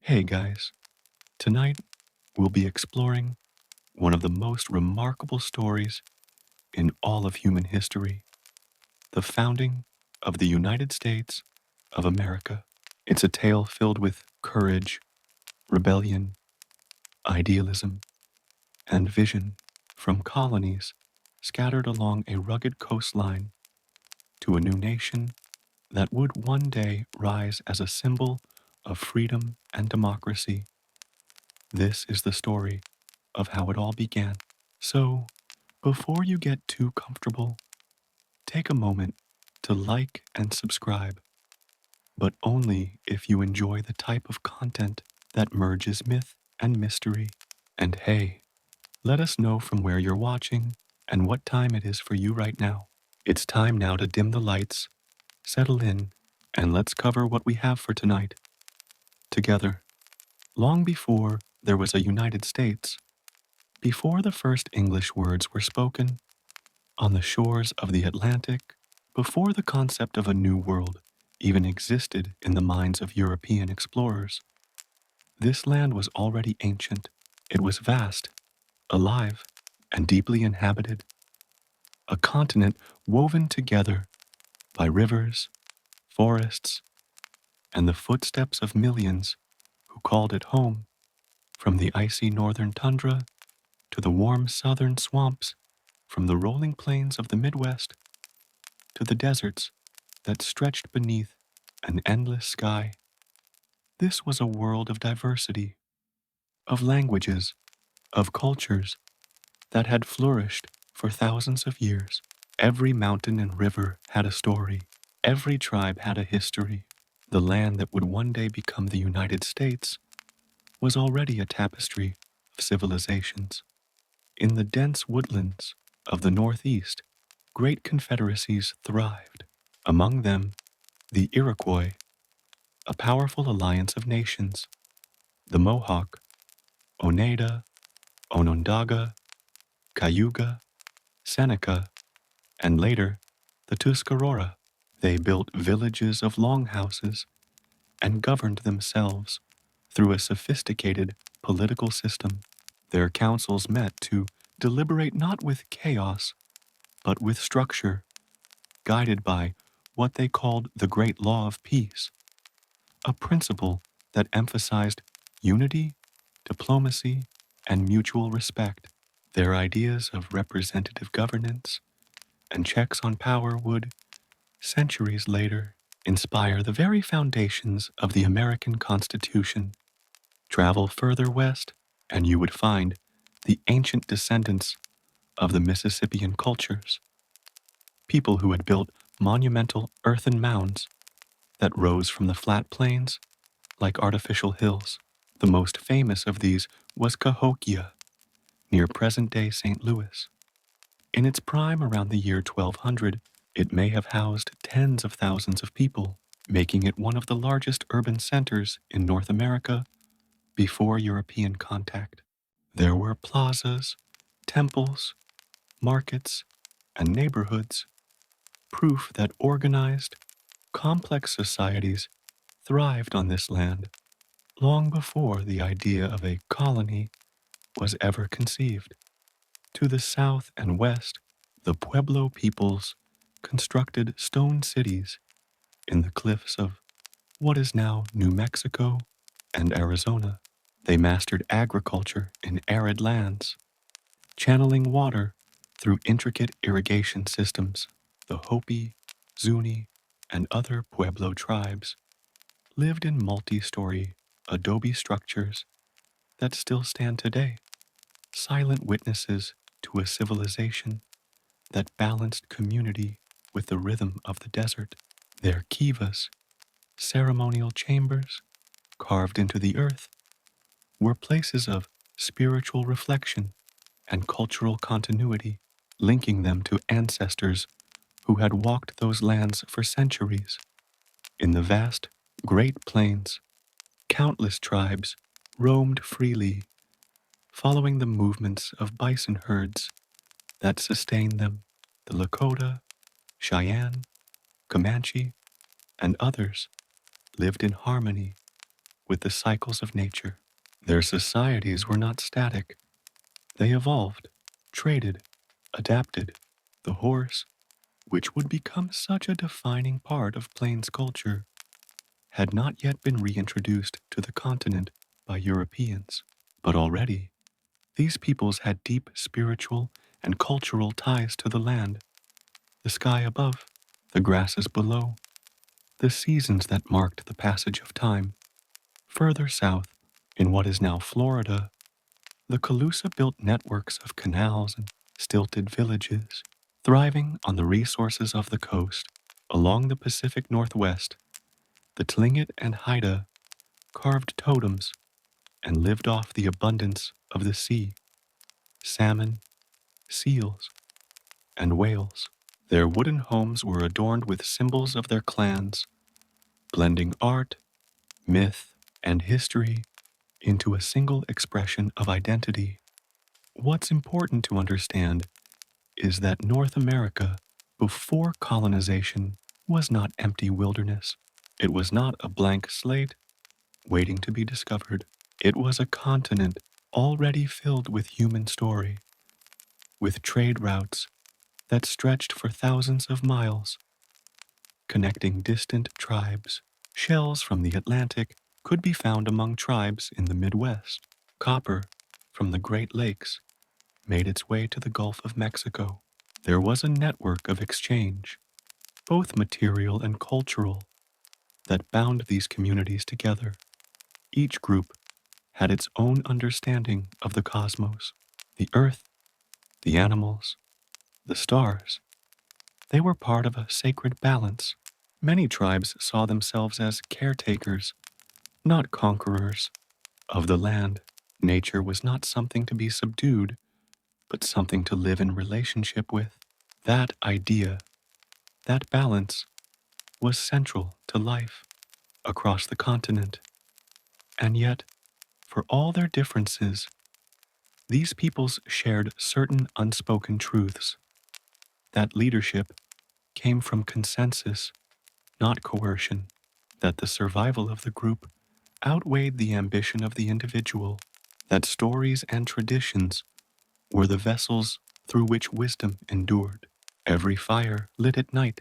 Hey guys, tonight we'll be exploring one of the most remarkable stories in all of human history, the founding of the United States of America. It's a tale filled with courage, rebellion, idealism, and vision from colonies scattered along a rugged coastline to a new nation that would one day rise as a symbol of freedom and democracy. This is the story of how it all began. So, before you get too comfortable, take a moment to like and subscribe, but only if you enjoy the type of content that merges myth and mystery. And hey, let us know from where you're watching and what time it is for you right now. It's time now to dim the lights, settle in, and let's cover what we have for tonight. Together, long before there was a United States, before the first English words were spoken, on the shores of the Atlantic, before the concept of a new world even existed in the minds of European explorers, this land was already ancient. It was vast, alive, and deeply inhabited, a continent woven together by rivers, forests, and the footsteps of millions who called it home, from the icy northern tundra to the warm southern swamps, from the rolling plains of the Midwest to the deserts that stretched beneath an endless sky. This was a world of diversity, of languages, of cultures that had flourished for thousands of years. Every mountain and river had a story. Every tribe had a history. The land that would one day become the United States was already a tapestry of civilizations. In the dense woodlands of the Northeast, great confederacies thrived. Among them, the Iroquois, a powerful alliance of nations, the Mohawk, Oneida, Onondaga, Cayuga, Seneca, and later the Tuscarora. They built villages of longhouses and governed themselves through a sophisticated political system. Their councils met to deliberate not with chaos, but with structure, guided by what they called the Great Law of Peace, a principle that emphasized unity, diplomacy, and mutual respect. Their ideas of representative governance and checks on power would, centuries later, inspire the very foundations of the American Constitution. Travel further west, and you would find the ancient descendants of the Mississippian cultures, people who had built monumental earthen mounds that rose from the flat plains like artificial hills. The most famous of these was Cahokia, near present-day St. Louis. In its prime around the year 1200, it may have housed tens of thousands of people, making it one of the largest urban centers in North America before European contact. There were plazas, temples, markets, and neighborhoods, proof that organized, complex societies thrived on this land long before the idea of a colony was ever conceived. To the south and west, the Pueblo peoples constructed stone cities in the cliffs of what is now New Mexico and Arizona. They mastered agriculture in arid lands, channeling water through intricate irrigation systems. The Hopi, Zuni, and other Pueblo tribes lived in multi-story adobe structures that still stand today, silent witnesses to a civilization that balanced community with the rhythm of the desert. Their kivas, ceremonial chambers carved into the earth, were places of spiritual reflection and cultural continuity, linking them to ancestors who had walked those lands for centuries. In the vast Great Plains, countless tribes roamed freely, following the movements of bison herds that sustained them. The Lakota, Cheyenne, Comanche, and others lived in harmony with the cycles of nature. Their societies were not static. They evolved, traded, adapted. The horse, which would become such a defining part of Plains culture, had not yet been reintroduced to the continent by Europeans. But already, these peoples had deep spiritual and cultural ties to the land, the sky above, the grasses below, the seasons that marked the passage of time. Further south, in what is now Florida, the Calusa built networks of canals and stilted villages, thriving on the resources of the coast. Along the Pacific Northwest, the Tlingit and Haida carved totems and lived off the abundance of the sea, salmon, seals, and whales. Their wooden homes were adorned with symbols of their clans, blending art, myth, and history into a single expression of identity. What's important to understand is that North America, before colonization, was not empty wilderness. It was not a blank slate waiting to be discovered. It was a continent already filled with human story, with trade routes that stretched for thousands of miles, connecting distant tribes. Shells from the Atlantic could be found among tribes in the Midwest. Copper from the Great Lakes made its way to the Gulf of Mexico. There was a network of exchange, both material and cultural, that bound these communities together. Each group had its own understanding of the cosmos, the earth, the animals, the stars. They were part of a sacred balance. Many tribes saw themselves as caretakers, not conquerors, of the land. Nature was not something to be subdued, but something to live in relationship with. That idea, that balance, was central to life across the continent. And yet, for all their differences, these peoples shared certain unspoken truths. That leadership came from consensus, not coercion. That the survival of the group outweighed the ambition of the individual. That stories and traditions were the vessels through which wisdom endured. Every fire lit at night,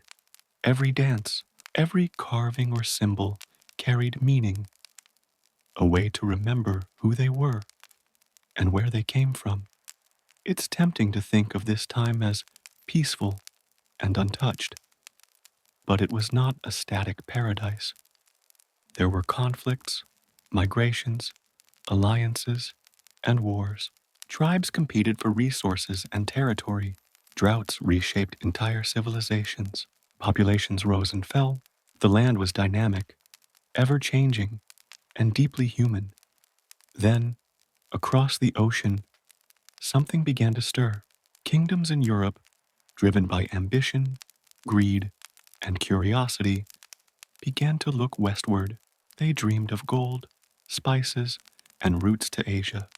every dance, every carving or symbol carried meaning, a way to remember who they were and where they came from. It's tempting to think of this time as peaceful and untouched, but it was not a static paradise. There were conflicts, migrations, alliances, and wars. Tribes competed for resources and territory. Droughts reshaped entire civilizations. Populations rose and fell. The land was dynamic, ever-changing, and deeply human. Then, across the ocean, something began to stir. Kingdoms in Europe, driven by ambition, greed, and curiosity, began to look westward. They dreamed of gold, spices, and routes to Asia.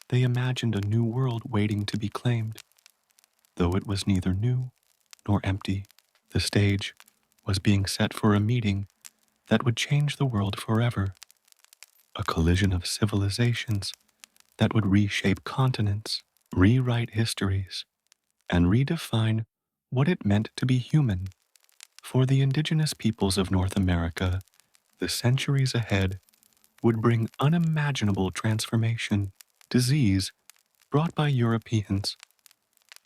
They imagined a new world waiting to be claimed, though it was neither new nor empty. The stage was being set for a meeting that would change the world forever, a collision of civilizations that would reshape continents, rewrite histories, and redefine what it meant to be human. For the indigenous peoples of North America, the centuries ahead would bring unimaginable transformation. Disease, brought by Europeans,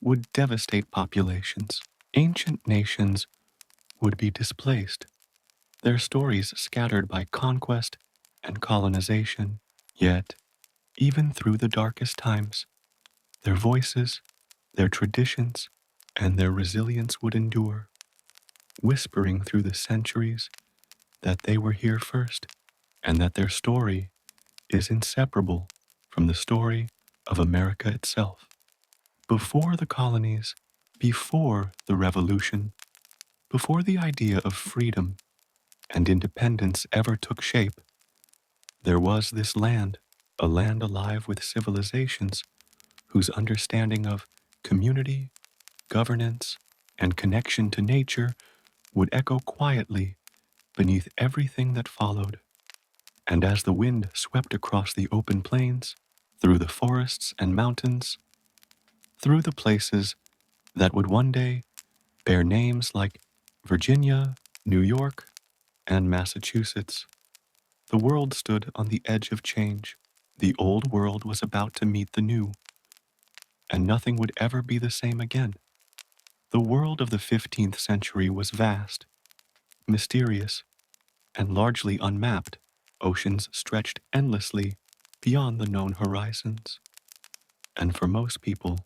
would devastate populations. Ancient nations would be displaced, their stories scattered by conquest and colonization. Yet, even through the darkest times, their voices, their traditions, and their resilience would endure, whispering through the centuries that they were here first, and that their story is inseparable from the story of America itself. Before the colonies, before the revolution, before the idea of freedom and independence ever took shape, there was this land, a land alive with civilizations whose understanding of community, governance, and connection to nature would echo quietly beneath everything that followed. And as the wind swept across the open plains, through the forests and mountains, through the places that would one day bear names like Virginia, New York, and Massachusetts, the world stood on the edge of change. The old world was about to meet the new, and nothing would ever be the same again. The world of the 15th century was vast, mysterious, and largely unmapped. Oceans stretched endlessly beyond the known horizons. And for most people,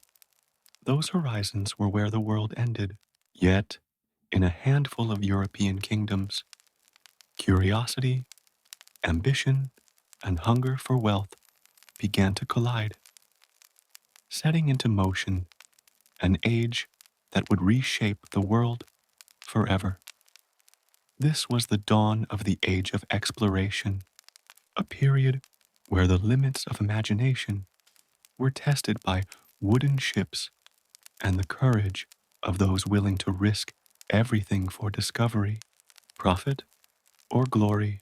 those horizons were where the world ended. Yet, in a handful of European kingdoms, curiosity, ambition, and hunger for wealth began to collide, setting into motion an age that would reshape the world forever. This was the dawn of the age of exploration, a period where the limits of imagination were tested by wooden ships and the courage of those willing to risk everything for discovery, profit, or glory.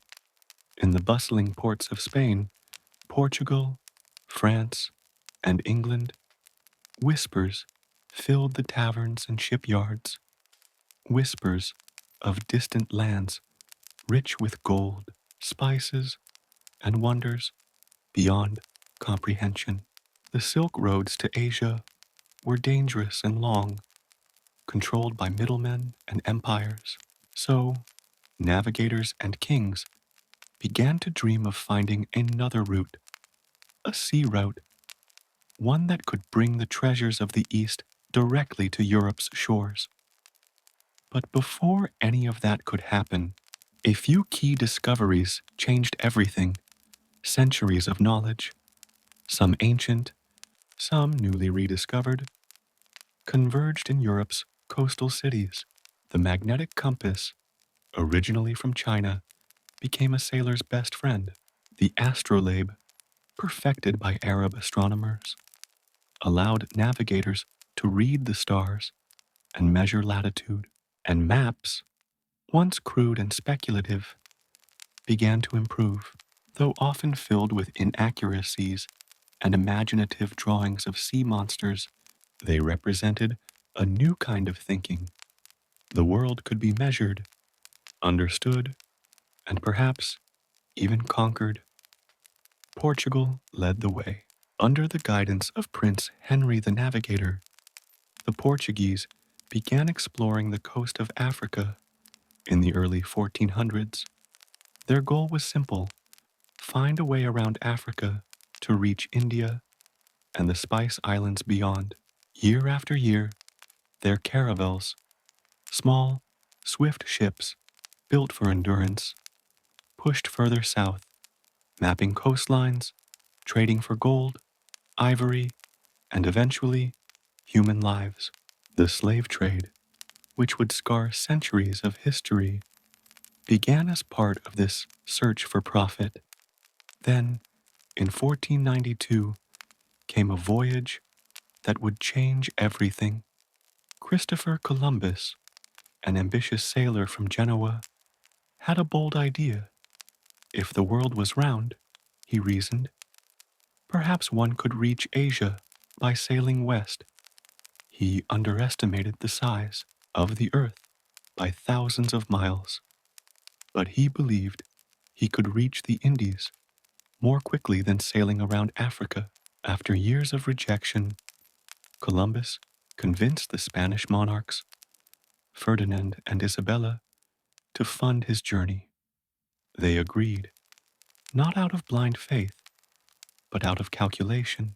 In the bustling ports of Spain, Portugal, France, and England, whispers filled the taverns and shipyards, whispers of distant lands rich with gold, spices, and wonders beyond comprehension. The Silk Roads to Asia were dangerous and long, controlled by middlemen and empires. So, navigators and kings began to dream of finding another route, a sea route, one that could bring the treasures of the East directly to Europe's shores. But before any of that could happen, a few key discoveries changed everything. Centuries of knowledge, some ancient, some newly rediscovered, converged in Europe's coastal cities. The magnetic compass, originally from China, became a sailor's best friend. The astrolabe, perfected by Arab astronomers, allowed navigators to read the stars and measure latitude. And maps, once crude and speculative, began to improve, though often filled with inaccuracies and imaginative drawings of sea monsters. They represented a new kind of thinking. The world could be measured, understood, and perhaps even conquered. Portugal led the way. Under the guidance of Prince Henry the Navigator, the Portuguese began exploring the coast of Africa in the early 1400s. Their goal was simple: find a way around Africa to reach India and the Spice Islands beyond. Year after year, their caravels, small, swift ships built for endurance, pushed further south, mapping coastlines, trading for gold, ivory, and eventually human lives. The slave trade, which would scar centuries of history, began as part of this search for profit. Then, in 1492, came a voyage that would change everything. Christopher Columbus, an ambitious sailor from Genoa, had a bold idea. If the world was round, he reasoned, perhaps one could reach Asia by sailing west. He underestimated the size of the earth by thousands of miles, but he believed he could reach the Indies more quickly than sailing around Africa. After years of rejection, Columbus convinced the Spanish monarchs, Ferdinand and Isabella, to fund his journey. They agreed, not out of blind faith, but out of calculation.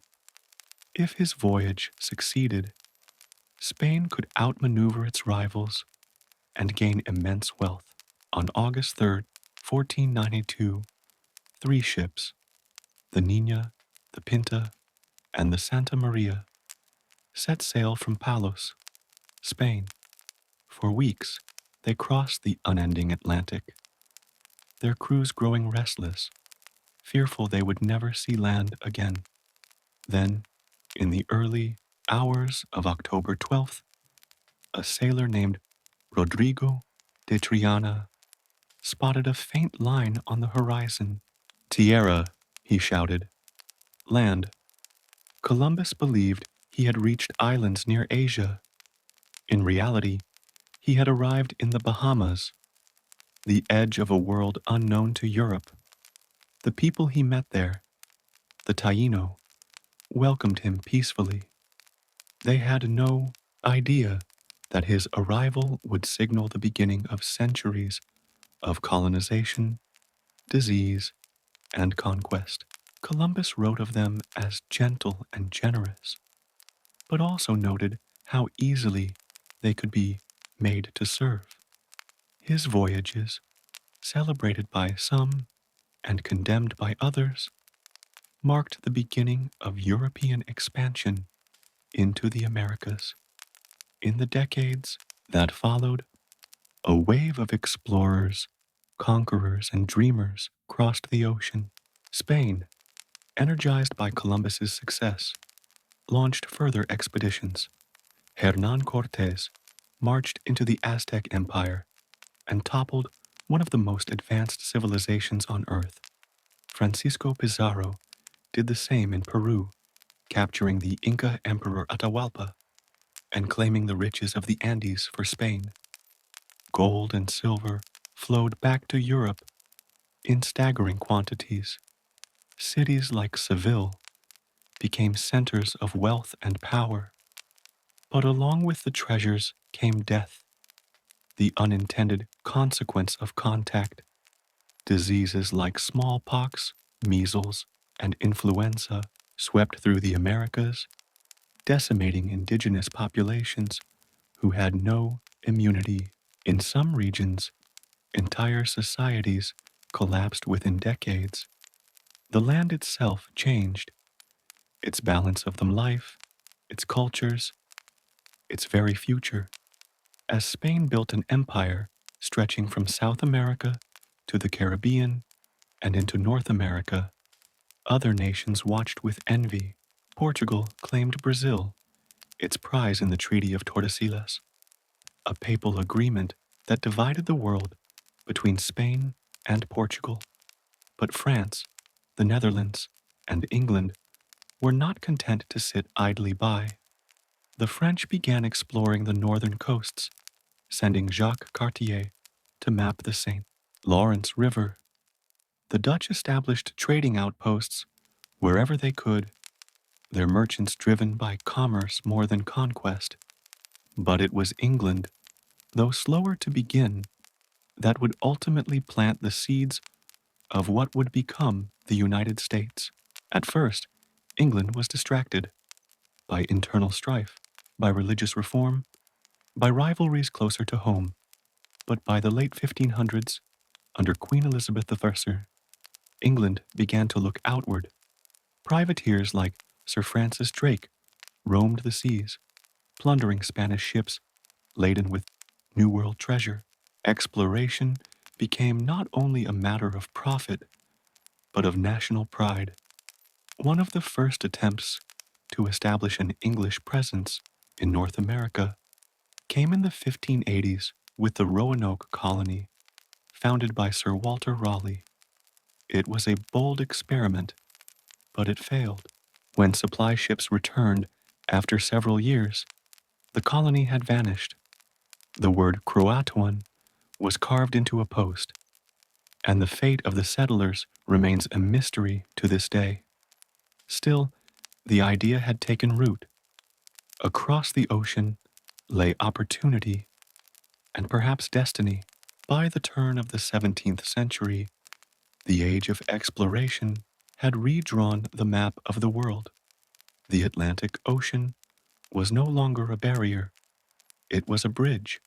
If his voyage succeeded, Spain could outmaneuver its rivals and gain immense wealth. On August 3rd, 1492, three ships, the Nina, the Pinta, and the Santa Maria, set sail from Palos, Spain. For weeks, they crossed the unending Atlantic, their crews growing restless, fearful they would never see land again. Then, in the early hours of October 12th, a sailor named Rodrigo de Triana spotted a faint line on the horizon. Tierra, he shouted. Land. Columbus believed he had reached islands near Asia. In reality, he had arrived in the Bahamas, the edge of a world unknown to Europe. The people he met there, the Taino, welcomed him peacefully. They had no idea that his arrival would signal the beginning of centuries of colonization, disease, and conquest. Columbus wrote of them as gentle and generous, but also noted how easily they could be made to serve. His voyages, celebrated by some and condemned by others, marked the beginning of European expansion into the Americas. In the decades that followed, a wave of explorers, conquerors, and dreamers crossed the ocean. Spain, energized by Columbus's success, launched further expeditions. Hernán Cortés marched into the Aztec Empire and toppled one of the most advanced civilizations on Earth. Francisco Pizarro did the same in Peru, capturing the Inca Emperor Atahualpa and claiming the riches of the Andes for Spain. Gold and silver flowed back to Europe in staggering quantities. Cities like Seville became centers of wealth and power. But along with the treasures came death, the unintended consequence of contact. Diseases like smallpox, measles, and influenza swept through the Americas, decimating indigenous populations who had no immunity. In some regions, entire societies collapsed within decades. The land itself changed, its balance of the life, its cultures, its very future. As Spain built an empire stretching from South America to the Caribbean and into North America, other nations watched with envy. Portugal claimed Brazil, its prize in the Treaty of Tordesillas, a papal agreement that divided the world between Spain and Portugal. But France, the Netherlands, and England were not content to sit idly by. The French began exploring the northern coasts, sending Jacques Cartier to map the St. Lawrence River. The Dutch established trading outposts wherever they could, their merchants driven by commerce more than conquest. But it was England, though slower to begin, that would ultimately plant the seeds of what would become the United States. At first, England was distracted by internal strife, by religious reform, by rivalries closer to home. But by the late 1500s, under Queen Elizabeth I, England began to look outward. Privateers like Sir Francis Drake roamed the seas, plundering Spanish ships laden with New World treasure. Exploration became not only a matter of profit, but of national pride. One of the first attempts to establish an English presence in North America came in the 1580s with the Roanoke colony, founded by Sir Walter Raleigh. It was a bold experiment, but it failed. When supply ships returned after several years, the colony had vanished. The word Croatoan was carved into a post, and the fate of the settlers remains a mystery to this day. Still, the idea had taken root. Across the ocean lay opportunity and perhaps destiny. By the turn of the 17th century, the age of exploration had redrawn the map of the world. The Atlantic Ocean was no longer a barrier, it was a bridge.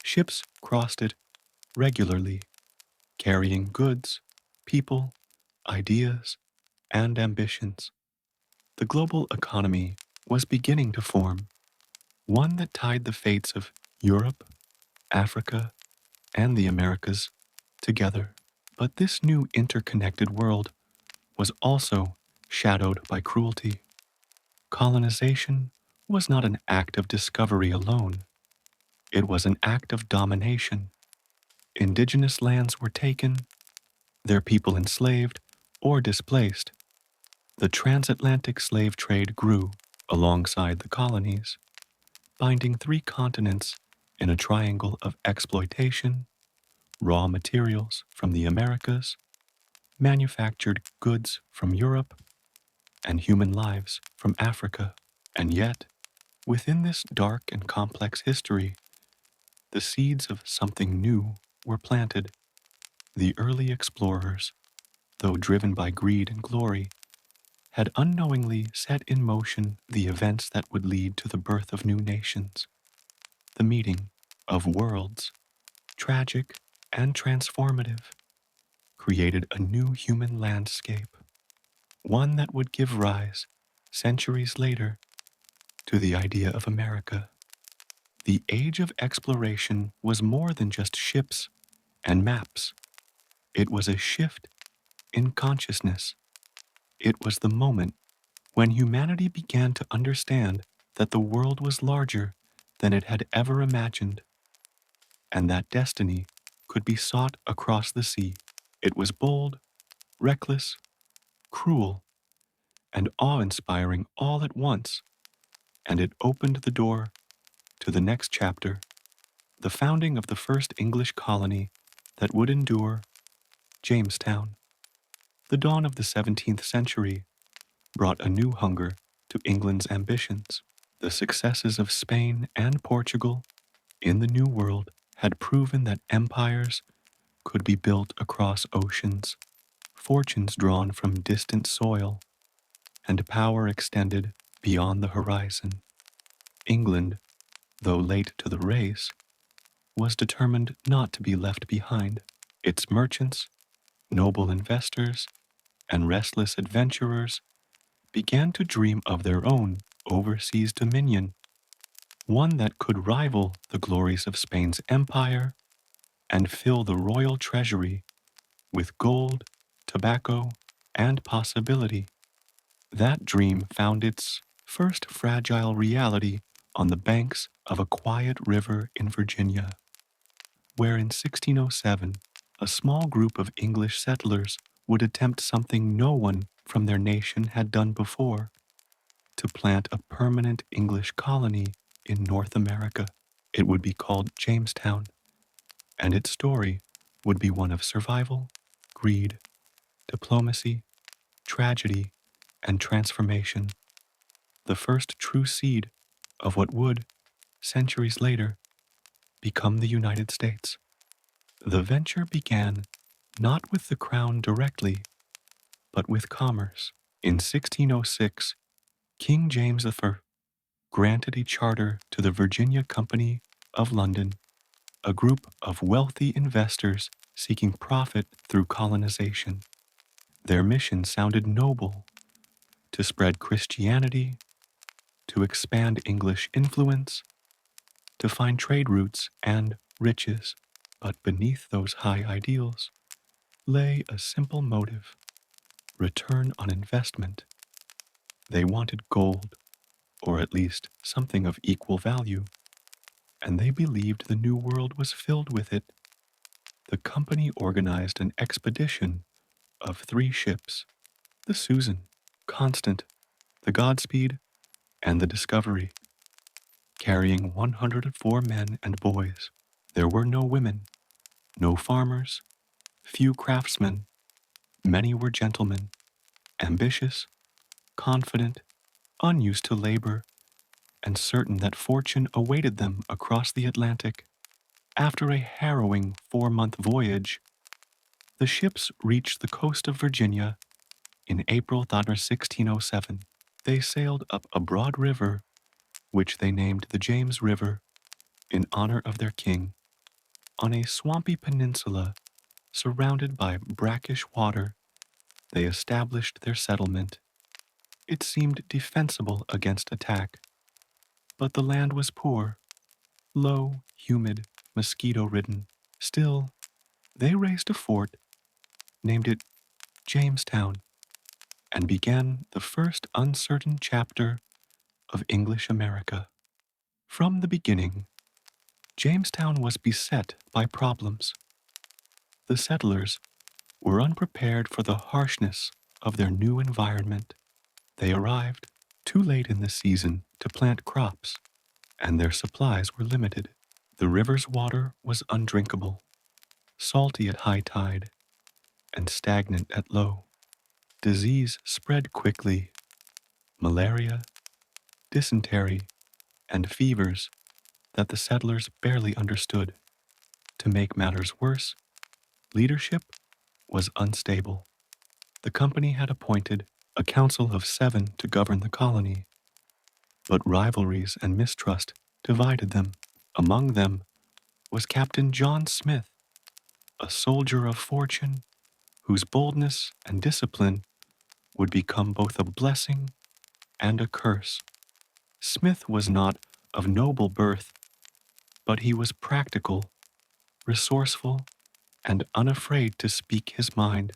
Ships crossed it regularly, carrying goods, people, ideas, and ambitions. The global economy was beginning to form, one that tied the fates of Europe, Africa, and the Americas together. But this new interconnected world was also shadowed by cruelty. Colonization was not an act of discovery alone. It was an act of domination. Indigenous lands were taken, their people enslaved, or displaced, the transatlantic slave trade grew alongside the colonies, binding three continents in a triangle of exploitation, raw materials from the Americas, manufactured goods from Europe, and human lives from Africa. And yet, within this dark and complex history, the seeds of something new were planted. The early explorers, though driven by greed and glory, had unknowingly set in motion the events that would lead to the birth of new nations, the meeting of worlds, tragic and transformative, created a new human landscape, one that would give rise, centuries later, to the idea of America. The age of exploration was more than just ships and maps. It was a shift in consciousness. It was the moment when humanity began to understand that the world was larger than it had ever imagined, and that destiny could be sought across the sea. It was bold, reckless, cruel, and awe-inspiring all at once, and it opened the door to the next chapter, the founding of the first English colony that would endure, Jamestown. The dawn of the 17th century brought a new hunger to England's ambitions. The successes of Spain and Portugal in the New World had proven that empires could be built across oceans, fortunes drawn from distant soil, and power extended beyond the horizon. England, though late to the race, was determined not to be left behind. Its merchants, noble investors, and restless adventurers began to dream of their own overseas dominion, one that could rival the glories of Spain's empire and fill the royal treasury with gold, tobacco, and possibility. That dream found its first fragile reality on the banks of a quiet river in Virginia, where in 1607 a small group of English settlers would attempt something no one from their nation had done before, to plant a permanent English colony in North America. It would be called Jamestown, and its story would be one of survival, greed, diplomacy, tragedy, and transformation, the first true seed of what would, centuries later, become the United States. The venture began not with the crown directly, but with commerce. In 1606, King James I granted a charter to the Virginia Company of London, a group of wealthy investors seeking profit through colonization. Their mission sounded noble: to spread Christianity, to expand English influence, to find trade routes and riches. But beneath those high ideals lay a simple motive: return on investment. They wanted gold, or at least something of equal value, and they believed the New World was filled with it. The company organized an expedition of 3 ships: the Susan, Constant, the Godspeed, and the Discovery, carrying 104 men and boys. There were no women, no farmers, few craftsmen. Many were gentlemen, ambitious, confident, unused to labor, and certain that fortune awaited them across the Atlantic. After a harrowing 4-month voyage, the ships reached the coast of Virginia in April 1607. They sailed up a broad river, which they named the James River, in honor of their king. On a swampy peninsula surrounded by brackish water, they established their settlement. It seemed defensible against attack, but the land was poor, low, humid, mosquito-ridden. Still, they raised a fort, named it Jamestown, and began the first uncertain chapter of English America. From the beginning, Jamestown was beset by problems. The settlers were unprepared for the harshness of their new environment. They arrived too late in the season to plant crops, and their supplies were limited. The river's water was undrinkable, salty at high tide, and stagnant at low. Disease spread quickly. Malaria, dysentery, and fevers that the settlers barely understood. To make matters worse, leadership was unstable. The company had appointed a council of 7 to govern the colony, but rivalries and mistrust divided them. Among them was Captain John Smith, a soldier of fortune whose boldness and discipline would become both a blessing and a curse. Smith was not of noble birth, but he was practical, resourceful, and unafraid to speak his mind,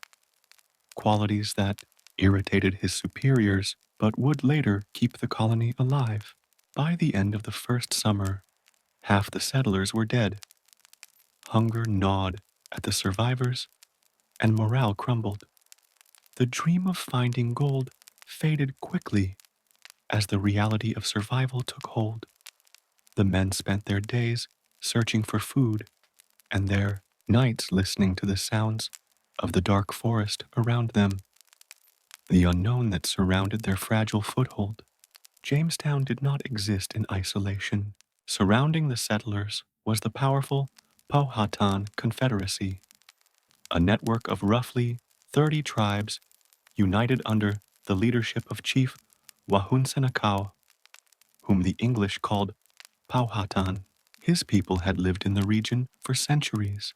qualities that irritated his superiors but would later keep the colony alive. By the end of the first summer, half the settlers were dead. Hunger gnawed at the survivors, and morale crumbled. The dream of finding gold faded quickly as the reality of survival took hold. The men spent their days searching for food and their nights listening to the sounds of the dark forest around them, the unknown that surrounded their fragile foothold. Jamestown did not exist in isolation. Surrounding the settlers was the powerful Powhatan Confederacy, a network of roughly 30 tribes united under the leadership of Chief Wahunsenakau, whom the English called Powhatan. His people had lived in the region for centuries,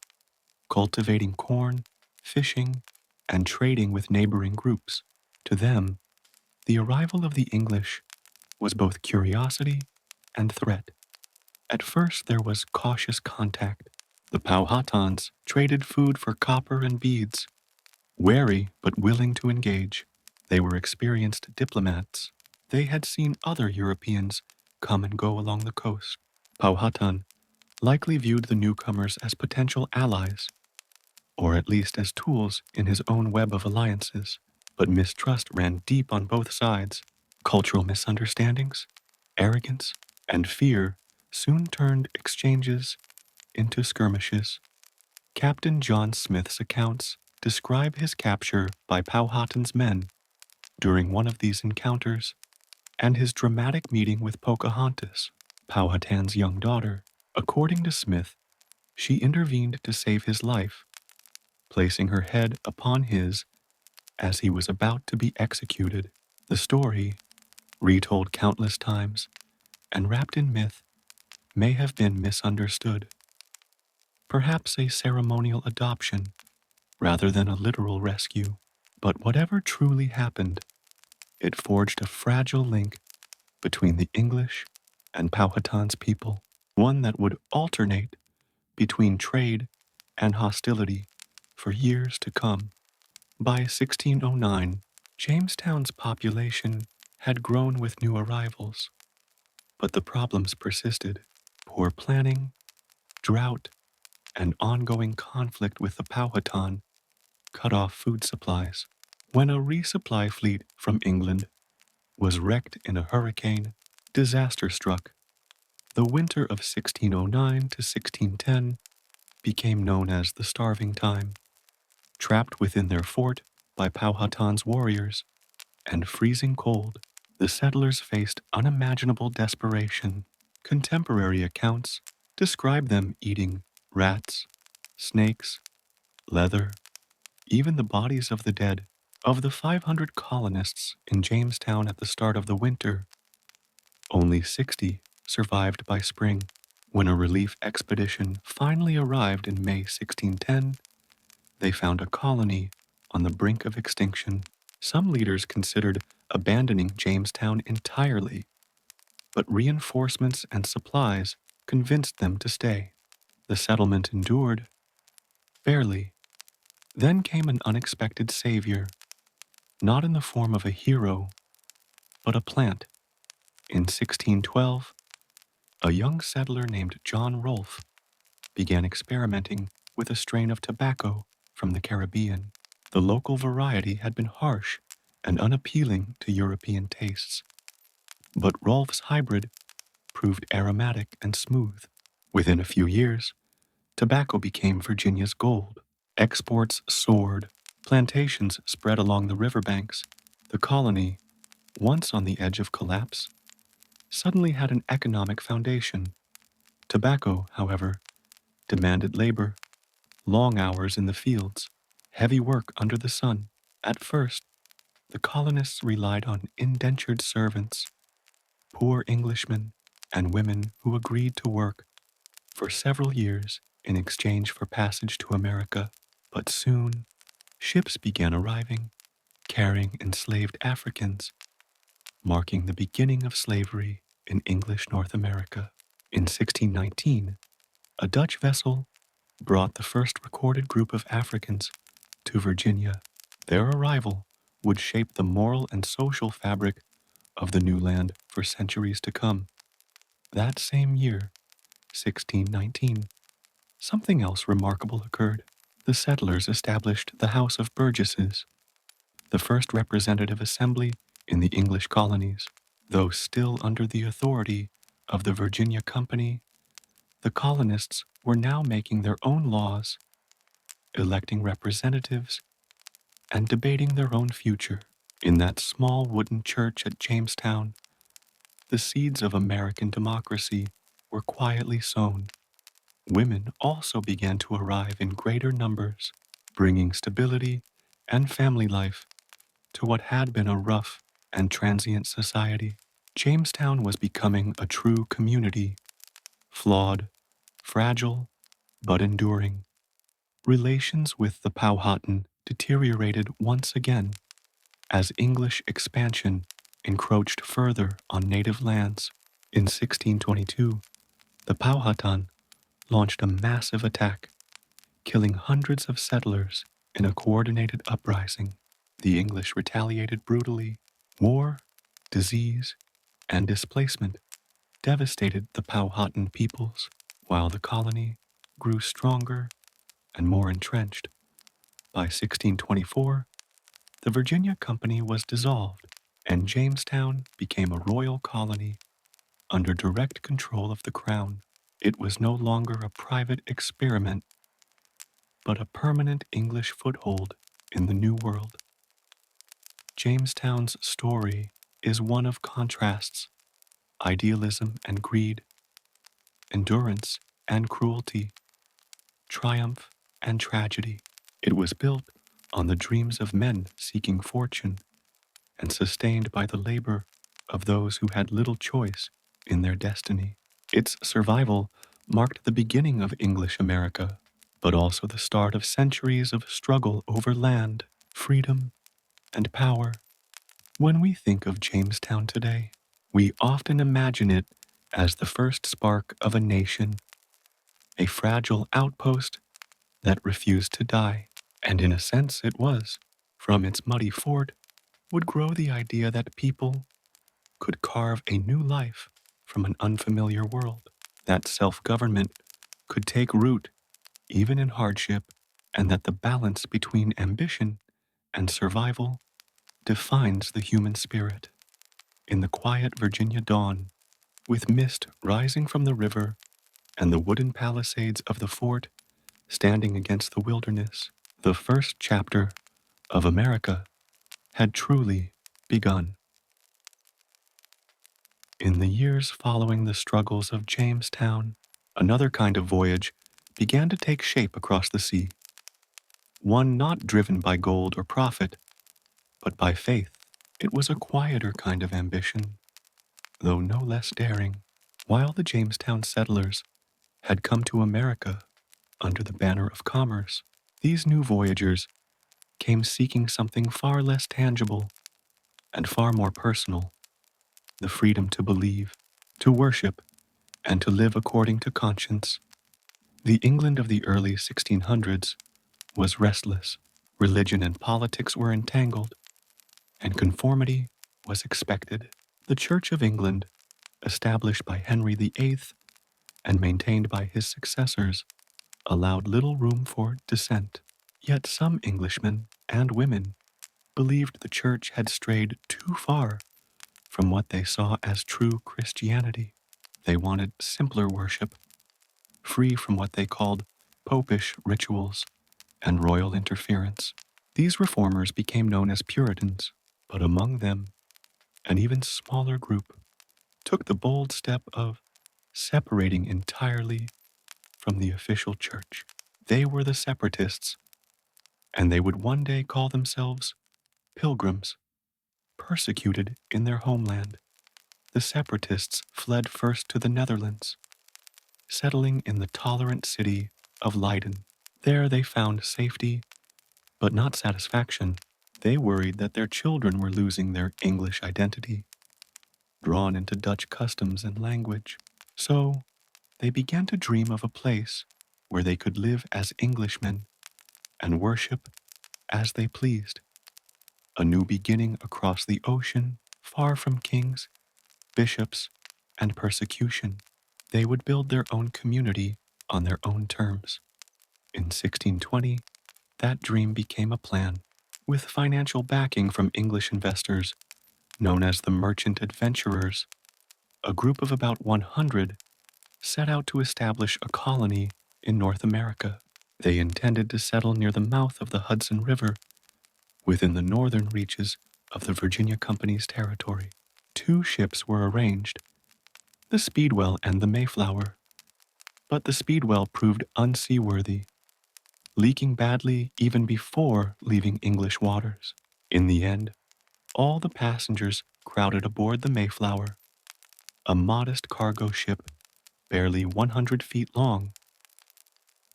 cultivating corn, fishing, and trading with neighboring groups. To them, the arrival of the English was both curiosity and threat. At first, there was cautious contact. The Powhatans traded food for copper and beads. Wary but willing to engage, they were experienced diplomats. They had seen other Europeans come and go along the coast. Powhatan likely viewed the newcomers as potential allies, or at least as tools in his own web of alliances. But mistrust ran deep on both sides. Cultural misunderstandings, arrogance, and fear soon turned exchanges into skirmishes. Captain John Smith's accounts describe his capture by Powhatan's men during one of these encounters and his dramatic meeting with Pocahontas, Powhatan's young daughter. According to Smith, she intervened to save his life, placing her head upon his as he was about to be executed. The story, retold countless times and wrapped in myth, may have been misunderstood. Perhaps a ceremonial adoption rather than a literal rescue. But whatever truly happened, it forged a fragile link between the English and Powhatan's people, one that would alternate between trade and hostility for years to come. By 1609, Jamestown's population had grown with new arrivals, but the problems persisted. Poor planning, drought, and ongoing conflict with the Powhatan cut off food supplies. When a resupply fleet from England was wrecked in a hurricane, disaster struck. The winter of 1609 to 1610 became known as the Starving Time. Trapped within their fort by Powhatan's warriors and freezing cold, the settlers faced unimaginable desperation. Contemporary accounts describe them eating rats, snakes, leather, even the bodies of the dead. Of the 500 colonists in Jamestown at the start of the winter, only 60 survived by spring. When a relief expedition finally arrived in May 1610, they found a colony on the brink of extinction. Some leaders considered abandoning Jamestown entirely, but reinforcements and supplies convinced them to stay. The settlement endured, barely. Then came an unexpected savior, not in the form of a hero, but a plant. In 1612, a young settler named John Rolfe began experimenting with a strain of tobacco from the Caribbean. The local variety had been harsh and unappealing to European tastes, but Rolf's hybrid proved aromatic and smooth. Within a few years, tobacco became Virginia's gold. Exports soared, plantations spread along the riverbanks. The colony, once on the edge of collapse, suddenly had an economic foundation. Tobacco, however, demanded labor, long hours in the fields, heavy work under the sun. At first, the colonists relied on indentured servants, poor Englishmen, and women who agreed to work for several years in exchange for passage to America. But soon, ships began arriving, carrying enslaved Africans, marking the beginning of slavery in English North America. In 1619, a Dutch vessel brought the first recorded group of Africans to Virginia. Their arrival would shape the moral and social fabric of the new land for centuries to come. That same year, 1619, something else remarkable occurred. The settlers established the House of Burgesses, the first representative assembly in the English colonies. Though still under the authority of the Virginia Company, the colonists were now making their own laws, electing representatives, and debating their own future. In that small wooden church at Jamestown, the seeds of American democracy were quietly sown. Women also began to arrive in greater numbers, bringing stability and family life to what had been a rough and transient society. Jamestown was becoming a true community, flawed, fragile, but enduring. Relations with the Powhatan deteriorated once again as English expansion encroached further on native lands. In 1622, the Powhatan launched a massive attack, killing hundreds of settlers in a coordinated uprising. The English retaliated brutally. War, disease, and displacement devastated the Powhatan peoples, while the colony grew stronger and more entrenched. By 1624, the Virginia Company was dissolved, and Jamestown became a royal colony under direct control of the Crown. It was no longer a private experiment, but a permanent English foothold in the New World. Jamestown's story is one of contrasts, idealism and greed, endurance and cruelty, triumph and tragedy. It was built on the dreams of men seeking fortune and sustained by the labor of those who had little choice in their destiny. Its survival marked the beginning of English America, but also the start of centuries of struggle over land, freedom, and power. When we think of Jamestown today, we often imagine it as the first spark of a nation, a fragile outpost that refused to die. And in a sense it was. From its muddy fort would grow the idea that people could carve a new life from an unfamiliar world, that self-government could take root even in hardship, and that the balance between ambition and survival defines the human spirit. In the quiet Virginia dawn, with mist rising from the river and the wooden palisades of the fort standing against the wilderness, the first chapter of America had truly begun. In the years following the struggles of Jamestown, another kind of voyage began to take shape across the sea, one not driven by gold or profit, but by faith. It was a quieter kind of ambition, though no less daring. While the Jamestown settlers had come to America under the banner of commerce, these new voyagers came seeking something far less tangible and far more personal: the freedom to believe, to worship, and to live according to conscience. The England of the early 1600s was restless. Religion and politics were entangled, and conformity was expected. The Church of England, established by Henry VIII and maintained by his successors, allowed little room for dissent. Yet some Englishmen and women believed the church had strayed too far from what they saw as true Christianity. They wanted simpler worship, free from what they called popish rituals and royal interference. These reformers became known as Puritans, but among them, an even smaller group took the bold step of separating entirely from the official church. They were the separatists, and they would one day call themselves Pilgrims, persecuted in their homeland. The separatists fled first to the Netherlands, settling in the tolerant city of Leiden. There they found safety, but not satisfaction. They worried that their children were losing their English identity, drawn into Dutch customs and language. So they began to dream of a place where they could live as Englishmen and worship as they pleased. A new beginning across the ocean, far from kings, bishops, and persecution. They would build their own community on their own terms. In 1620, that dream became a plan. With financial backing from English investors known as the Merchant Adventurers, a group of about 100 set out to establish a colony in North America. They intended to settle near the mouth of the Hudson River within the northern reaches of the Virginia Company's territory. Two ships were arranged, the Speedwell and the Mayflower, but the Speedwell proved unseaworthy, leaking badly even before leaving English waters. In the end, all the passengers crowded aboard the Mayflower, a modest cargo ship barely 100 feet long,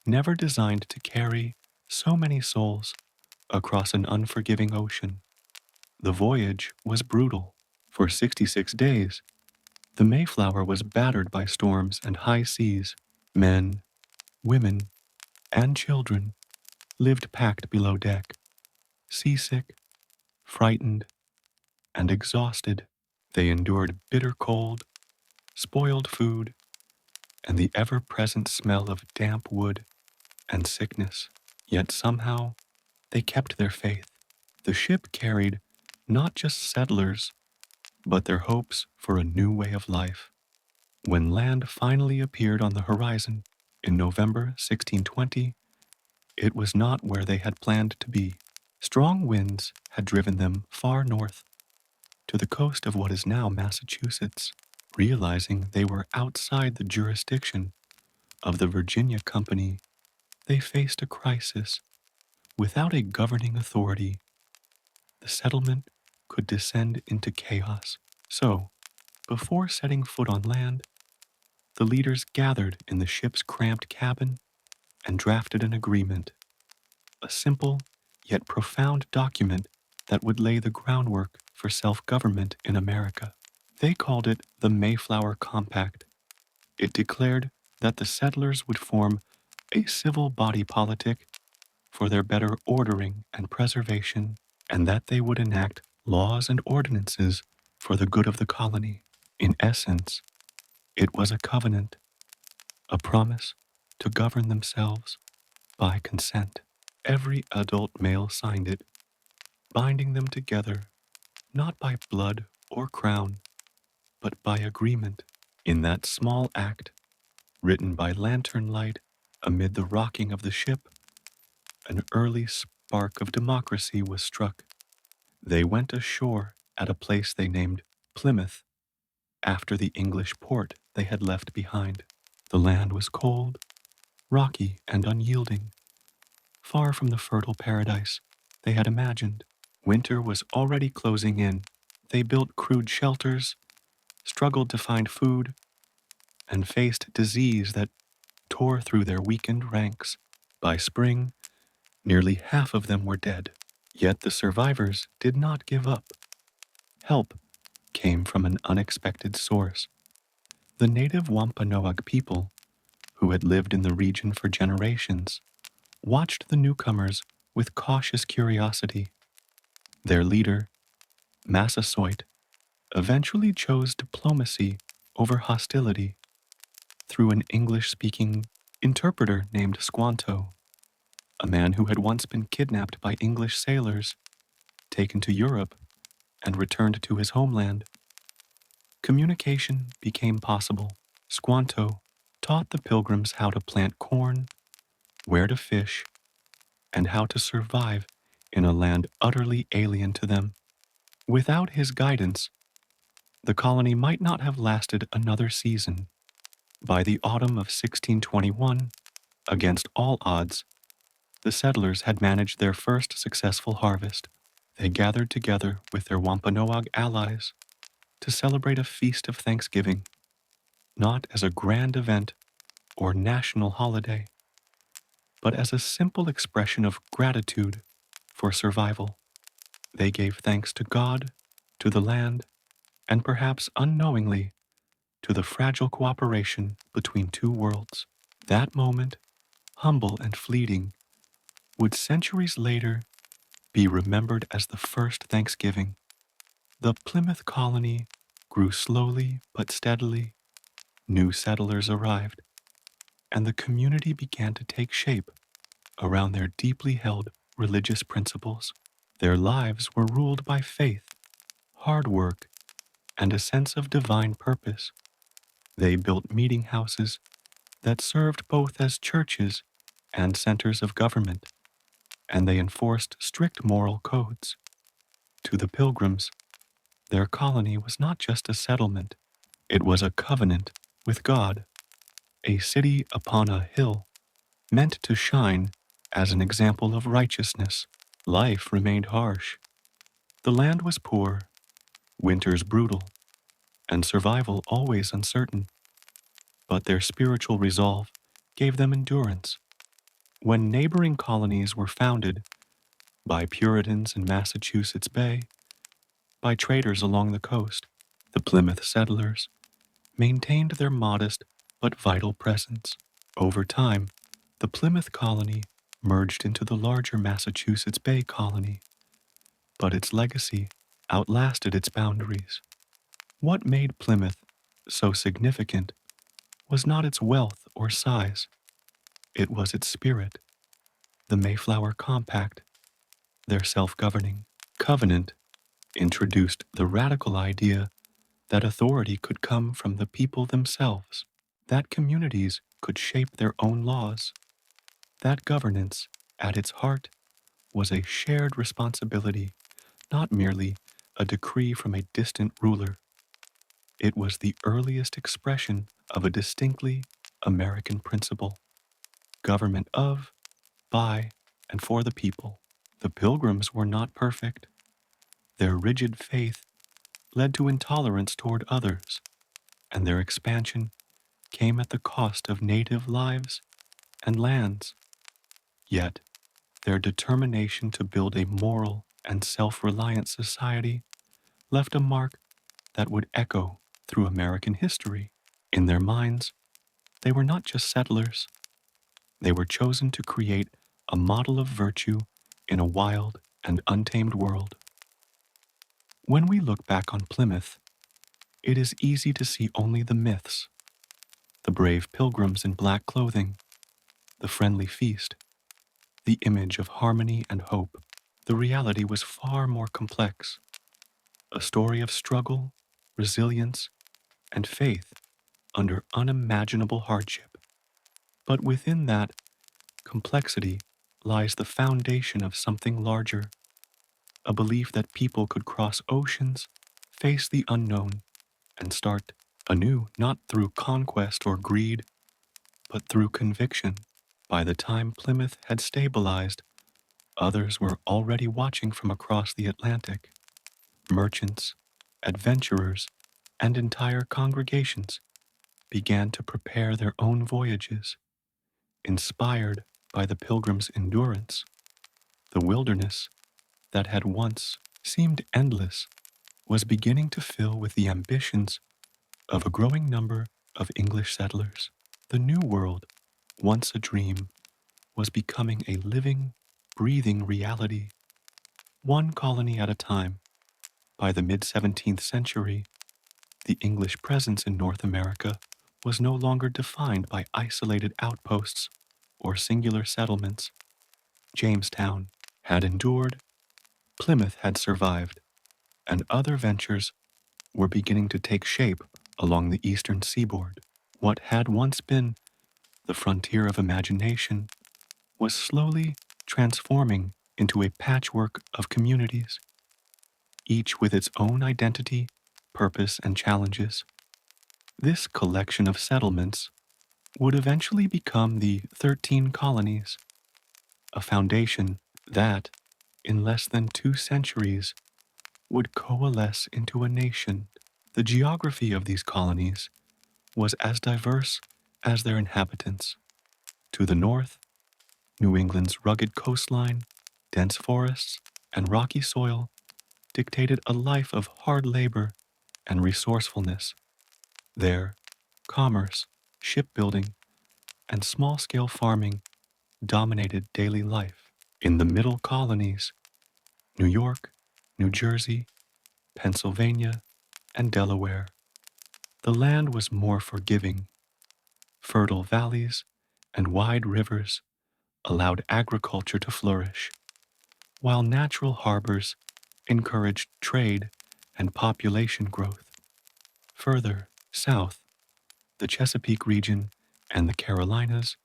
never designed to carry so many souls across an unforgiving ocean. The voyage was brutal. For 66 days, the Mayflower was battered by storms and high seas. Men, women, and children lived packed below deck, seasick, frightened, and exhausted. They endured bitter cold, spoiled food, and the ever-present smell of damp wood and sickness. Yet somehow, they kept their faith. The ship carried not just settlers, but their hopes for a new way of life. When land finally appeared on the horizon in November 1620, it was not where they had planned to be. Strong winds had driven them far north, to the coast of what is now Massachusetts. Realizing they were outside the jurisdiction of the Virginia Company, they faced a crisis. Without a governing authority, the settlement could descend into chaos. So, before setting foot on land, the leaders gathered in the ship's cramped cabin and drafted an agreement, a simple yet profound document that would lay the groundwork for self-government in America. They called it the Mayflower Compact. It declared that the settlers would form a civil body politic for their better ordering and preservation, and that they would enact laws and ordinances for the good of the colony. In essence, it was a covenant, a promise to govern themselves by consent. Every adult male signed it, binding them together not by blood or crown, but by agreement. In that small act, written by lantern light amid the rocking of the ship, an early spark of democracy was struck. They went ashore at a place they named Plymouth, after the English port they had left behind. The land was cold, rocky, and unyielding, far from the fertile paradise they had imagined. Winter was already closing in. They built crude shelters, struggled to find food, and faced disease that tore through their weakened ranks. By spring, nearly half of them were dead. Yet the survivors did not give up. Help came from an unexpected source. The native Wampanoag people, who had lived in the region for generations, watched the newcomers with cautious curiosity. Their leader, Massasoit, eventually chose diplomacy over hostility through an English-speaking interpreter named Squanto. a man who had once been kidnapped by English sailors, taken to Europe, and returned to his homeland. Communication became possible. Squanto taught the Pilgrims how to plant corn, where to fish, and how to survive in a land utterly alien to them. Without his guidance, the colony might not have lasted another season. By the autumn of 1621, against all odds, the settlers had managed their first successful harvest. They gathered together with their Wampanoag allies to celebrate a feast of Thanksgiving, not as a grand event or national holiday, but as a simple expression of gratitude for survival. They gave thanks to God, to the land, and perhaps unknowingly to the fragile cooperation between two worlds. That moment, humble and fleeting, would centuries later be remembered as the first Thanksgiving. The Plymouth colony grew slowly but steadily. New settlers arrived, and the community began to take shape around their deeply held religious principles. Their lives were ruled by faith, hard work, and a sense of divine purpose. They built meeting houses that served both as churches and centers of government, and they enforced strict moral codes. To the Pilgrims, their colony was not just a settlement, it was a covenant with God, a city upon a hill meant to shine as an example of righteousness. Life remained harsh. The land was poor, winters brutal, and survival always uncertain. But their spiritual resolve gave them endurance. When neighboring colonies were founded by Puritans in Massachusetts Bay, by traders along the coast, the Plymouth settlers maintained their modest but vital presence. Over time, the Plymouth colony merged into the larger Massachusetts Bay colony, but its legacy outlasted its boundaries. What made Plymouth so significant was not its wealth or size, it was its spirit. The Mayflower Compact, their self-governing covenant, introduced the radical idea that authority could come from the people themselves, that communities could shape their own laws, that governance, at its heart, was a shared responsibility, not merely a decree from a distant ruler. It was the earliest expression of a distinctly American principle: government of, by, and for the people. The Pilgrims were not perfect. Their rigid faith led to intolerance toward others, and their expansion came at the cost of native lives and lands. Yet, their determination to build a moral and self-reliant society left a mark that would echo through American history. In their minds, they were not just settlers. They were chosen to create a model of virtue in a wild and untamed world. When we look back on Plymouth, it is easy to see only the myths: the brave pilgrims in black clothing, the friendly feast, the image of harmony and hope. The reality was far more complex, a story of struggle, resilience, and faith under unimaginable hardship. But within that complexity lies the foundation of something larger, a belief that people could cross oceans, face the unknown, and start anew, not through conquest or greed, but through conviction. By the time Plymouth had stabilized, others were already watching from across the Atlantic. Merchants, adventurers, and entire congregations began to prepare their own voyages, inspired by the Pilgrims' endurance. The wilderness that had once seemed endless was beginning to fill with the ambitions of a growing number of English settlers. The New World, once a dream, was becoming a living, breathing reality, one colony at a time. By the mid-17th century, the English presence in North America was no longer defined by isolated outposts or singular settlements. Jamestown had endured, Plymouth had survived, and other ventures were beginning to take shape along the eastern seaboard. What had once been the frontier of imagination was slowly transforming into a patchwork of communities, each with its own identity, purpose, and challenges. This collection of settlements would eventually become the 13 colonies, a foundation that, in less than 2 centuries, would coalesce into a nation. The geography of these colonies was as diverse as their inhabitants. To the north, New England's rugged coastline, dense forests, and rocky soil dictated a life of hard labor and resourcefulness. There, commerce, shipbuilding, and small-scale farming dominated daily life. In the middle colonies, New York, New Jersey, Pennsylvania, and Delaware, the land was more forgiving. Fertile valleys and wide rivers allowed agriculture to flourish, while natural harbors encouraged trade and population growth. Further south, the Chesapeake region and the Carolinas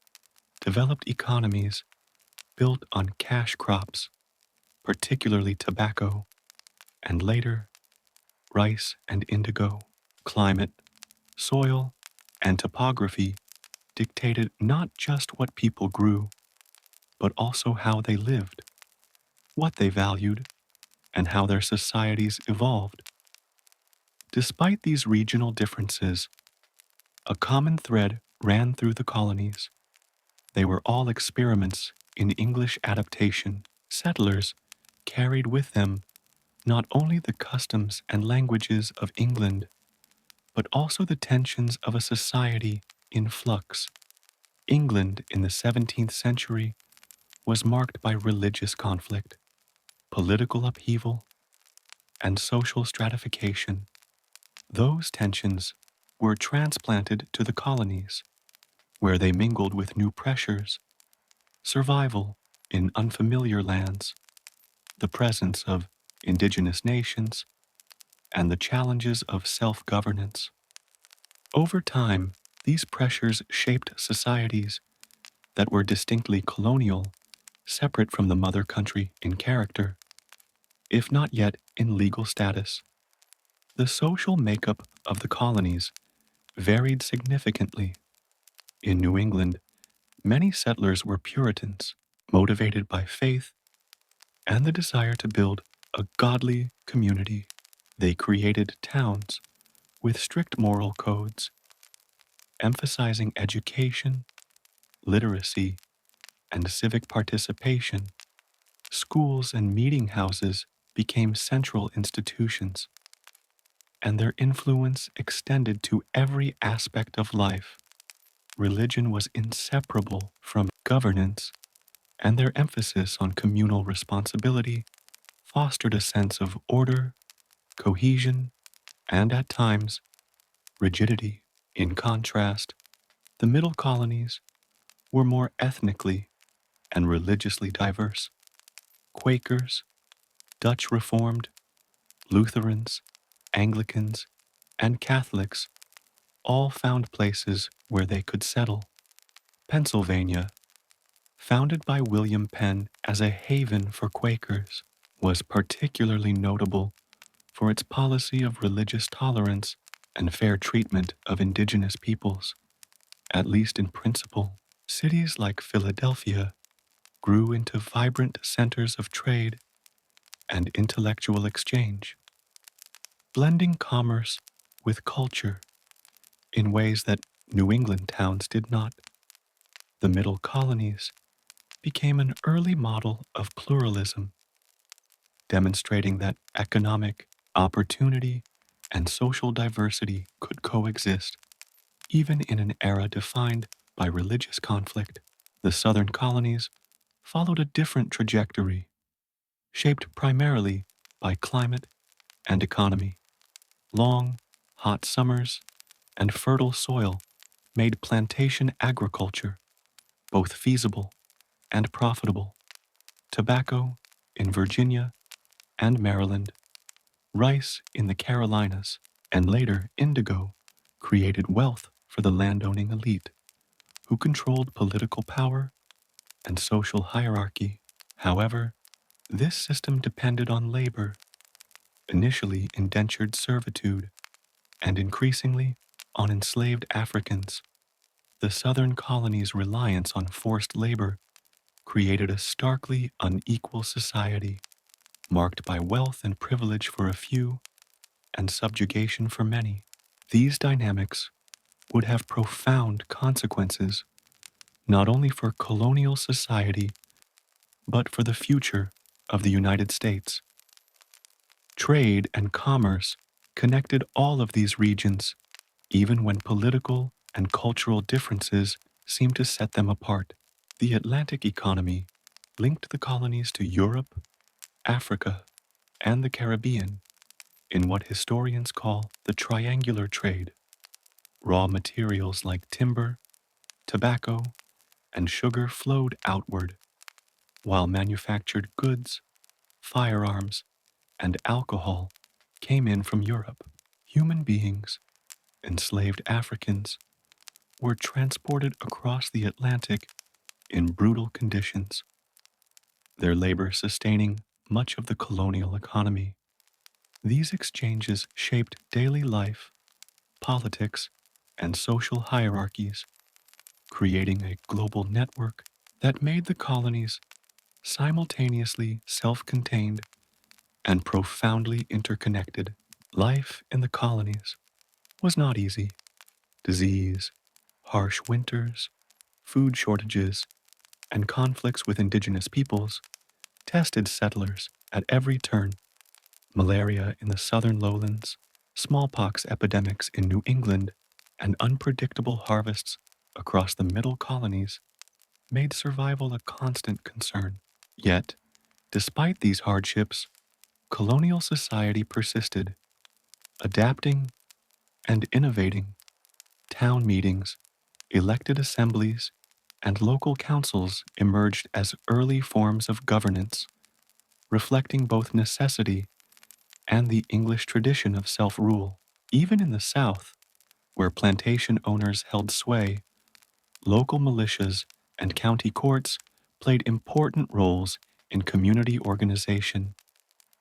developed economies built on cash crops, particularly tobacco, and later, rice and indigo. Climate, soil, and topography dictated not just what people grew, but also how they lived, what they valued, and how their societies evolved. Despite these regional differences, a common thread ran through the colonies. They were all experiments in English adaptation. Settlers carried with them not only the customs and languages of England, but also the tensions of a society in flux. England in the 17th century was marked by religious conflict, political upheaval, and social stratification. Those tensions were transplanted to the colonies, where they mingled with new pressures, survival in unfamiliar lands, the presence of indigenous nations, and the challenges of self-governance. Over time, these pressures shaped societies that were distinctly colonial, separate from the mother country in character, if not yet in legal status. The social makeup of the colonies varied significantly. In New England, many settlers were Puritans, motivated by faith and the desire to build a godly community. They created towns with strict moral codes, emphasizing education, literacy, and civic participation. Schools and meeting houses became central institutions, and their influence extended to every aspect of life. Religion was inseparable from governance, and their emphasis on communal responsibility fostered a sense of order, cohesion, and at times, rigidity. In contrast, the middle colonies were more ethnically and religiously diverse. Quakers, Dutch Reformed, Lutherans, Anglicans, and Catholics all found places where they could settle. Pennsylvania, founded by William Penn as a haven for Quakers, was particularly notable for its policy of religious tolerance and fair treatment of indigenous peoples, at least in principle. Cities like Philadelphia grew into vibrant centers of trade and intellectual exchange, blending commerce with culture in ways that New England towns did not. The middle colonies became an early model of pluralism, demonstrating that economic opportunity and social diversity could coexist, even in an era defined by religious conflict. The southern colonies followed a different trajectory, shaped primarily by climate and economy. Long, hot summers and fertile soil made plantation agriculture both feasible and profitable. tobacco in Virginia and Maryland, rice in the Carolinas, and later indigo created wealth for the landowning elite who controlled political power and social hierarchy. However, this system depended on labor, initially indentured servitude, and increasingly on enslaved Africans. The southern colonies' reliance on forced labor created a starkly unequal society, marked by wealth and privilege for a few and subjugation for many. These dynamics would have profound consequences not only for colonial society, but for the future of the United States. Trade and commerce connected all of these regions, even when political and cultural differences seemed to set them apart. The Atlantic economy linked the colonies to Europe, Africa, and the Caribbean in what historians call the triangular trade. Raw materials like timber, tobacco, and sugar flowed outward, while manufactured goods, firearms, and alcohol came in from Europe. Human beings, enslaved Africans, were transported across the Atlantic in brutal conditions, their labor sustaining much of the colonial economy. These exchanges shaped daily life, politics, and social hierarchies, creating a global network that made the colonies simultaneously self-contained and profoundly interconnected. Life in the colonies was not easy. Disease, harsh winters, food shortages, and conflicts with indigenous peoples tested settlers at every turn. Malaria in the southern lowlands, smallpox epidemics in New England, and unpredictable harvests across the middle colonies made survival a constant concern. Yet, despite these hardships, colonial society persisted, adapting and innovating. Town meetings, elected assemblies, and local councils emerged as early forms of governance, reflecting both necessity and the English tradition of self-rule. Even in the South, where plantation owners held sway, local militias and county courts played important roles in community organization.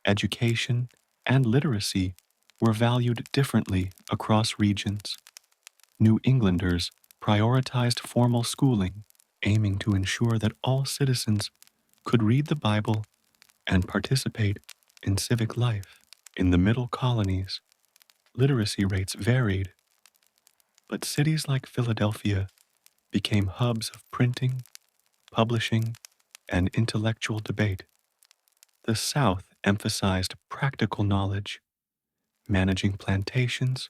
Education and literacy were valued differently across regions. New Englanders prioritized formal schooling, aiming to ensure that all citizens could read the Bible and participate in civic life. In the middle colonies, literacy rates varied, but cities like Philadelphia became hubs of printing, publishing, and intellectual debate. The South emphasized practical knowledge, managing plantations,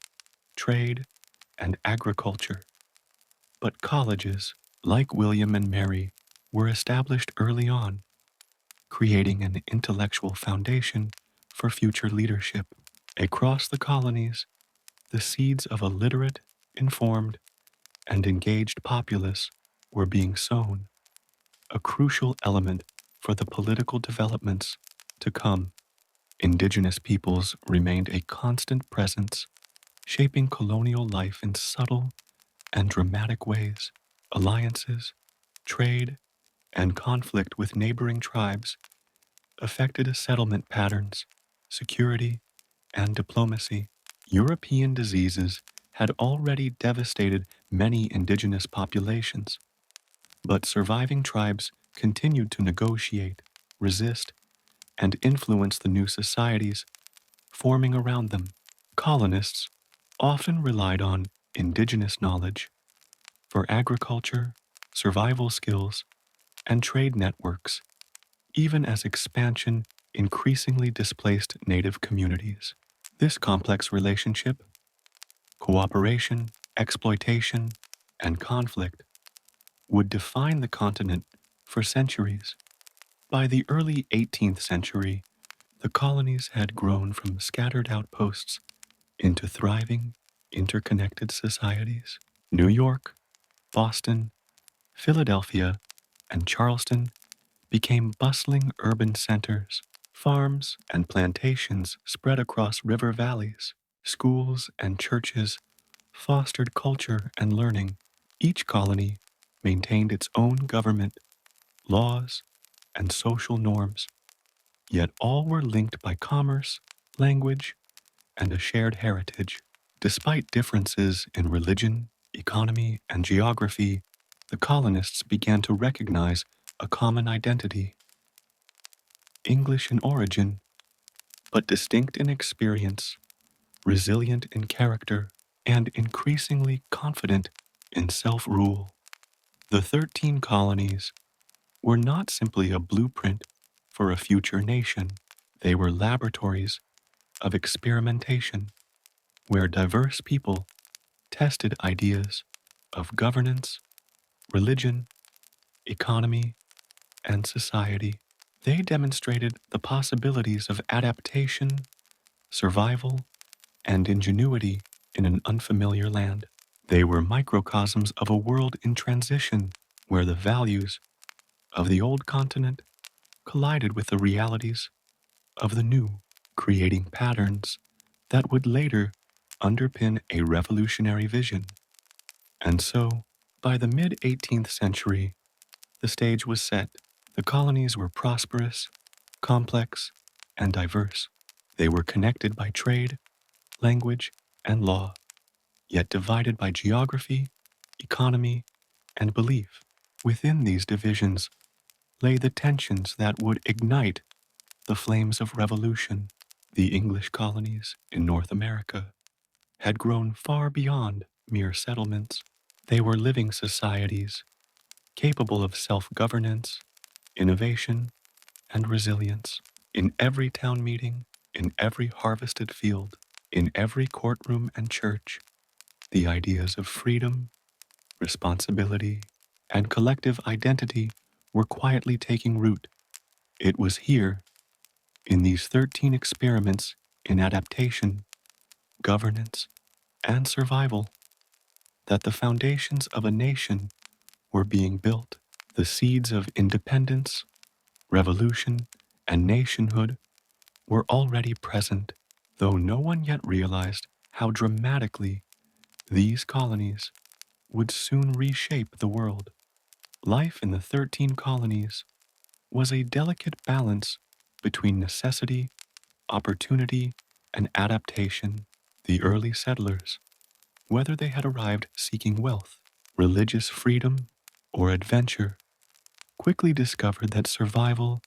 trade, and agriculture. But colleges, like William and Mary, were established early on, creating an intellectual foundation for future leadership. Across the colonies, the seeds of a literate, informed, and engaged populace were being sown, a crucial element for the political developments to come. Indigenous peoples remained a constant presence, shaping colonial life in subtle and dramatic ways. Alliances, trade, and conflict with neighboring tribes affected settlement patterns, security, and diplomacy. European diseases had already devastated many indigenous populations, but surviving tribes continued to negotiate, resist, and influence the new societies forming around them. Colonists often relied on indigenous knowledge for agriculture, survival skills, and trade networks, even as expansion increasingly displaced native communities. This complex relationship, cooperation, exploitation, and conflict would define the continent for centuries. By the early 18th century, the colonies had grown from scattered outposts into thriving, interconnected societies. New York, Boston, Philadelphia, and Charleston became bustling urban centers. Farms and plantations spread across river valleys. Schools and churches fostered culture and learning. Each colony maintained its own government, laws, and social norms, yet all were linked by commerce, language, and a shared heritage. Despite differences in religion, economy, and geography, the colonists began to recognize a common identity, English in origin, but distinct in experience, resilient in character, and increasingly confident in self-rule. The 13 colonies were not simply a blueprint for a future nation. They were laboratories of experimentation where diverse people tested ideas of governance, religion, economy, and society. They demonstrated the possibilities of adaptation, survival, and ingenuity in an unfamiliar land. They were microcosms of a world in transition where the values of the old continent collided with the realities of the new, creating patterns that would later underpin a revolutionary vision. And so, by the mid-18th century, the stage was set. The colonies were prosperous, complex, and diverse. They were connected by trade, language, and law, yet divided by geography, economy, and belief. Within these divisions lay the tensions that would ignite the flames of revolution. The English colonies in North America had grown far beyond mere settlements. They were living societies capable of self-governance, innovation, and resilience. In every town meeting, in every harvested field, in every courtroom and church, the ideas of freedom, responsibility, and collective identity were quietly taking root. It was here, in these 13 experiments in adaptation, governance, and survival, that the foundations of a nation were being built. The seeds of independence, revolution, and nationhood were already present, though no one yet realized how dramatically these colonies would soon reshape the world. Life in the 13 colonies was a delicate balance between necessity, opportunity, and adaptation. The early settlers, whether they had arrived seeking wealth, religious freedom, or adventure, quickly discovered that survival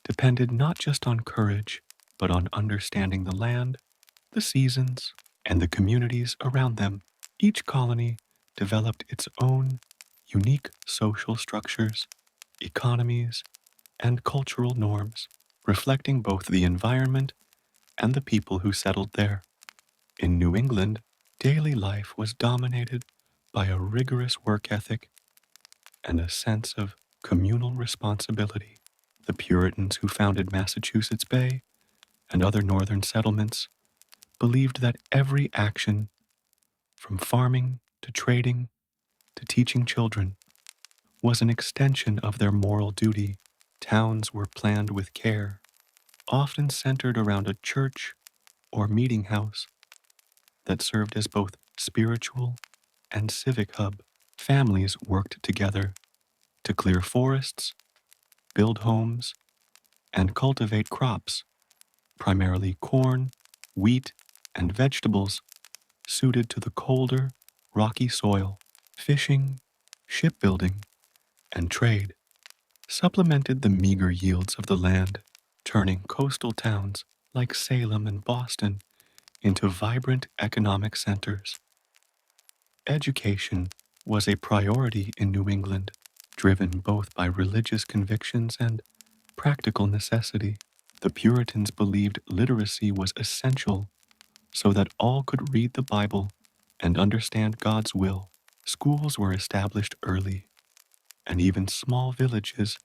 depended not just on courage, but on understanding the land, the seasons, and the communities around them. Each colony developed its own unique social structures, economies, and cultural norms, reflecting both the environment and the people who settled there. In New England, daily life was dominated by a rigorous work ethic and a sense of communal responsibility. The Puritans who founded Massachusetts Bay and other northern settlements believed that every action, from farming to trading to teaching children, was an extension of their moral duty. Towns were planned with care, often centered around a church or meeting house that served as both spiritual and civic hub. Families worked together to clear forests, build homes, and cultivate crops, primarily corn, wheat, and vegetables suited to the colder, rocky soil. Fishing, shipbuilding, and trade supplemented the meager yields of the land, turning coastal towns like Salem and Boston into vibrant economic centers. Education was a priority in New England, driven both by religious convictions and practical necessity. The Puritans believed literacy was essential so that all could read the Bible and understand God's will. Schools were established early, and even small villages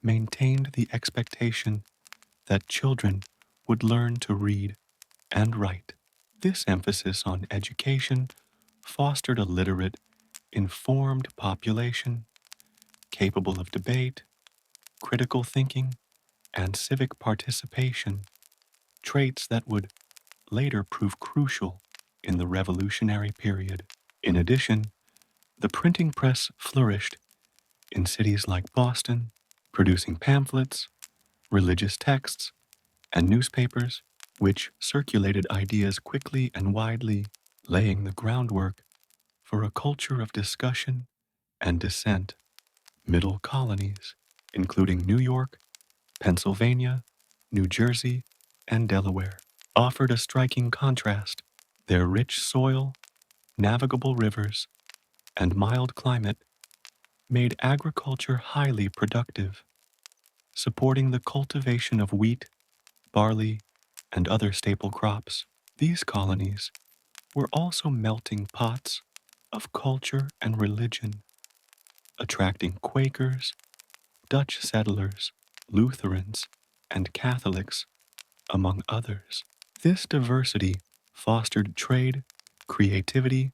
maintained the expectation that children would learn to read and write. This emphasis on education fostered a literate, informed population capable of debate, critical thinking, and civic participation, traits that would later prove crucial in the Revolutionary period. In addition, the printing press flourished in cities like Boston, producing pamphlets, religious texts, and newspapers, which circulated ideas quickly and widely, laying the groundwork for a culture of discussion and dissent. Middle colonies, including New York, Pennsylvania, New Jersey, and Delaware, offered a striking contrast. Their rich soil, navigable rivers, and mild climate made agriculture highly productive, supporting the cultivation of wheat, barley, and other staple crops. These colonies were also melting pots of culture and religion, attracting Quakers, Dutch settlers, Lutherans, and Catholics, among others. This diversity fostered trade, creativity,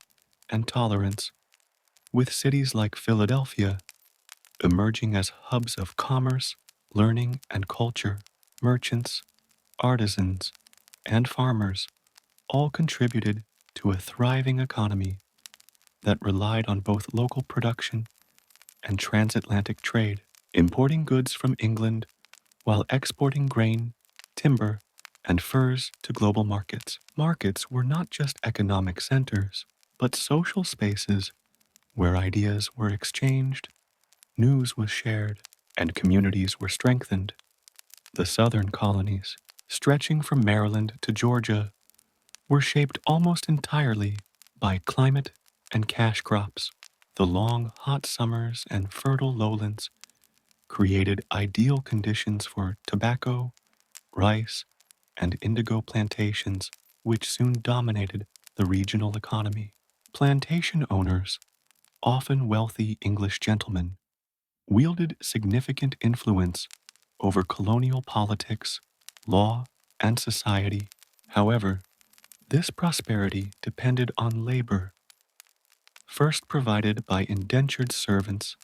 and tolerance, with cities like Philadelphia emerging as hubs of commerce, learning, and culture. Merchants, artisans, and farmers all contributed to a thriving economy that relied on both local production and transatlantic trade, importing goods from England while exporting grain, timber, and furs to global markets. Markets were not just economic centers, but social spaces where ideas were exchanged, news was shared, and communities were strengthened. The southern colonies, stretching from Maryland to Georgia, were shaped almost entirely by climate and cash crops. The long, hot summers and fertile lowlands created ideal conditions for tobacco, rice, and indigo plantations, which soon dominated the regional economy. Plantation owners, often wealthy English gentlemen, wielded significant influence over colonial politics, law, and society. However, this prosperity depended on labor, first provided by indentured servants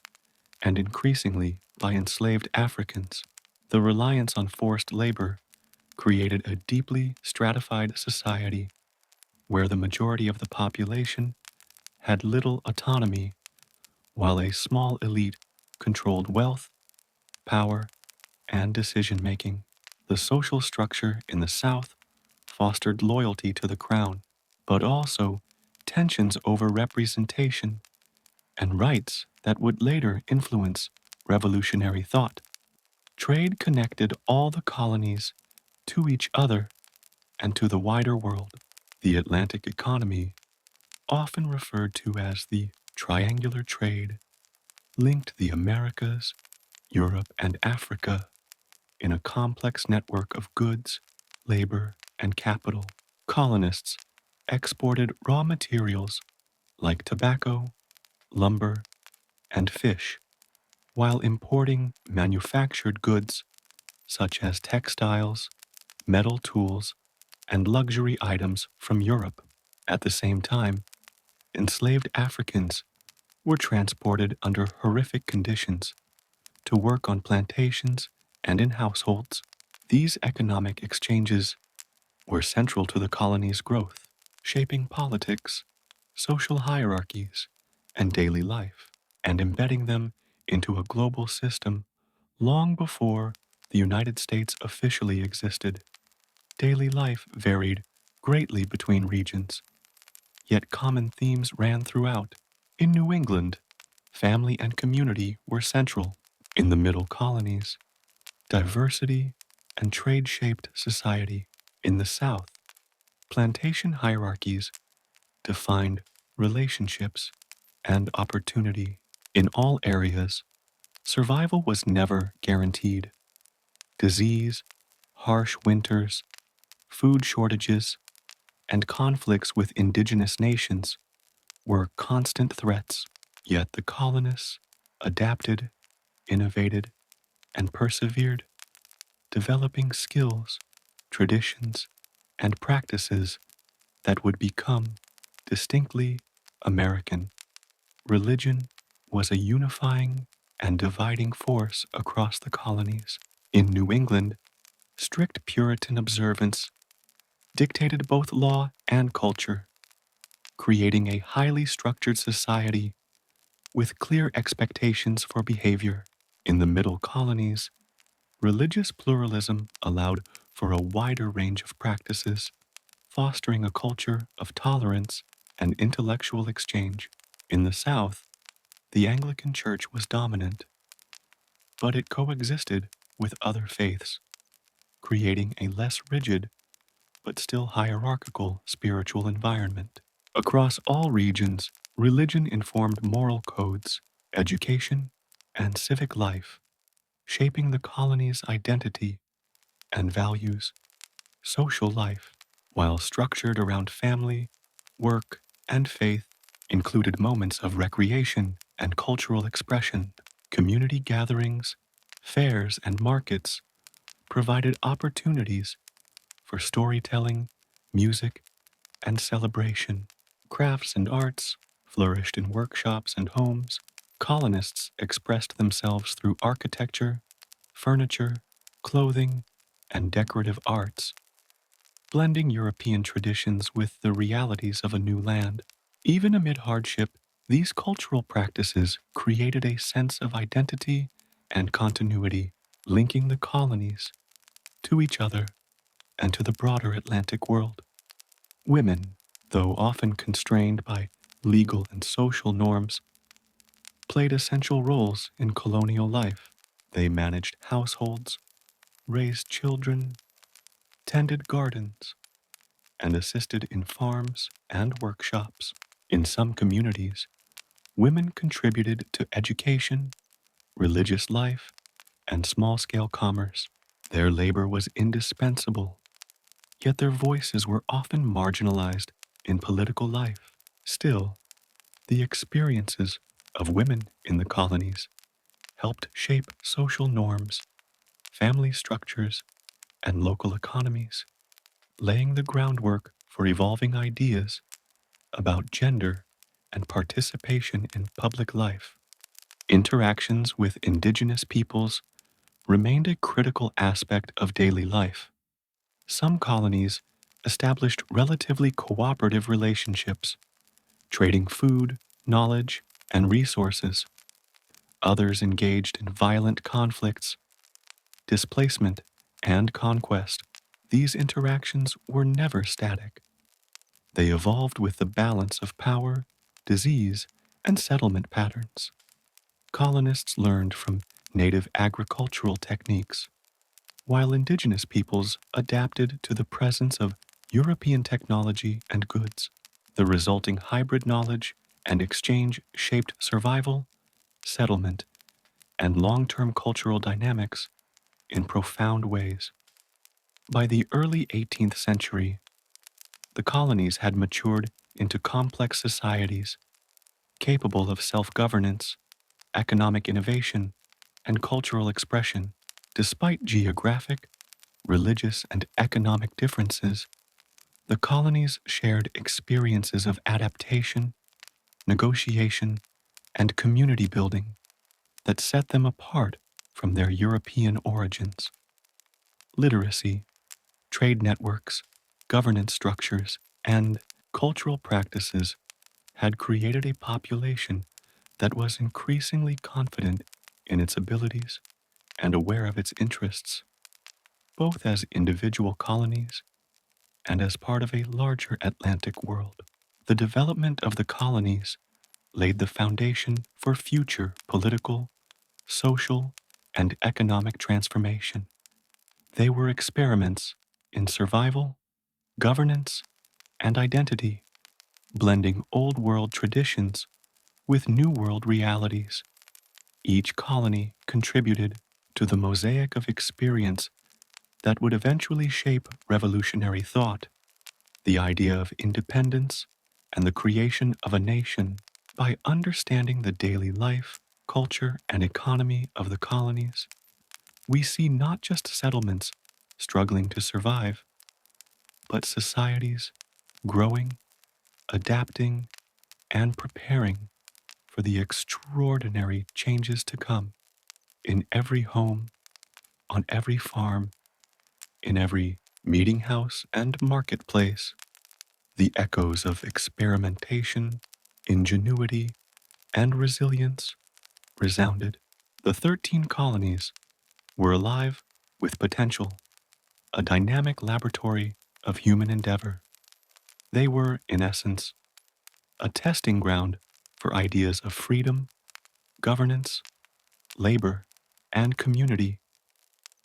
and increasingly by enslaved Africans. The reliance on forced labor created a deeply stratified society where the majority of the population had little autonomy, while a small elite controlled wealth, power, and decision making. The social structure in the South fostered loyalty to the crown, but also tensions over representation and rights that would later influence revolutionary thought. Trade connected all the colonies to each other and to the wider world. The Atlantic economy, often referred to as the triangular trade, linked the Americas, Europe, and Africa in a complex network of goods, labor, and capital. Colonists exported raw materials like tobacco, lumber, and fish, while importing manufactured goods such as textiles, metal tools, and luxury items from Europe. At the same time, enslaved Africans were transported under horrific conditions to work on plantations and in households. These economic exchanges were central to the colony's growth, shaping politics, social hierarchies, and daily life, and embedding them into a global system long before the United States officially existed. Daily life varied greatly between regions, yet common themes ran throughout. In New England, family and community were central. In the middle colonies, diversity and trade shaped society. In the South, plantation hierarchies defined relationships and opportunity. In all areas, survival was never guaranteed. Disease, harsh winters, food shortages, and conflicts with indigenous nations were constant threats. Yet the colonists adapted, innovated, and persevered, developing skills, traditions, and practices that would become distinctly American. Religion was a unifying and dividing force across the colonies. In New England, strict Puritan observance dictated both law and culture, creating a highly structured society with clear expectations for behavior. In the middle colonies, religious pluralism allowed for a wider range of practices, fostering a culture of tolerance and intellectual exchange. In the South, the Anglican Church was dominant, but it coexisted with other faiths, creating a less rigid but still hierarchical spiritual environment. Across all regions, religion informed moral codes, education, and civic life, shaping the colony's identity and values. Social life, while structured around family, work, and faith, included moments of recreation and cultural expression. Community gatherings, fairs, and markets provided opportunities for storytelling, music, and celebration. Crafts and arts flourished in workshops and homes. Colonists expressed themselves through architecture, furniture, clothing, and decorative arts, blending European traditions with the realities of a new land. Even amid hardship, these cultural practices created a sense of identity and continuity, linking the colonies to each other and to the broader Atlantic world. Women, though often constrained by legal and social norms, played essential roles in colonial life. They managed households, raised children, tended gardens, and assisted in farms and workshops. In some communities, women contributed to education, religious life, and small-scale commerce. Their labor was indispensable, yet their voices were often marginalized in political life. Still, the experiences of women in the colonies helped shape social norms, family structures, and local economies, laying the groundwork for evolving ideas about gender and participation in public life. Interactions with indigenous peoples remained a critical aspect of daily life. Some colonies established relatively cooperative relationships, trading food, knowledge, and resources. Others engaged in violent conflicts, displacement, and conquest. These interactions were never static. They evolved with the balance of power, disease, and settlement patterns. Colonists learned from native agricultural techniques, while indigenous peoples adapted to the presence of European technology and goods. The resulting hybrid knowledge and exchange shaped survival, settlement, and long-term cultural dynamics in profound ways. By the early 18th century, the colonies had matured into complex societies capable of self-governance, economic innovation, and cultural expression. Despite geographic, religious, and economic differences, the colonies shared experiences of adaptation, negotiation, and community building that set them apart from their European origins. Literacy, trade networks, governance structures, and cultural practices had created a population that was increasingly confident in its abilities and aware of its interests, both as individual colonies and as part of a larger Atlantic world. The development of the colonies laid the foundation for future political, social, and economic transformation. They were experiments in survival, governance, and identity, blending old world traditions with new world realities. Each colony contributed to the mosaic of experience that would eventually shape revolutionary thought, the idea of independence, and the creation of a nation. By understanding the daily life, culture, and economy of the colonies, we see not just settlements struggling to survive, but societies growing, adapting, and preparing for the extraordinary changes to come. In every home, on every farm, in every meeting house and marketplace, the echoes of experimentation, ingenuity, and resilience resounded. The 13 colonies were alive with potential, a dynamic laboratory of human endeavor. They were, in essence, a testing ground for ideas of freedom, governance, labor, and community,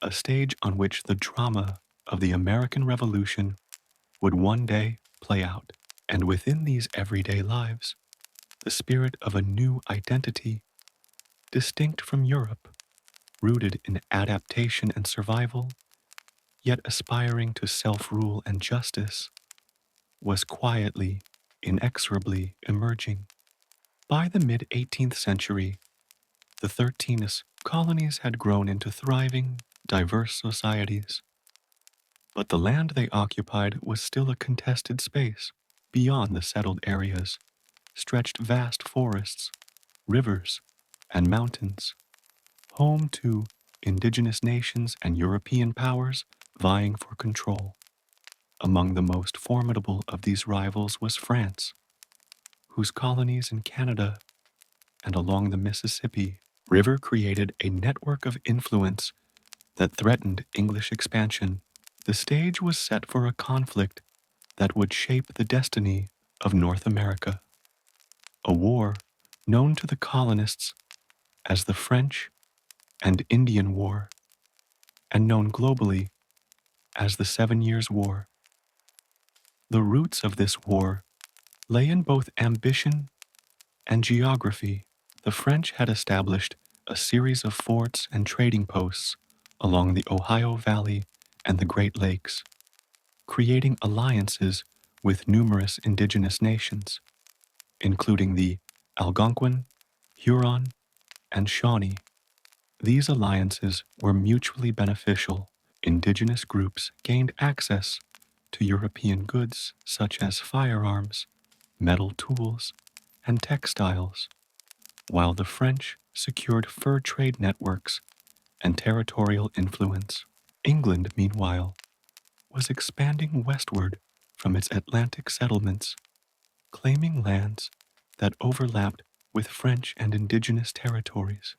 a stage on which the drama of the American Revolution would one day play out. And within these everyday lives, the spirit of a new identity, distinct from Europe, rooted in adaptation and survival, yet aspiring to self-rule and justice, was quietly, inexorably emerging. By the mid-18th century, the 13 colonies had grown into thriving, diverse societies. But the land they occupied was still a contested space. Beyond the settled areas stretched vast forests, rivers, and mountains, home to indigenous nations and European powers vying for control. Among the most formidable of these rivals was France, whose colonies in Canada and along the Mississippi River created a network of influence that threatened English expansion. The stage was set for a conflict that would shape the destiny of North America, a war known to the colonists as the French and Indian War, and known globally as the 7 Years' War. The roots of this war lay in both ambition and geography. The French had established a series of forts and trading posts along the Ohio Valley and the Great Lakes, creating alliances with numerous indigenous nations, including the Algonquin, Huron, and Shawnee. These alliances were mutually beneficial. Indigenous groups gained access to European goods such as firearms, metal tools, and textiles, while the French secured fur trade networks and territorial influence. England, meanwhile, was expanding westward from its Atlantic settlements, claiming lands that overlapped with French and indigenous territories.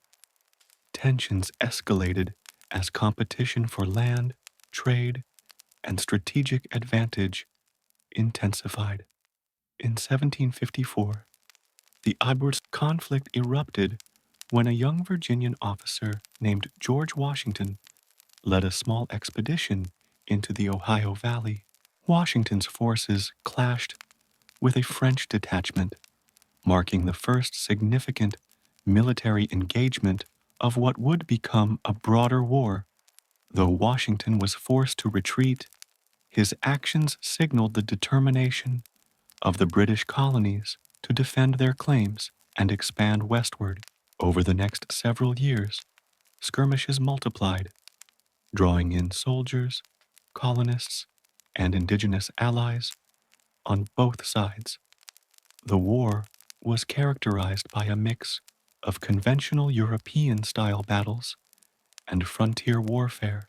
Tensions escalated as competition for land, trade, and strategic advantage intensified. In 1754, the Edwards conflict erupted when a young Virginian officer named George Washington led a small expedition into the Ohio Valley. Washington's forces clashed with a French detachment, marking the first significant military engagement of what would become a broader war. Though Washington was forced to retreat, his actions signaled the determination of the British colonies to defend their claims and expand westward. Over the next several years, skirmishes multiplied, drawing in soldiers, colonists, and indigenous allies on both sides. The war was characterized by a mix of conventional European-style battles and frontier warfare,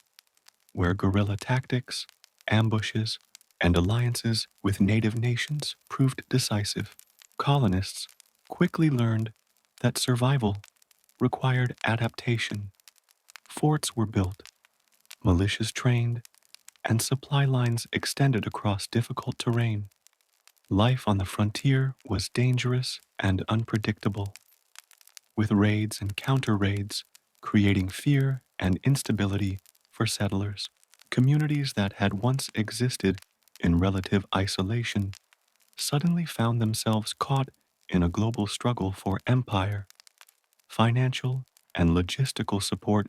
where guerrilla tactics, ambushes, and alliances with native nations proved decisive. Colonists quickly learned that survival required adaptation. Forts were built, militias trained, and supply lines extended across difficult terrain. Life on the frontier was dangerous and unpredictable, with raids and counter-raids creating fear and instability for settlers. Communities that had once existed in relative isolation suddenly found themselves caught in a global struggle for empire. Financial and logistical support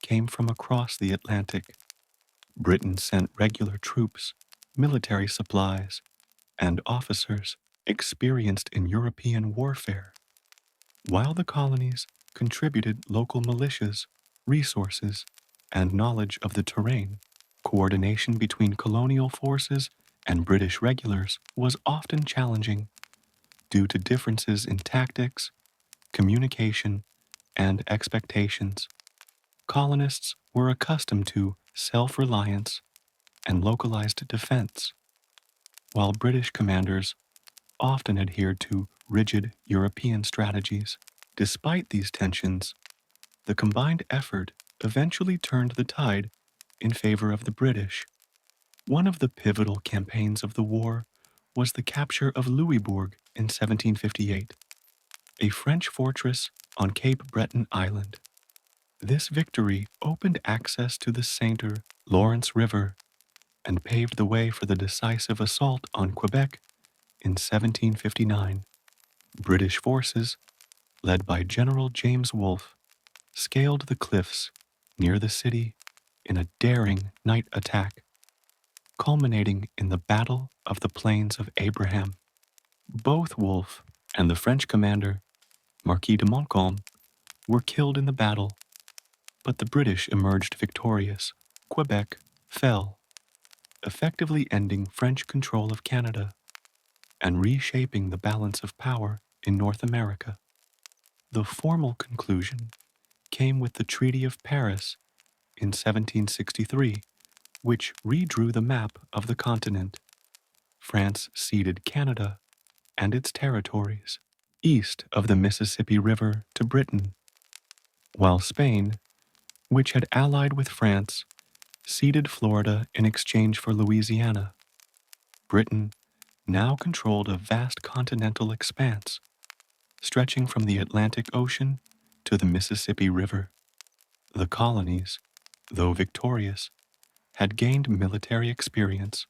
came from across the Atlantic. Britain sent regular troops, military supplies, and officers experienced in European warfare, while the colonies contributed local militias, resources, and knowledge of the terrain. Coordination between colonial forces and British regulars was often challenging due to differences in tactics communication, and expectations. Colonists were accustomed to self-reliance and localized defense, while British commanders often adhered to rigid European strategies. Despite these tensions, the combined effort eventually turned the tide in favor of the British. One of the pivotal campaigns of the war was the capture of Louisbourg in 1758, a French fortress on Cape Breton Island. This victory opened access to the St. Lawrence River and paved the way for the decisive assault on Quebec in 1759. British forces, led by General James Wolfe, scaled the cliffs near the city in a daring night attack, culminating in the Battle of the Plains of Abraham. Both Wolfe and the French commander, Marquis de Montcalm, were killed in the battle, but the British emerged victorious. Quebec fell, effectively ending French control of Canada and reshaping the balance of power in North America. The formal conclusion came with the Treaty of Paris in 1763, which redrew the map of the continent. France ceded Canada and its territories east of the Mississippi River to Britain, while Spain, which had allied with France, ceded Florida in exchange for Louisiana. Britain now controlled a vast continental expanse, stretching from the Atlantic Ocean to the Mississippi River. The colonies, though victorious, had gained military experience,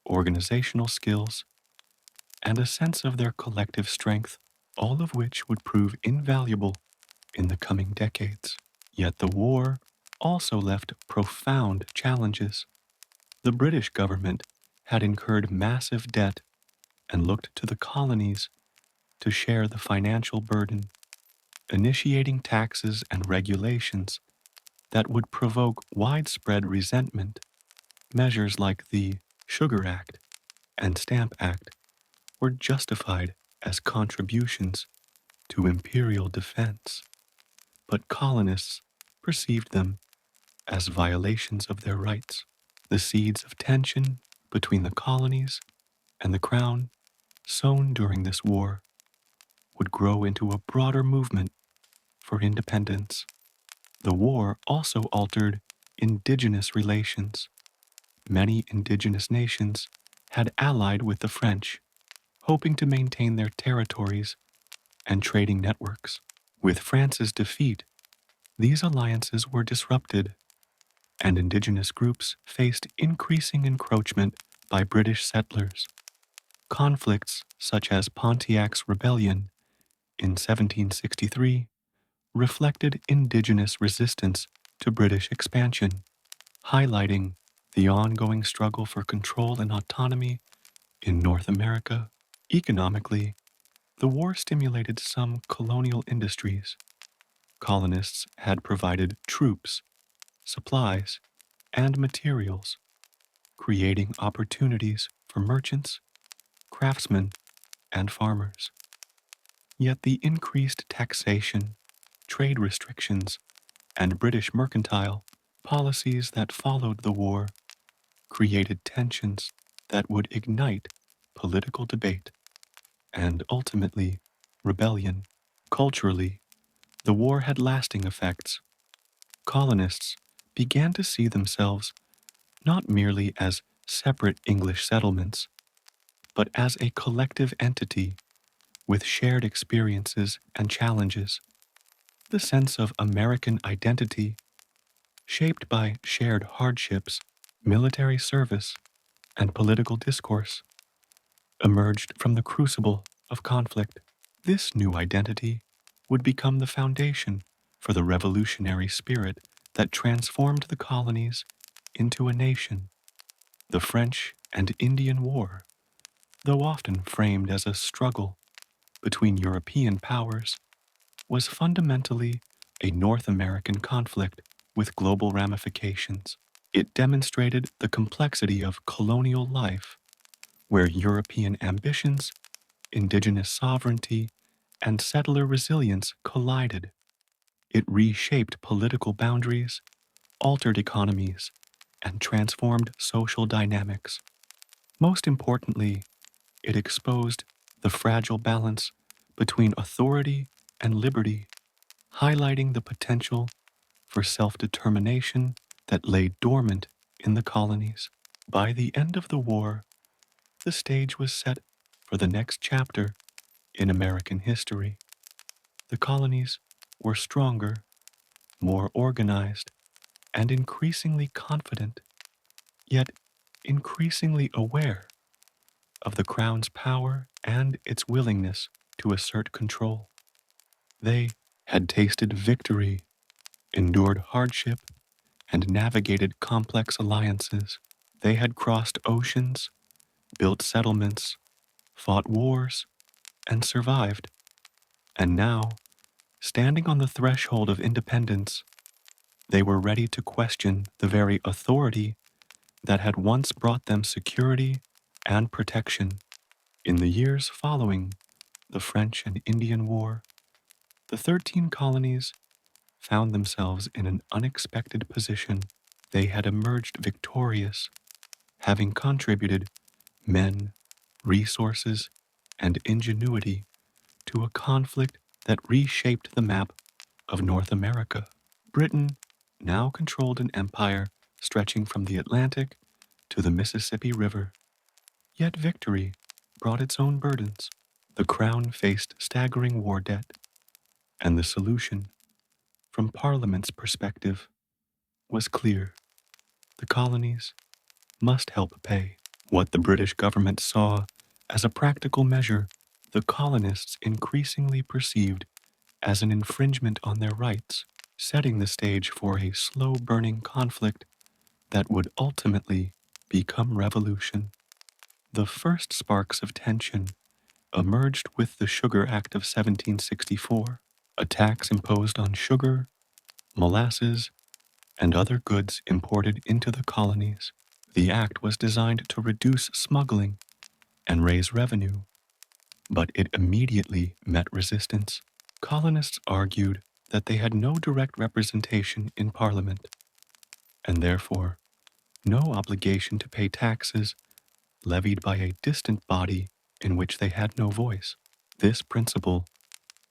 organizational skills, and a sense of their collective strength, all of which would prove invaluable in the coming decades. Yet the war also left profound challenges. The British government had incurred massive debt and looked to the colonies to share the financial burden, initiating taxes and regulations that would provoke widespread resentment. Measures like the Sugar Act and Stamp Act were justified as contributions to imperial defense, but colonists perceived them as violations of their rights. The seeds of tension between the colonies and the crown, sown during this war, would grow into a broader movement for independence. The war also altered indigenous relations. Many indigenous nations had allied with the French, hoping to maintain their territories and trading networks. With France's defeat, these alliances were disrupted, and indigenous groups faced increasing encroachment by British settlers. Conflicts such as Pontiac's Rebellion in 1763 reflected indigenous resistance to British expansion, highlighting the ongoing struggle for control and autonomy in North America. Economically, the war stimulated some colonial industries. Colonists had provided troops, supplies, and materials, creating opportunities for merchants, craftsmen, and farmers. Yet the increased taxation, trade restrictions, and British mercantile policies that followed the war created tensions that would ignite political debate and ultimately rebellion. Culturally, the war had lasting effects. Colonists began to see themselves not merely as separate English settlements, but as a collective entity with shared experiences and challenges. The sense of American identity, shaped by shared hardships, military service, and political discourse, emerged from the crucible of conflict. This new identity would become the foundation for the revolutionary spirit that transformed the colonies into a nation. The French and Indian War, though often framed as a struggle between European powers, was fundamentally a North American conflict with global ramifications. It demonstrated the complexity of colonial life, where European ambitions, indigenous sovereignty, and settler resilience collided. It reshaped political boundaries, altered economies, and transformed social dynamics. Most importantly, it exposed the fragile balance between authority and liberty, highlighting the potential for self-determination that lay dormant in the colonies. By the end of the war, the stage was set for the next chapter in American history. The colonies were stronger, more organized, and increasingly confident, yet increasingly aware of the Crown's power and its willingness to assert control. They had tasted victory, endured hardship, and navigated complex alliances. They had crossed oceans, built settlements, fought wars, and survived. And now, standing on the threshold of independence, they were ready to question the very authority that had once brought them security and protection. In the years following the French and Indian War, the 13 colonies found themselves in an unexpected position. They had emerged victorious, having contributed men, resources, and ingenuity to a conflict that reshaped the map of North America. Britain now controlled an empire stretching from the Atlantic to the Mississippi River. Yet victory brought its own burdens. The Crown faced staggering war debt, and the solution, from Parliament's perspective, was clear. The colonies must help pay. What the British government saw as a practical measure, the colonists increasingly perceived as an infringement on their rights, setting the stage for a slow-burning conflict that would ultimately become revolution. The first sparks of tension emerged with the Sugar Act of 1764, a tax imposed on sugar, molasses, and other goods imported into the colonies. The act was designed to reduce smuggling and raise revenue, but it immediately met resistance. Colonists argued that they had no direct representation in Parliament, and therefore no obligation to pay taxes levied by a distant body in which they had no voice. This principle,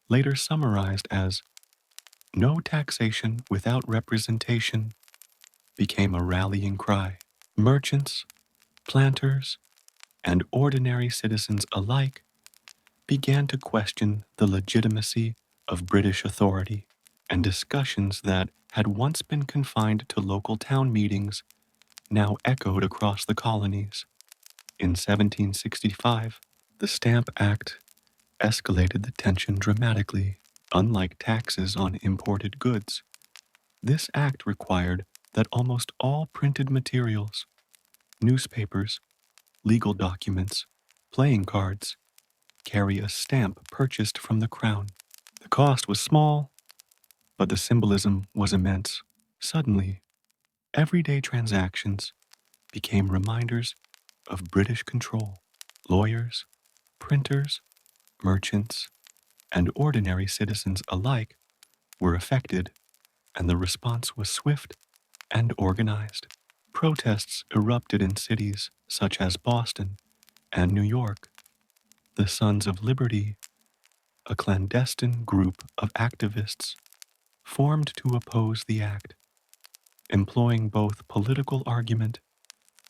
later summarized as "no taxation without representation," became a rallying cry. Merchants, planters, and ordinary citizens alike began to question the legitimacy of British authority, and discussions that had once been confined to local town meetings now echoed across the colonies. In 1765, the Stamp Act escalated the tension dramatically. Unlike taxes on imported goods, this act required that almost all printed materials, newspapers, legal documents, playing cards, carry a stamp purchased from the Crown. The cost was small, but the symbolism was immense. Suddenly, everyday transactions became reminders of British control. Lawyers, printers, merchants, and ordinary citizens alike were affected, and the response was swift and organized. Protests erupted in cities such as Boston and New York. The Sons of Liberty, a clandestine group of activists, formed to oppose the act, employing both political argument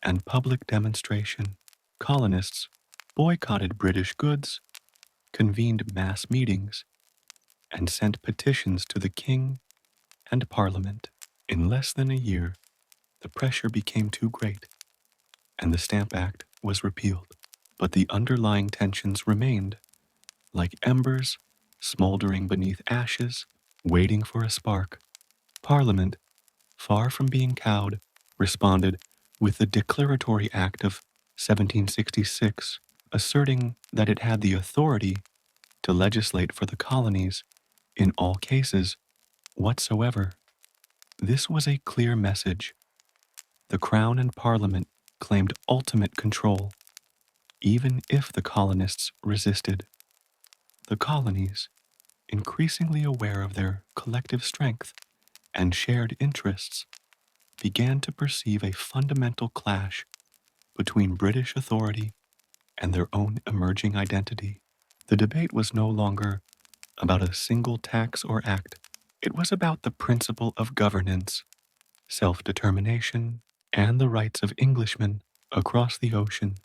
and public demonstration. Colonists boycotted British goods, convened mass meetings, and sent petitions to the king and parliament. In less than a year, the pressure became too great, and the Stamp Act was repealed. But the underlying tensions remained, like embers smoldering beneath ashes, waiting for a spark. Parliament, far from being cowed, responded with the Declaratory Act of 1766, asserting that it had the authority to legislate for the colonies in all cases whatsoever. This was a clear message. The Crown and Parliament claimed ultimate control, even if the colonists resisted. The colonies, increasingly aware of their collective strength and shared interests, began to perceive a fundamental clash between British authority and their own emerging identity. The debate was no longer about a single tax or act. It was about the principle of governance, self-determination, and the rights of Englishmen across the ocean.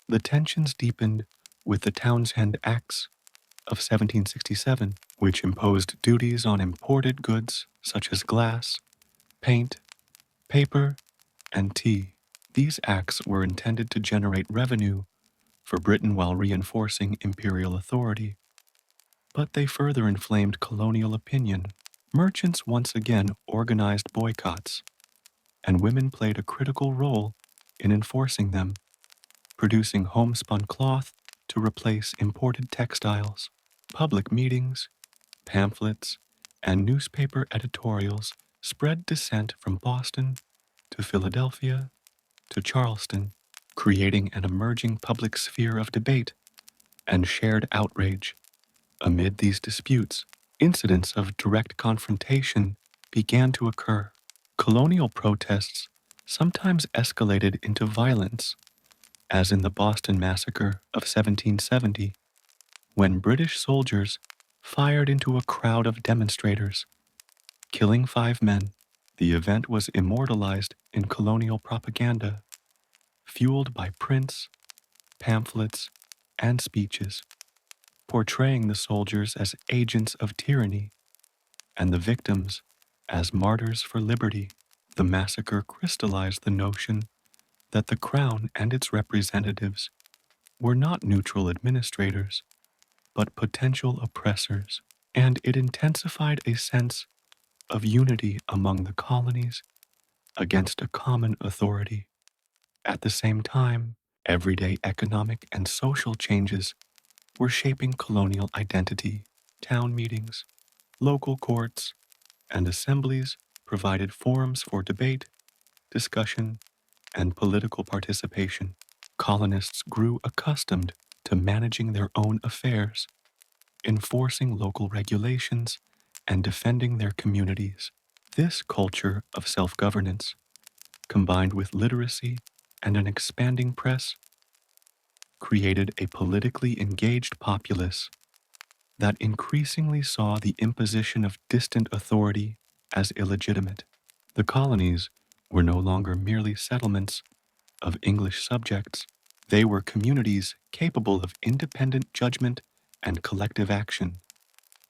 The tensions deepened with the Townshend Acts of 1767, which imposed duties on imported goods such as glass, paint, paper, and tea. These acts were intended to generate revenue for Britain while reinforcing imperial authority, but they further inflamed colonial opinion. Merchants once again organized boycotts, and women played a critical role in enforcing them, producing homespun cloth to replace imported textiles. Public meetings, pamphlets, and newspaper editorials spread dissent from Boston to Philadelphia to Charleston, creating an emerging public sphere of debate and shared outrage. Amid these disputes, incidents of direct confrontation began to occur. Colonial protests sometimes escalated into violence, as in the Boston Massacre of 1770, when British soldiers fired into a crowd of demonstrators, killing 5 men. The event was immortalized in colonial propaganda, fueled by prints, pamphlets, and speeches, portraying the soldiers as agents of tyranny and the victims as martyrs for liberty. The massacre crystallized the notion that the Crown and its representatives were not neutral administrators, but potential oppressors, and it intensified a sense of unity among the colonies against a common authority. At the same time, everyday economic and social changes were shaping colonial identity. Town meetings, local courts, and assemblies provided forums for debate, discussion, and political participation. Colonists grew accustomed to managing their own affairs, enforcing local regulations, and defending their communities. This culture of self-governance, combined with literacy and an expanding press, created a politically engaged populace that increasingly saw the imposition of distant authority as illegitimate. The colonies were no longer merely settlements of English subjects. They were communities capable of independent judgment and collective action.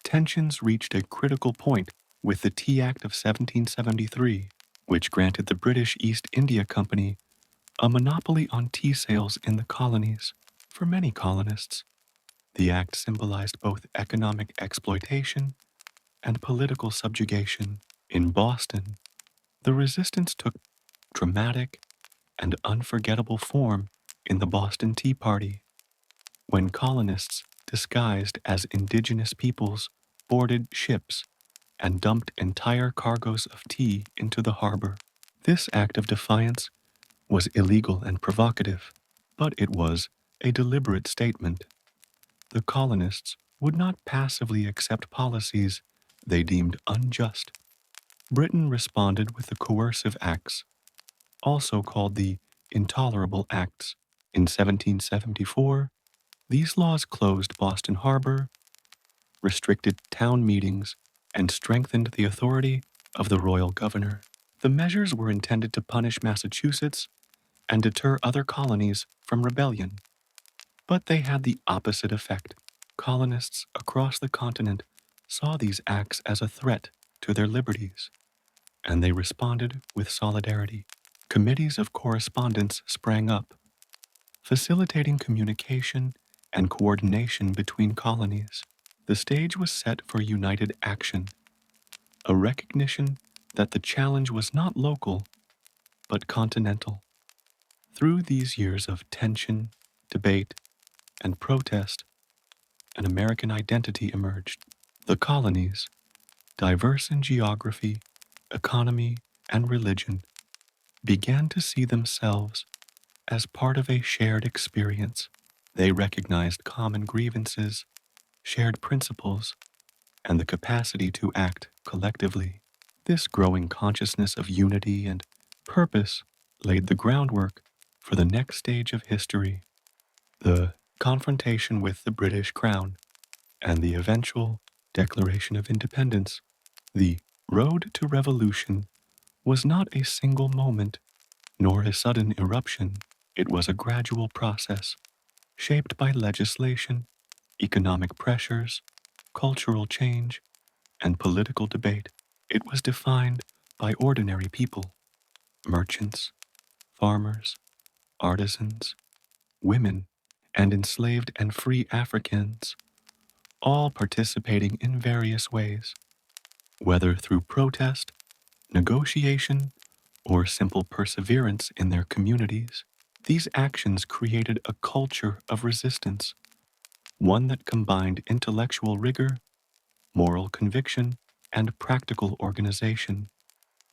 Tensions reached a critical point with the Tea Act of 1773, which granted the British East India Company a monopoly on tea sales in the colonies. For many colonists, the act symbolized both economic exploitation and political subjugation. In Boston, the resistance took dramatic and unforgettable form in the Boston Tea Party, when colonists disguised as indigenous peoples boarded ships and dumped entire cargoes of tea into the harbor. This act of defiance was illegal and provocative, but it was a deliberate statement. The colonists would not passively accept policies they deemed unjust. Britain responded with the coercive acts, also called the Intolerable Acts. In 1774, these laws closed Boston Harbor, restricted town meetings, and strengthened the authority of the royal governor. The measures were intended to punish Massachusetts and deter other colonies from rebellion, but they had the opposite effect. Colonists across the continent saw these acts as a threat to their liberties, and they responded with solidarity. Committees of correspondence sprang up, facilitating communication and coordination between colonies. The stage was set for united action, a recognition that the challenge was not local, but continental. Through these years of tension, debate, and protest, an American identity emerged. The colonies, diverse in geography, economy, and religion, began to see themselves as part of a shared experience. They recognized common grievances, shared principles, and the capacity to act collectively. This growing consciousness of unity and purpose laid the groundwork for the next stage of history, the confrontation with the British Crown and the eventual Declaration of Independence. The road to revolution was not a single moment nor a sudden eruption. It was a gradual process shaped by legislation, economic pressures, cultural change, and political debate. It was defined by ordinary people, merchants, farmers, artisans, women, and enslaved and free Africans, all participating in various ways, whether through protest, negotiation, or simple perseverance in their communities. These actions created a culture of resistance, one that combined intellectual rigor, moral conviction, and practical organization.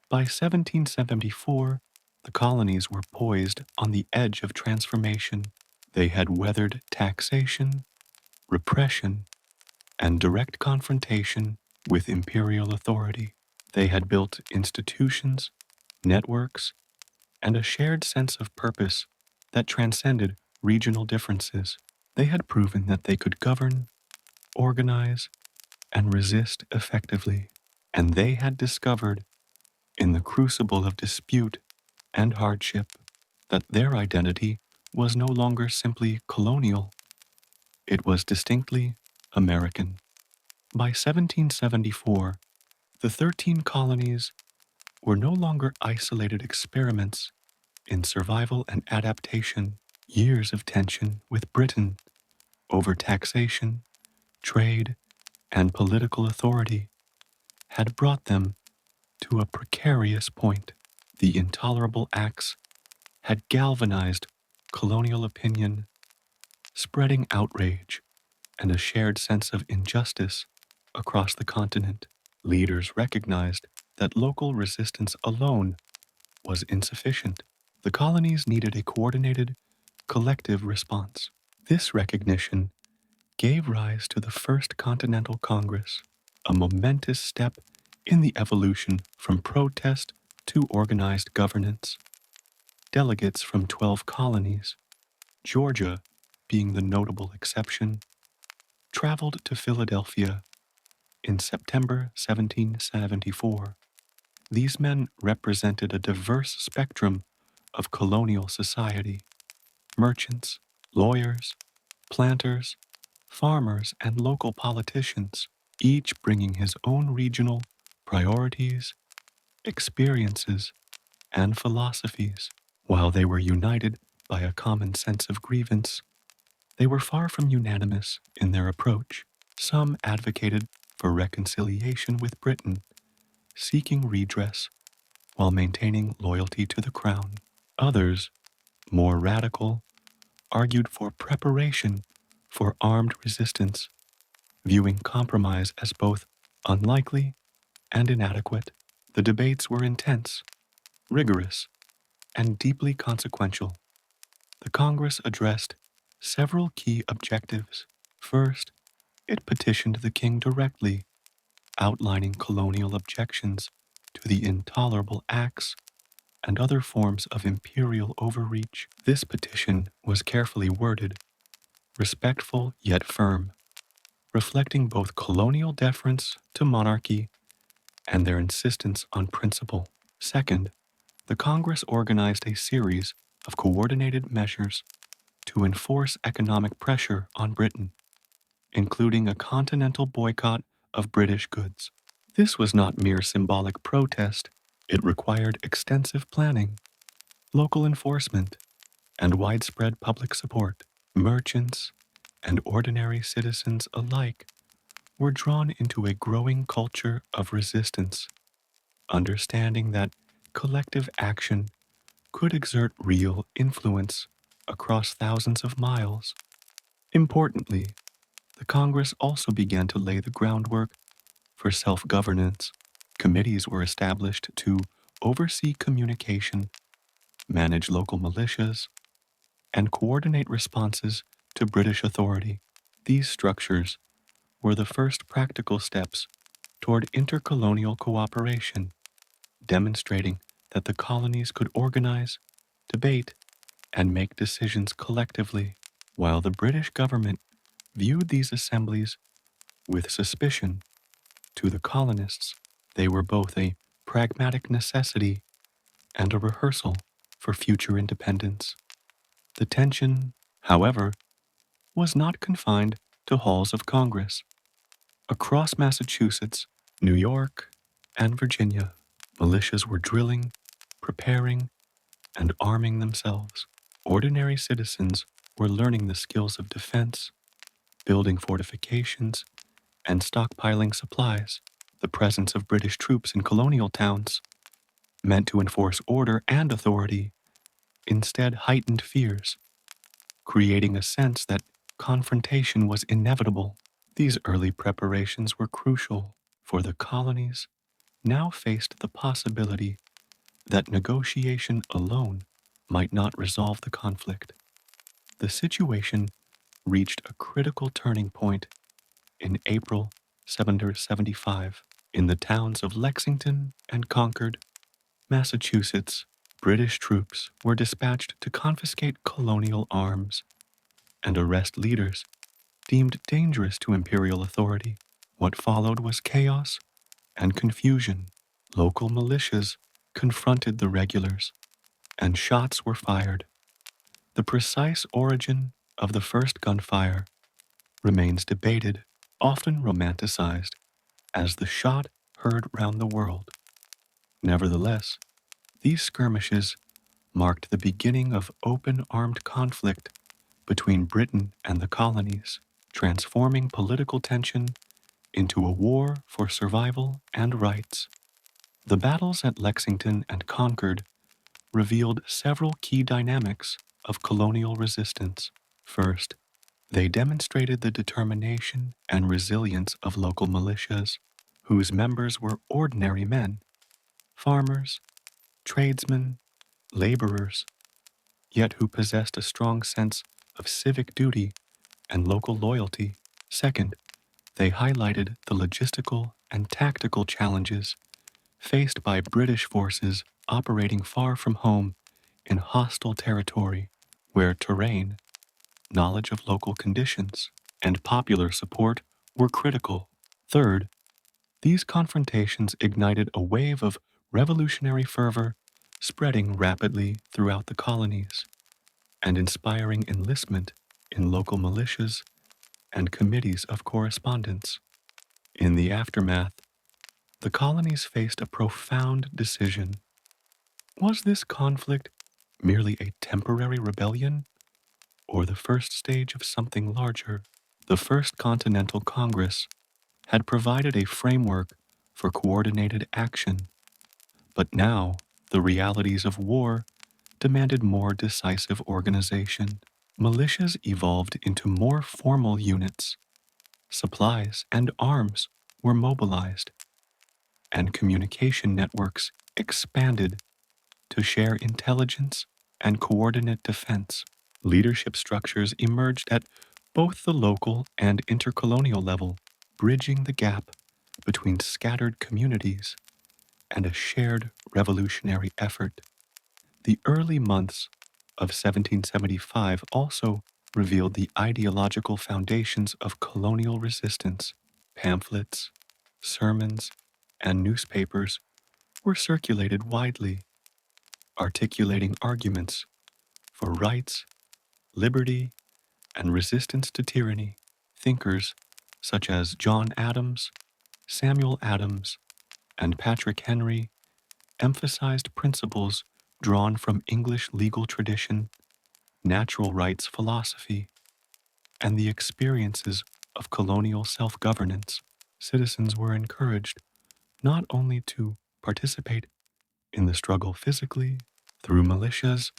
By 1774, the colonies were poised on the edge of transformation. They had weathered taxation, repression, and direct confrontation with imperial authority. They had built institutions, networks, and a shared sense of purpose that transcended regional differences. They had proven that they could govern, organize, and resist effectively. And they had discovered, in the crucible of dispute and hardship, that their identity was no longer simply colonial, it was distinctly American. By 1774, the 13 colonies were no longer isolated experiments in survival and adaptation. Years of tension with Britain over taxation, trade, and political authority had brought them to a precarious point. The Intolerable Acts had galvanized colonial opinion, spreading outrage and a shared sense of injustice across the continent. Leaders recognized that local resistance alone was insufficient. The colonies needed a coordinated, collective response. This recognition gave rise to the First Continental Congress, a momentous step in the evolution from protest to organized governance. Delegates from 12 colonies, Georgia being the notable exception, traveled to Philadelphia in September 1774. These men represented a diverse spectrum of colonial society: merchants, lawyers, planters, farmers, and local politicians, each bringing his own regional priorities, experiences, and philosophies. While they were united by a common sense of grievance, they were far from unanimous in their approach. Some advocated for reconciliation with Britain, seeking redress while maintaining loyalty to the crown. Others, more radical, argued for preparation for armed resistance, viewing compromise as both unlikely and inadequate. The debates were intense, rigorous, and deeply consequential. The Congress addressed several key objectives. First, it petitioned the king directly, outlining colonial objections to the Intolerable Acts and other forms of imperial overreach. This petition was carefully worded, respectful yet firm, reflecting both colonial deference to monarchy and their insistence on principle. Second, the Congress organized a series of coordinated measures to enforce economic pressure on Britain, including a continental boycott of British goods. This was not mere symbolic protest. It required extensive planning, local enforcement, and widespread public support. Merchants and ordinary citizens alike were drawn into a growing culture of resistance, understanding that collective action could exert real influence across thousands of miles. Importantly, the Congress also began to lay the groundwork for self-governance. Committees were established to oversee communication, manage local militias, and coordinate responses to British authority. These structures were the first practical steps toward intercolonial cooperation, demonstrating that the colonies could organize, debate, and make decisions collectively, while the British government viewed these assemblies with suspicion. To the colonists, they were both a pragmatic necessity and a rehearsal for future independence. The tension, however, was not confined to halls of Congress. Across Massachusetts, New York, and Virginia, militias were drilling, preparing, and arming themselves. Ordinary citizens were learning the skills of defense, building fortifications, and stockpiling supplies. The presence of British troops in colonial towns, meant to enforce order and authority, instead heightened fears, creating a sense that confrontation was inevitable. These early preparations were crucial, for the colonies now faced the possibility that negotiation alone might not resolve the conflict. The situation reached a critical turning point in April 1775 in the towns of Lexington and Concord, Massachusetts. British troops were dispatched to confiscate colonial arms and arrest leaders deemed dangerous to imperial authority. What followed was chaos and confusion. Local militias confronted the regulars, and shots were fired. The precise origin of the first gunfire remains debated, often romanticized as the shot heard round the world. Nevertheless, these skirmishes marked the beginning of open armed conflict between Britain and the colonies, transforming political tension into a war for survival and rights. The battles at Lexington and Concord revealed several key dynamics of colonial resistance. First, they demonstrated the determination and resilience of local militias, whose members were ordinary men, farmers, tradesmen, laborers, yet who possessed a strong sense of civic duty and local loyalty. Second, they highlighted the logistical and tactical challenges faced by British forces operating far from home in hostile territory, where terrain, knowledge of local conditions, and popular support were critical. Third, these confrontations ignited a wave of revolutionary fervor spreading rapidly throughout the colonies and inspiring enlistment in local militias and committees of correspondence. In the aftermath, the colonies faced a profound decision. Was this conflict merely a temporary rebellion, or the first stage of something larger? The First Continental Congress had provided a framework for coordinated action, but now the realities of war demanded more decisive organization. Militias evolved into more formal units. Supplies and arms were mobilized, and communication networks expanded to share intelligence and coordinate defense. Leadership structures emerged at both the local and intercolonial level, bridging the gap between scattered communities and a shared revolutionary effort. The early months of 1775 also revealed the ideological foundations of colonial resistance. Pamphlets, sermons, and newspapers were circulated widely, articulating arguments for rights, liberty, and resistance to tyranny. Thinkers such as John Adams, Samuel Adams, and Patrick Henry emphasized principles drawn from English legal tradition, natural rights philosophy, and the experiences of colonial self-governance. Citizens were encouraged not only to participate in the struggle physically through militias,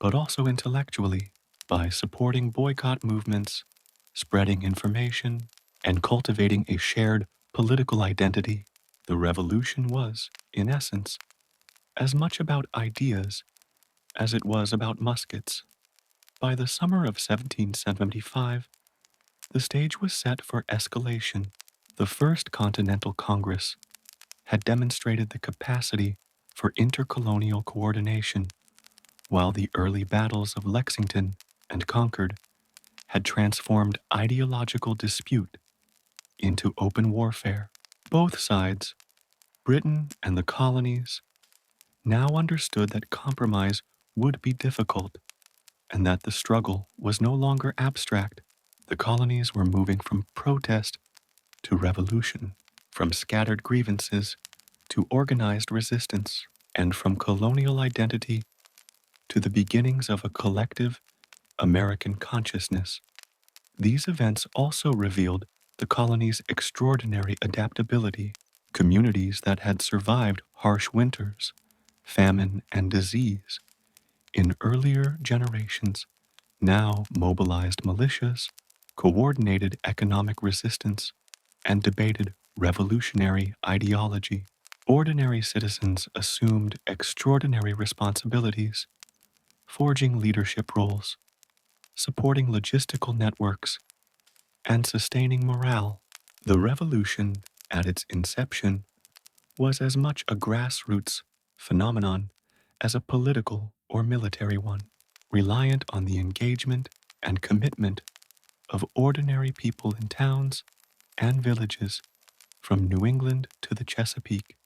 but also intellectually by supporting boycott movements, spreading information, and cultivating a shared political identity. The revolution was, in essence, as much about ideas as it was about muskets. By the summer of 1775, The stage was set for escalation. The First Continental Congress had demonstrated the capacity for intercolonial coordination, while the early battles of Lexington and Concord had transformed ideological dispute into open warfare. Both sides, Britain and the colonies, now understood that compromise would be difficult and that the struggle was no longer abstract. The colonies were moving from protest to revolution, from scattered grievances to organized resistance, and from colonial identity to the beginnings of a collective American consciousness. These events also revealed the colony's extraordinary adaptability. Communities that had survived harsh winters, famine, and disease in earlier generations now mobilized militias, coordinated economic resistance, and debated revolutionary ideology. Ordinary citizens assumed extraordinary responsibilities, forging leadership roles, supporting logistical networks, and sustaining morale. The revolution, at its inception, was as much a grassroots phenomenon as a political or military one, reliant on the engagement and commitment of ordinary people in towns and villages from New England to the Chesapeake.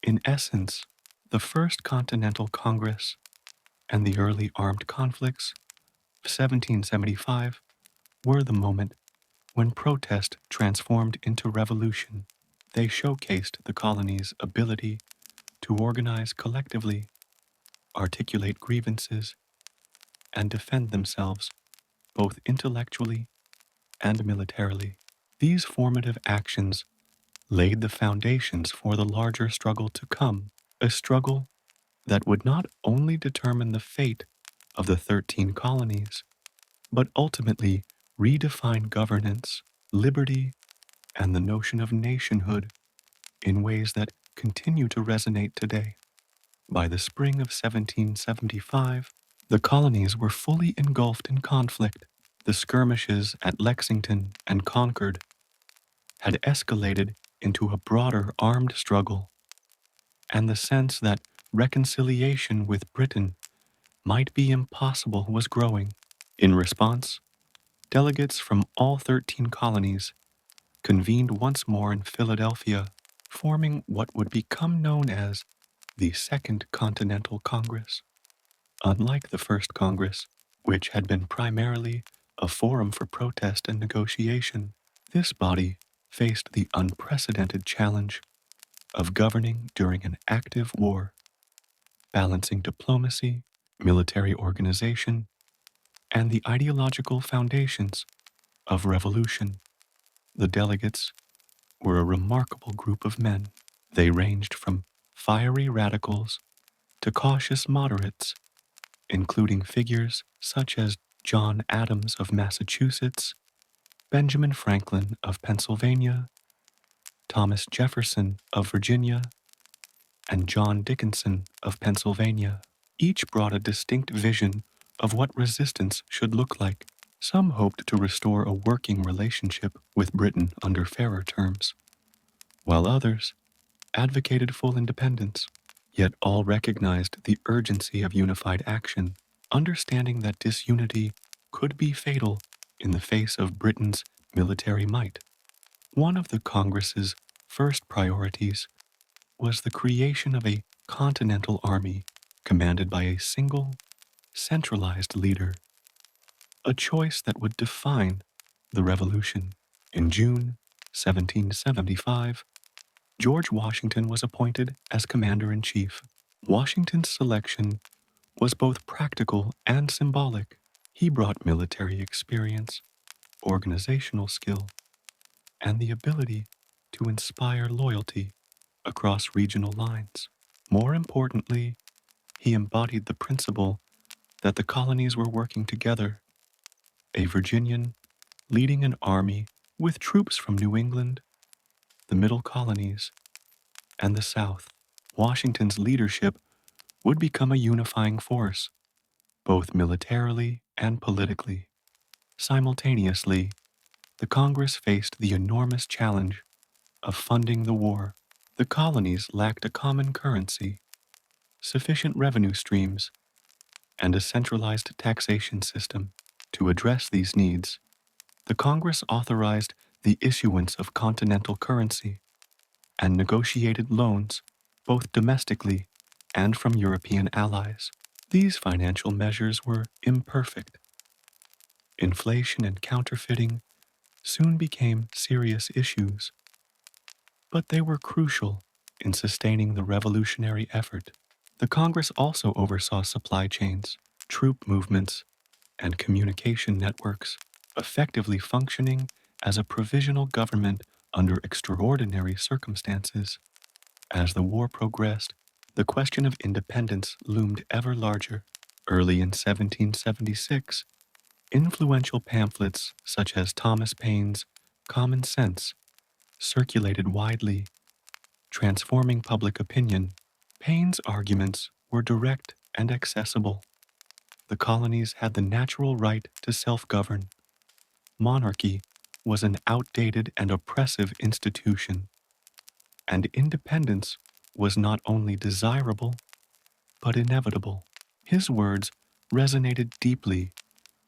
In essence, the First Continental Congress and the early armed conflicts of 1775 were the moment when protest transformed into revolution. They showcased the colony's ability to organize collectively, articulate grievances, and defend themselves both intellectually and militarily. These formative actions laid the foundations for the larger struggle to come, a struggle that would not only determine the fate of the 13 colonies, but ultimately redefine governance, liberty, and the notion of nationhood in ways that continue to resonate today. By the spring of 1775, the colonies were fully engulfed in conflict. The skirmishes at Lexington and Concord had escalated into a broader armed struggle, and the sense that reconciliation with Britain might be impossible was growing. In response, delegates from all 13 colonies convened once more in Philadelphia, forming what would become known as the Second Continental Congress. Unlike the First Congress, which had been primarily a forum for protest and negotiation, this body faced the unprecedented challenge of governing during an active war, balancing diplomacy, military organization, and the ideological foundations of revolution. The delegates were a remarkable group of men. They ranged from fiery radicals to cautious moderates, including figures such as John Adams of Massachusetts, Benjamin Franklin of Pennsylvania, Thomas Jefferson of Virginia, and John Dickinson of Pennsylvania. Each brought a distinct vision of what resistance should look like. Some hoped to restore a working relationship with Britain under fairer terms, while others advocated full independence. Yet all recognized the urgency of unified action, understanding that disunity could be fatal in the face of Britain's military might. One of the Congress's first priorities was the creation of a continental army commanded by a single, centralized leader, a choice that would define the revolution. In June 1775, George Washington was appointed as commander-in-chief. Washington's selection was both practical and symbolic. He brought military experience, organizational skill, and the ability to inspire loyalty across regional lines. More importantly, he embodied the principle that the colonies were working together, a Virginian leading an army with troops from New England, the Middle Colonies, and the South. Washington's leadership would become a unifying force, both militarily and politically. Simultaneously, the Congress faced the enormous challenge of funding the war. The colonies lacked a common currency, sufficient revenue streams, and a centralized taxation system. To address these needs, the Congress authorized the issuance of continental currency and negotiated loans both domestically and from European allies. These financial measures were imperfect. Inflation and counterfeiting soon became serious issues, but they were crucial in sustaining the revolutionary effort. The Congress also oversaw supply chains, troop movements, and communication networks, effectively functioning as a provisional government under extraordinary circumstances. As the war progressed, the question of independence loomed ever larger. Early in 1776, influential pamphlets such as Thomas Paine's Common Sense circulated widely, transforming public opinion. Paine's arguments were direct and accessible. The colonies had the natural right to self-govern. Monarchy was an outdated and oppressive institution, and independence was not only desirable, but inevitable. His words resonated deeply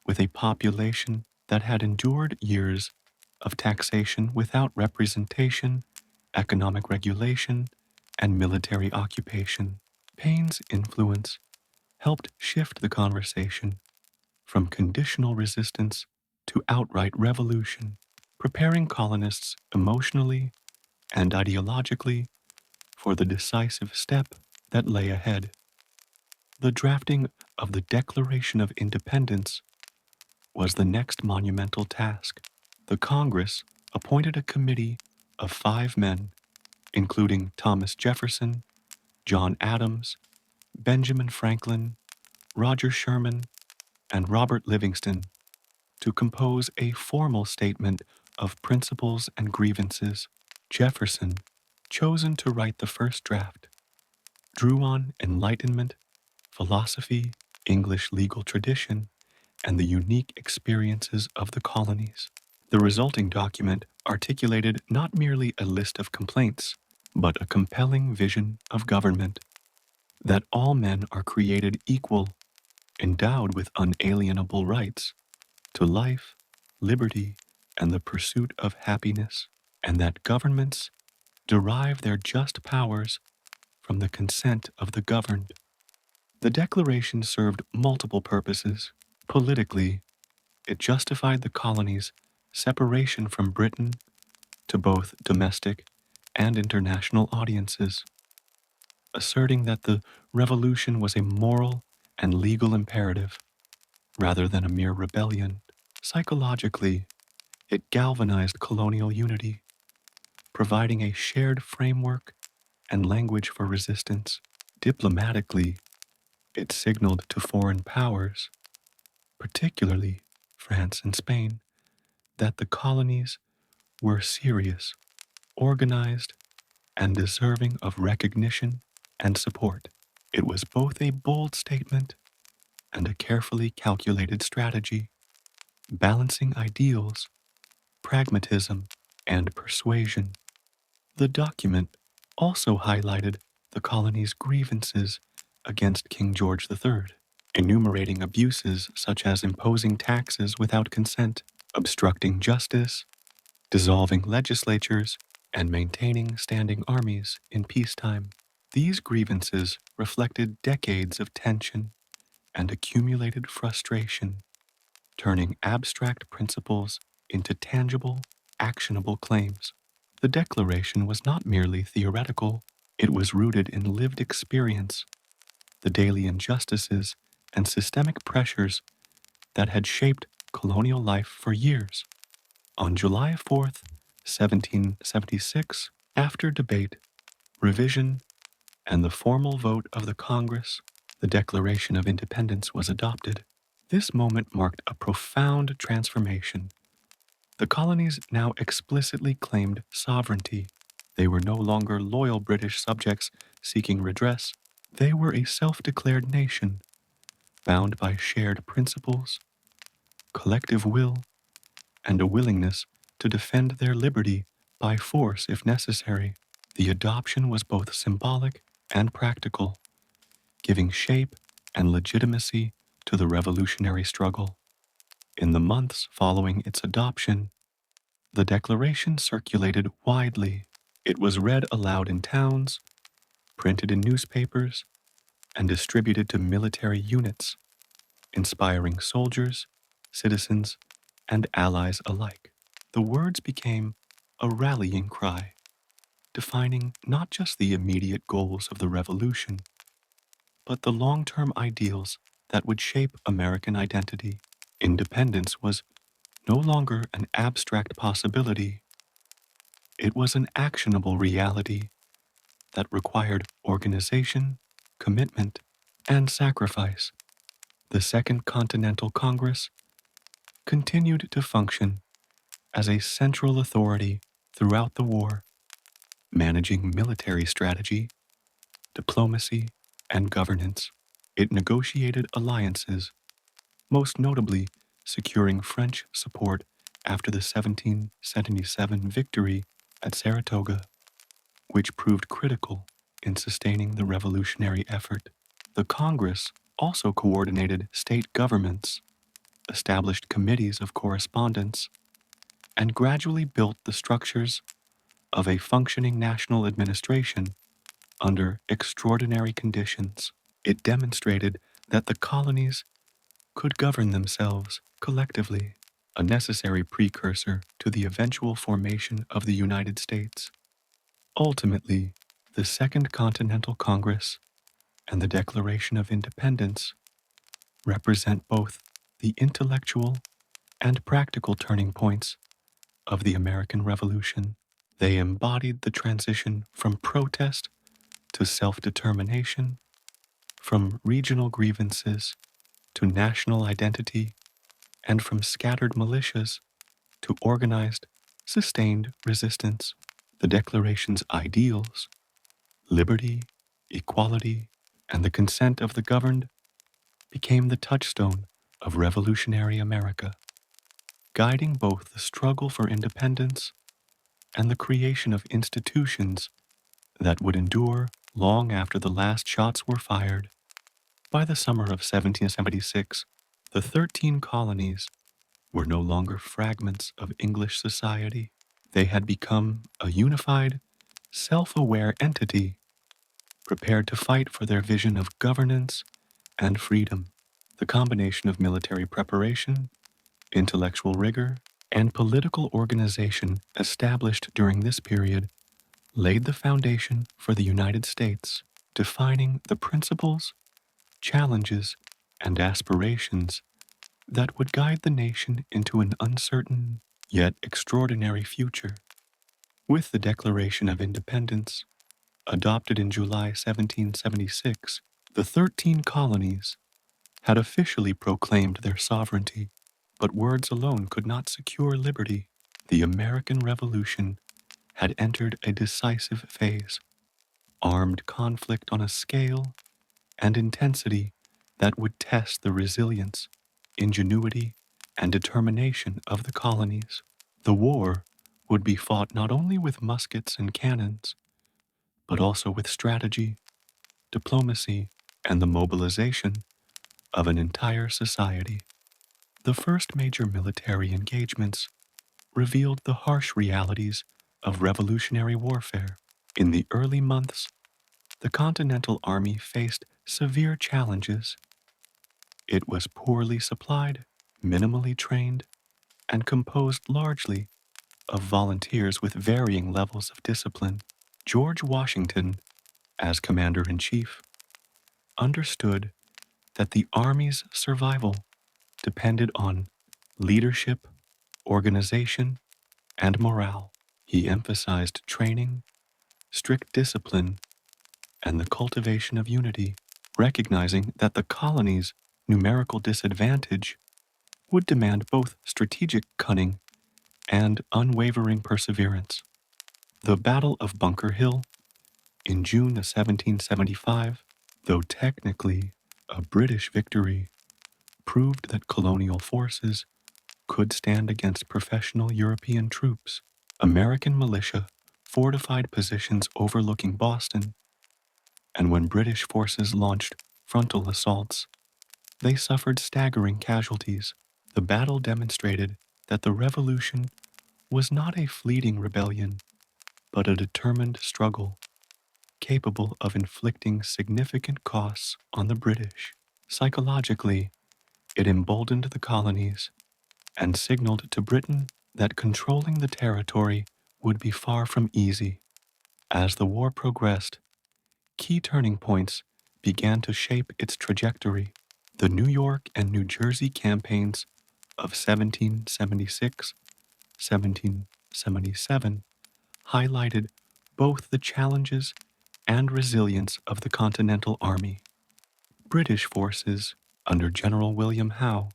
with a population that had endured years of taxation without representation, economic regulation, and military occupation. Paine's influence helped shift the conversation from conditional resistance to outright revolution, preparing colonists emotionally and ideologically for the decisive step that lay ahead. The drafting of the Declaration of Independence was the next monumental task. The Congress appointed a committee of 5 men, including Thomas Jefferson, John Adams, Benjamin Franklin, Roger Sherman, and Robert Livingston, to compose a formal statement of principles and grievances. Jefferson, chosen to write the first draft, drew on Enlightenment, philosophy, English legal tradition, and the unique experiences of the colonies. The resulting document articulated not merely a list of complaints, but a compelling vision of government: that all men are created equal, endowed with unalienable rights to life, liberty, and the pursuit of happiness, and that governments derive their just powers from the consent of the governed. The Declaration served multiple purposes. Politically, it justified the colonies' separation from Britain to both domestic and international audiences, asserting that the revolution was a moral and legal imperative rather than a mere rebellion. Psychologically, it galvanized colonial unity, providing a shared framework and language for resistance. Diplomatically, it signaled to foreign powers, particularly France and Spain, that the colonies were serious, organized, and deserving of recognition and support. It was both a bold statement and a carefully calculated strategy, balancing ideals, pragmatism, and persuasion. The document also highlighted the colony's grievances against King George III, enumerating abuses such as imposing taxes without consent, obstructing justice, dissolving legislatures, and maintaining standing armies in peacetime. These grievances reflected decades of tension and accumulated frustration, turning abstract principles into tangible, actionable claims. The Declaration was not merely theoretical, it was rooted in lived experience, the daily injustices and systemic pressures that had shaped colonial life for years. On July 4th, 1776, after debate, revision, and the formal vote of the Congress, the Declaration of Independence was adopted. This moment marked a profound transformation. The colonies now explicitly claimed sovereignty. They were no longer loyal British subjects seeking redress. They were a self-declared nation, bound by shared principles, collective will, and a willingness to defend their liberty by force if necessary. The adoption was both symbolic and practical, giving shape and legitimacy to the revolutionary struggle. In the months following its adoption, the Declaration circulated widely. It was read aloud in towns, printed in newspapers, and distributed to military units, inspiring soldiers, citizens, and allies alike. The words became a rallying cry, defining not just the immediate goals of the revolution, but the long-term ideals that would shape American identity. Independence was no longer an abstract possibility. It was an actionable reality that required organization, commitment, and sacrifice. The Second Continental Congress continued to function as a central authority throughout the war, managing military strategy, diplomacy, and governance. It negotiated alliances, most notably securing French support after the 1777 victory at Saratoga, which proved critical in sustaining the revolutionary effort. The Congress also coordinated state governments, established committees of correspondence, and gradually built the structures of a functioning national administration under extraordinary conditions. It demonstrated that the colonies could govern themselves collectively, a necessary precursor to the eventual formation of the United States. Ultimately, the Second Continental Congress and the Declaration of Independence represent both the intellectual and practical turning points of the American Revolution. They embodied the transition from protest to self-determination, from regional grievances to national identity, and from scattered militias to organized, sustained resistance. The Declaration's ideals, liberty, equality, and the consent of the governed, became the touchstone of revolutionary America, guiding both the struggle for independence and the creation of institutions that would endure long after the last shots were fired. By the summer of 1776, the 13 colonies were no longer fragments of English society. They had become a unified, self-aware entity, prepared to fight for their vision of governance and freedom. The combination of military preparation, intellectual rigor, and political organization established during this period laid the foundation for the United States, defining the principles, challenges, and aspirations that would guide the nation into an uncertain yet extraordinary future. With the Declaration of Independence, adopted in July 1776, the 13 colonies had officially proclaimed their sovereignty, but words alone could not secure liberty. The American Revolution had entered a decisive phase, armed conflict on a scale and intensity that would test the resilience, ingenuity, and determination of the colonies. The war would be fought not only with muskets and cannons, but also with strategy, diplomacy, and the mobilization of an entire society. The first major military engagements revealed the harsh realities of revolutionary warfare. In the early months, the Continental Army faced severe challenges. It was poorly supplied, minimally trained, and composed largely of volunteers with varying levels of discipline. George Washington, as Commander-in-Chief, understood that the Army's survival depended on leadership, organization, and morale. He emphasized training, strict discipline, and the cultivation of unity, recognizing that the colony's numerical disadvantage would demand both strategic cunning and unwavering perseverance. The Battle of Bunker Hill in June of 1775, though technically a British victory, proved that colonial forces could stand against professional European troops. American militia fortified positions overlooking Boston, and when British forces launched frontal assaults, they suffered staggering casualties. The battle demonstrated that the revolution was not a fleeting rebellion, but a determined struggle capable of inflicting significant costs on the British. Psychologically, it emboldened the colonies and signaled to Britain that controlling the territory would be far from easy. As the war progressed, key turning points began to shape its trajectory. The New York and New Jersey campaigns of 1776, 1777 highlighted both the challenges and resilience of the Continental Army. British forces, under General William Howe,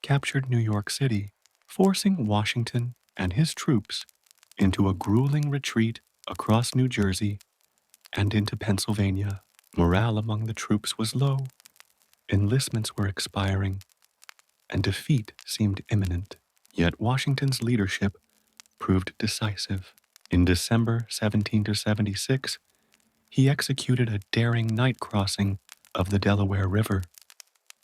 captured New York City, forcing Washington and his troops into a grueling retreat across New Jersey and into Pennsylvania. Morale among the troops was low, enlistments were expiring, and defeat seemed imminent. Yet Washington's leadership proved decisive. In December 1776, he executed a daring night crossing of the Delaware River,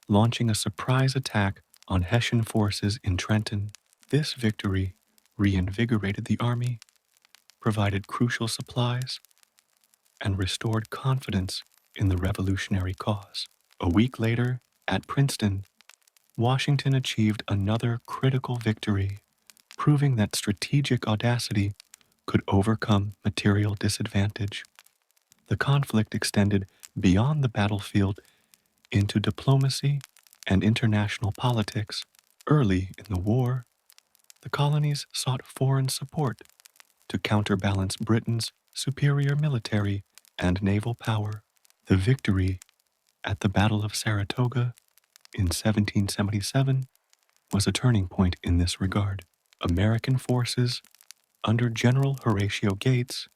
launching a surprise attack on Hessian forces in Trenton. This victory reinvigorated the army, provided crucial supplies, and restored confidence in the revolutionary cause. A week later, at Princeton, Washington achieved another critical victory, proving that strategic audacity could overcome material disadvantage. The conflict extended beyond the battlefield into diplomacy and international politics. Early in the war, the colonies sought foreign support to counterbalance Britain's superior military and naval power. The victory at the Battle of Saratoga in 1777 was a turning point in this regard. American forces, under General Horatio Gates,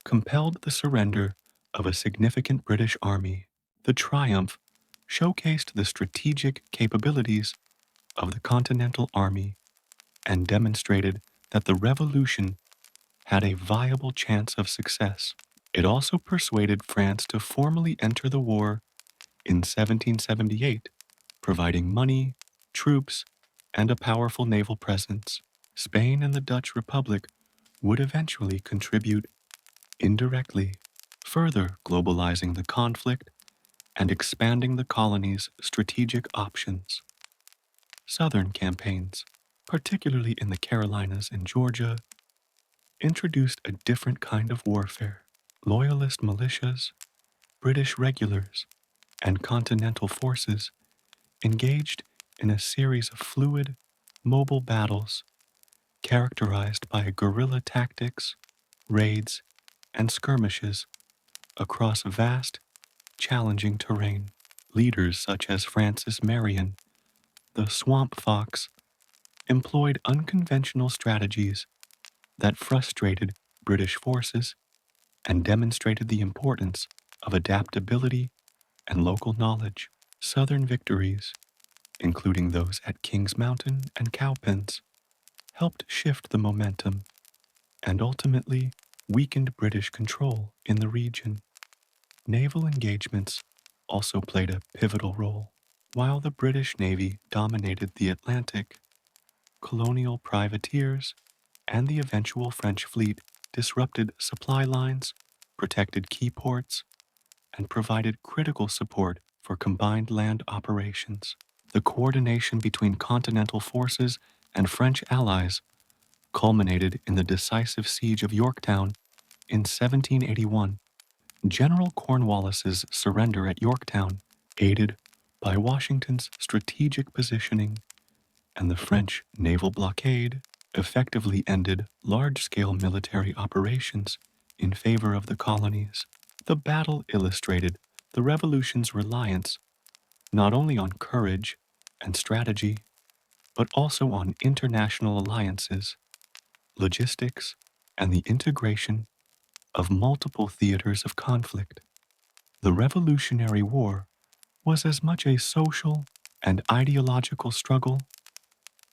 compelled the surrender of a significant British army. The triumph showcased the strategic capabilities of the Continental Army and demonstrated that the revolution had a viable chance of success. It also persuaded France to formally enter the war in 1778, providing money, troops, and a powerful naval presence. Spain and the Dutch Republic would eventually contribute indirectly, further globalizing the conflict and expanding the colony's strategic options. Southern campaigns, particularly in the Carolinas and Georgia, introduced a different kind of warfare. Loyalist militias, British regulars, and Continental forces engaged in a series of fluid, mobile battles characterized by guerrilla tactics, raids, and skirmishes across vast, challenging terrain. Leaders such as Francis Marion, the Swamp Fox, employed unconventional strategies that frustrated British forces and demonstrated the importance of adaptability and local knowledge. Southern victories, including those at Kings Mountain and Cowpens, helped shift the momentum and ultimately weakened British control in the region. Naval engagements also played a pivotal role. While the British Navy dominated the Atlantic, colonial privateers and the eventual French fleet disrupted supply lines, protected key ports, and provided critical support for combined land operations. The coordination between Continental forces and French allies culminated in the decisive siege of Yorktown in 1781. General Cornwallis's surrender at Yorktown, aided by Washington's strategic positioning and the French naval blockade, effectively ended large-scale military operations in favor of the colonies. The battle illustrated the Revolution's reliance not only on courage and strategy, but also on international alliances, logistics, and the integration of multiple theaters of conflict. The Revolutionary War was as much a social and ideological struggle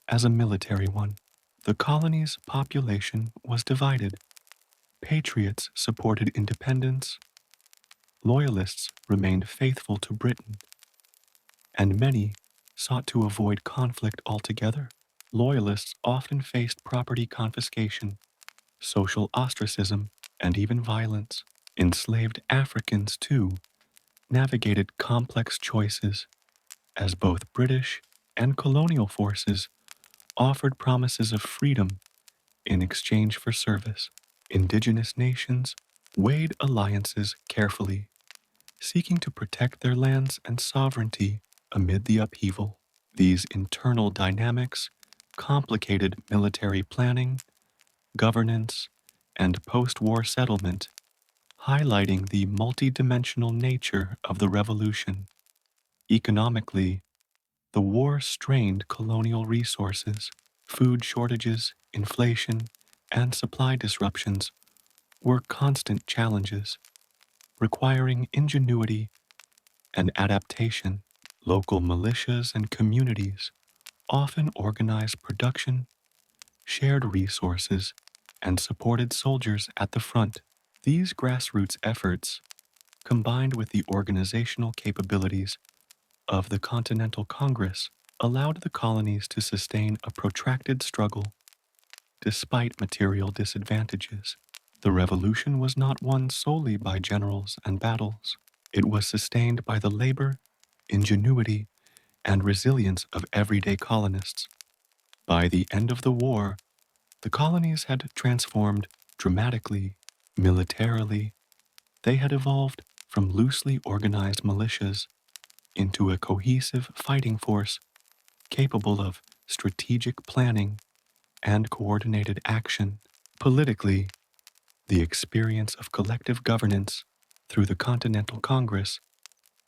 as a military one. The colony's population was divided. Patriots supported independence, loyalists remained faithful to Britain, and many sought to avoid conflict altogether. Loyalists often faced property confiscation, social ostracism, and even violence. Enslaved Africans, too, navigated complex choices as both British and colonial forces offered promises of freedom in exchange for service. Indigenous nations weighed alliances carefully, seeking to protect their lands and sovereignty amid the upheaval. These internal dynamics complicated military planning, governance, and post-war settlement, highlighting the multidimensional nature of the revolution. Economically, the war strained colonial resources. Food shortages, inflation, and supply disruptions were constant challenges, requiring ingenuity and adaptation. Local militias and communities often organized production, shared resources, and supported soldiers at the front. These grassroots efforts, combined with the organizational capabilities of the Continental Congress, allowed the colonies to sustain a protracted struggle despite material disadvantages. The revolution was not won solely by generals and battles. It was sustained by the labor, ingenuity, and resilience of everyday colonists. By the end of the war, the colonies had transformed dramatically. Militarily, they had evolved from loosely organized militias into a cohesive fighting force capable of strategic planning and coordinated action. Politically, the experience of collective governance through the Continental Congress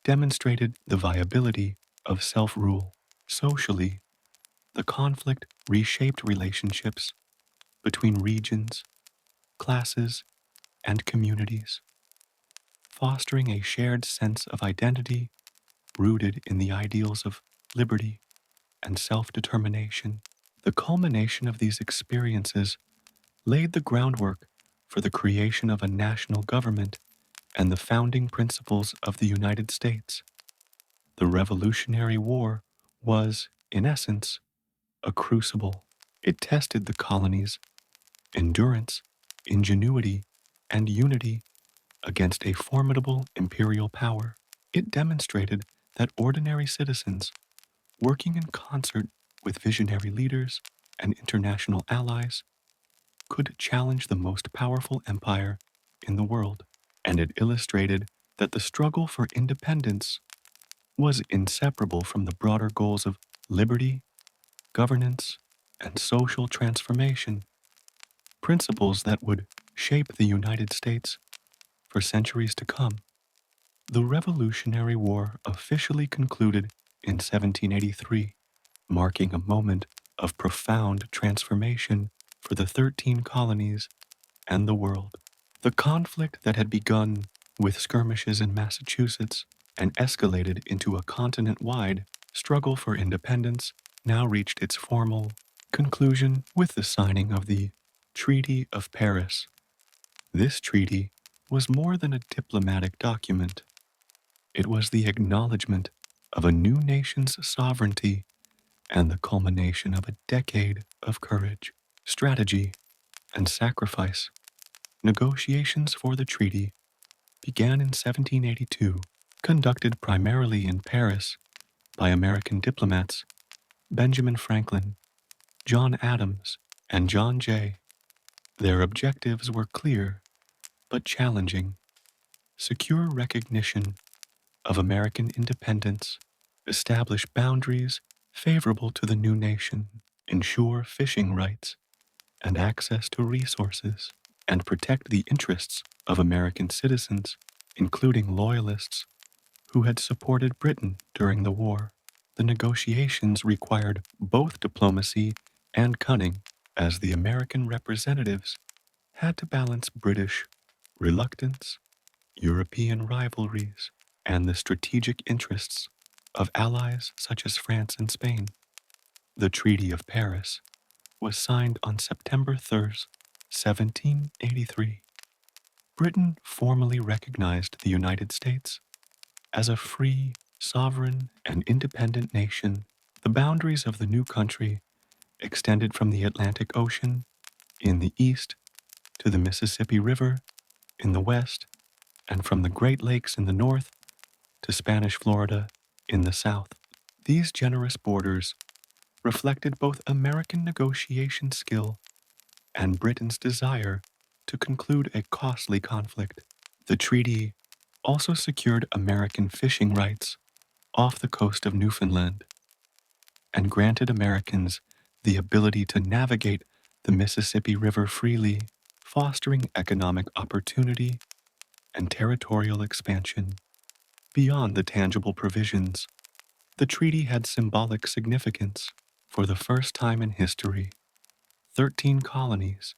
demonstrated the viability of self-rule. Socially, the conflict reshaped relationships between regions, classes, and communities, fostering a shared sense of identity rooted in the ideals of liberty and self-determination. The culmination of these experiences laid the groundwork for the creation of a national government and the founding principles of the United States. The Revolutionary War was, in essence, a crucible. It tested the colonies' endurance, ingenuity, and unity against a formidable imperial power. It demonstrated that ordinary citizens, working in concert with visionary leaders and international allies, could challenge the most powerful empire in the world. And it illustrated that the struggle for independence was inseparable from the broader goals of liberty, governance, and social transformation, principles that would shape the United States for centuries to come. The Revolutionary War officially concluded in 1783, marking a moment of profound transformation for the 13 colonies and the world. The conflict that had begun with skirmishes in Massachusetts and escalated into a continent-wide struggle for independence now reached its formal conclusion with the signing of the Treaty of Paris. This treaty was more than a diplomatic document. It was the acknowledgement of a new nation's sovereignty and the culmination of a decade of courage, strategy, and sacrifice. Negotiations for the treaty began in 1782, conducted primarily in Paris by American diplomats Benjamin Franklin, John Adams, and John Jay. Their objectives were clear but challenging: secure recognition of American independence, establish boundaries favorable to the new nation, ensure fishing rights and access to resources, and protect the interests of American citizens, including loyalists who had supported Britain during the war. The negotiations required both diplomacy and cunning, as the American representatives had to balance British reluctance, European rivalries, and the strategic interests of allies such as France and Spain. The Treaty of Paris was signed on September 3rd, 1783. Britain formally recognized the United States as a free, sovereign, and independent nation. The boundaries of the new country extended from the Atlantic Ocean in the east to the Mississippi River in the west, and from the Great Lakes in the north to Spanish Florida in the south. These generous borders reflected both American negotiation skill and Britain's desire to conclude a costly conflict. The treaty also secured American fishing rights off the coast of Newfoundland and granted Americans the ability to navigate the Mississippi River freely, fostering economic opportunity and territorial expansion. Beyond the tangible provisions, the treaty had symbolic significance. For the first time in history, 13 colonies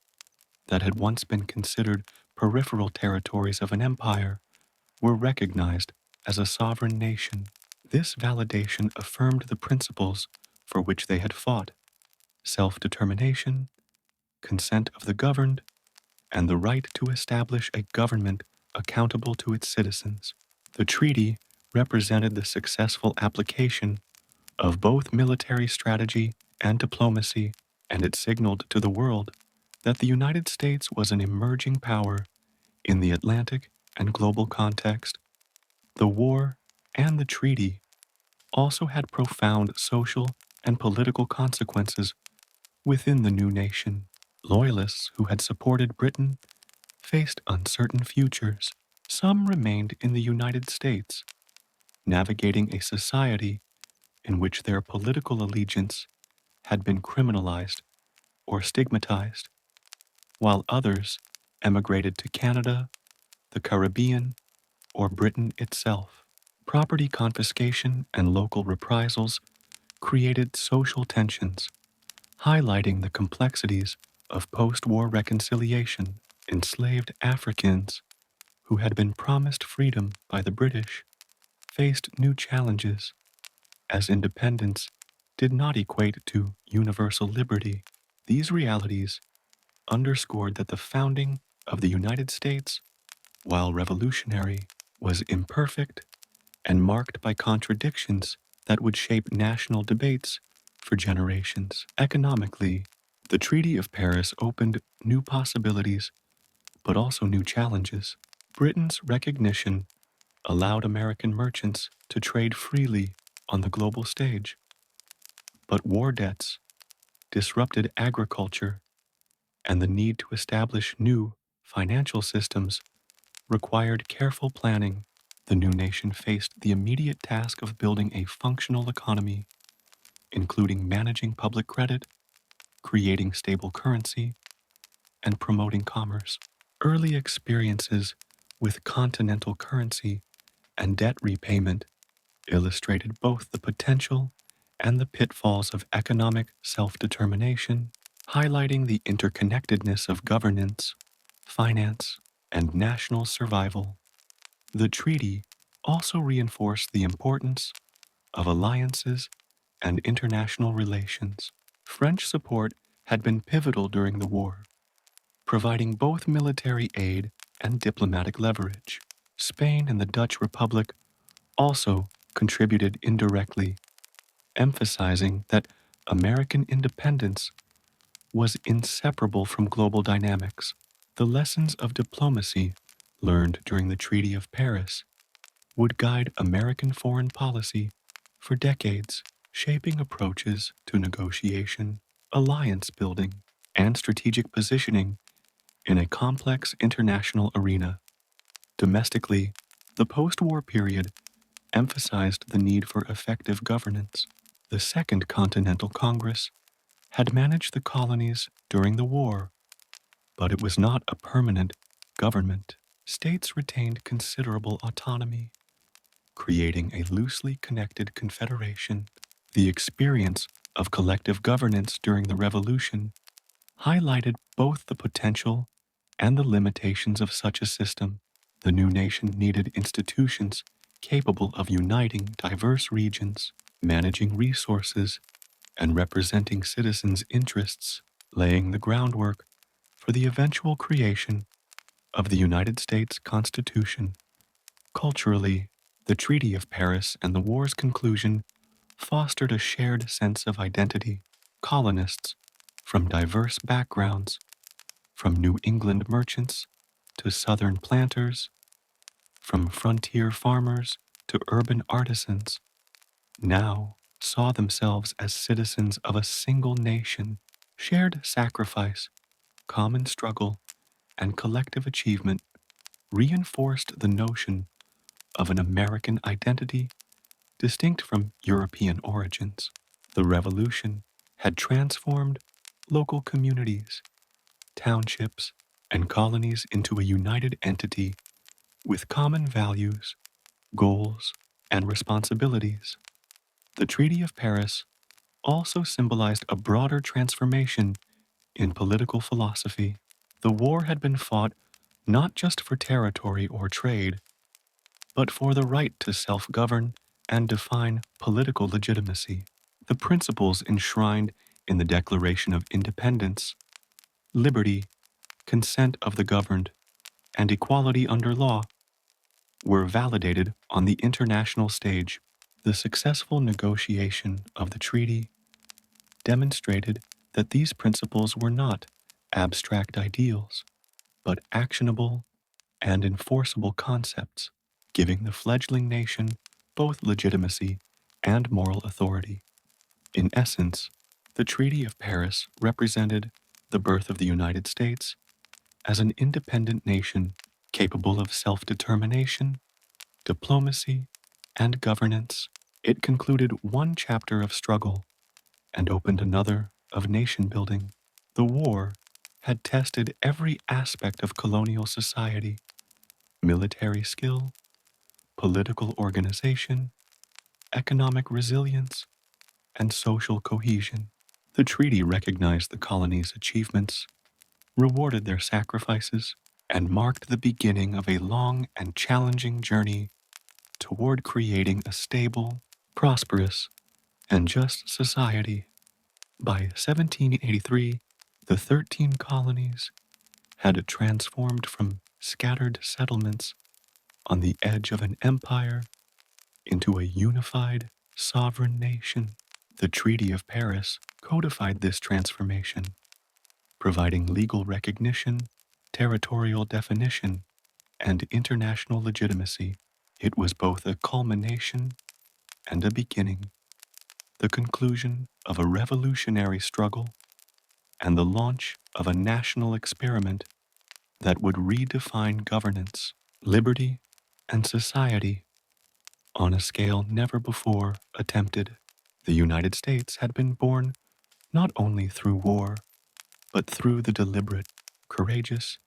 that had once been considered peripheral territories of an empire were recognized as a sovereign nation. This validation affirmed the principles for which they had fought: self-determination, consent of the governed, and the right to establish a government accountable to its citizens. The treaty represented the successful application of both military strategy and diplomacy, and it signaled to the world that the United States was an emerging power in the Atlantic and global context. The war and the treaty also had profound social and political consequences within the new nation. Loyalists who had supported Britain faced uncertain futures. Some remained in the United States, navigating a society in which their political allegiance had been criminalized or stigmatized, while others emigrated to Canada, the Caribbean, or Britain itself. Property confiscation and local reprisals created social tensions, highlighting the complexities of post-war reconciliation. Enslaved Africans, who had been promised freedom by the British, faced new challenges, as independence did not equate to universal liberty. These realities underscored that the founding of the United States, while revolutionary, was imperfect and marked by contradictions that would shape national debates for generations. Economically, the Treaty of Paris opened new possibilities, but also new challenges. Britain's recognition allowed American merchants to trade freely on the global stage, but war debts disrupted agriculture, and the need to establish new financial systems required careful planning. The new nation faced the immediate task of building a functional economy, including managing public credit, creating stable currency, and promoting commerce. Early experiences with continental currency and debt repayment illustrated both the potential and the pitfalls of economic self-determination, highlighting the interconnectedness of governance, finance, and national survival. The treaty also reinforced the importance of alliances and international relations. French support had been pivotal during the war, providing both military aid and diplomatic leverage. Spain and the Dutch Republic also contributed indirectly, emphasizing that American independence was inseparable from global dynamics. The lessons of diplomacy learned during the Treaty of Paris would guide American foreign policy for decades, shaping approaches to negotiation, alliance building, and strategic positioning in a complex international arena. Domestically, the post-war period emphasized the need for effective governance. The Second Continental Congress had managed the colonies during the war, but it was not a permanent government. States retained considerable autonomy, creating a loosely connected confederation. The experience of collective governance during the Revolution highlighted both the potential and the limitations of such a system. The new nation needed institutions capable of uniting diverse regions, managing resources, and representing citizens' interests, laying the groundwork for the eventual creation of the United States Constitution. Culturally, the Treaty of Paris and the war's conclusion fostered a shared sense of identity. Colonists from diverse backgrounds, from New England merchants to Southern planters, from frontier farmers to urban artisans, now saw themselves as citizens of a single nation. Shared sacrifice, common struggle, and collective achievement reinforced the notion of an American identity distinct from European origins. The Revolution had transformed local communities, townships, and colonies into a united entity with common values, goals, and responsibilities. The Treaty of Paris also symbolized a broader transformation in political philosophy. The war had been fought not just for territory or trade, but for the right to self-govern and define political legitimacy. The principles enshrined in the Declaration of Independence, liberty, consent of the governed, and equality under law, were validated on the international stage. The successful negotiation of the treaty demonstrated that these principles were not abstract ideals, but actionable and enforceable concepts, giving the fledgling nation both legitimacy and moral authority. In essence, the Treaty of Paris represented the birth of the United States as an independent nation capable of self-determination, diplomacy, and governance. It concluded one chapter of struggle and opened another of nation building. The war had tested every aspect of colonial society: military skill, political organization, economic resilience, and social cohesion. The treaty recognized the colonies' achievements, rewarded their sacrifices, and marked the beginning of a long and challenging journey toward creating a stable, prosperous, and just society. By 1783, the 13 colonies had transformed from scattered settlements on the edge of an empire into a unified, sovereign nation. The Treaty of Paris codified this transformation, providing legal recognition, territorial definition, and international legitimacy. It was both a culmination and a beginning, the conclusion of a revolutionary struggle and the launch of a national experiment that would redefine governance, liberty, and society on a scale never before attempted. The United States had been born not only through war, but through the deliberate, courageous,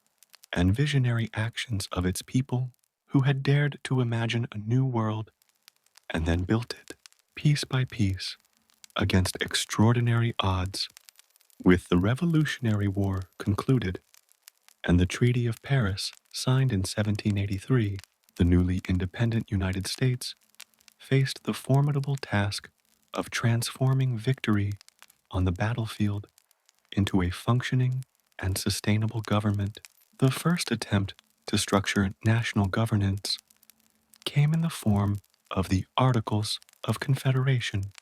and visionary actions of its people who had dared to imagine a new world and then built it, piece by piece, against extraordinary odds. With the Revolutionary War concluded and the Treaty of Paris signed in 1783, the newly independent United States faced the formidable task of transforming victory on the battlefield into a functioning and sustainable government. The first attempt to structure national governance came in the form of the Articles of Confederation,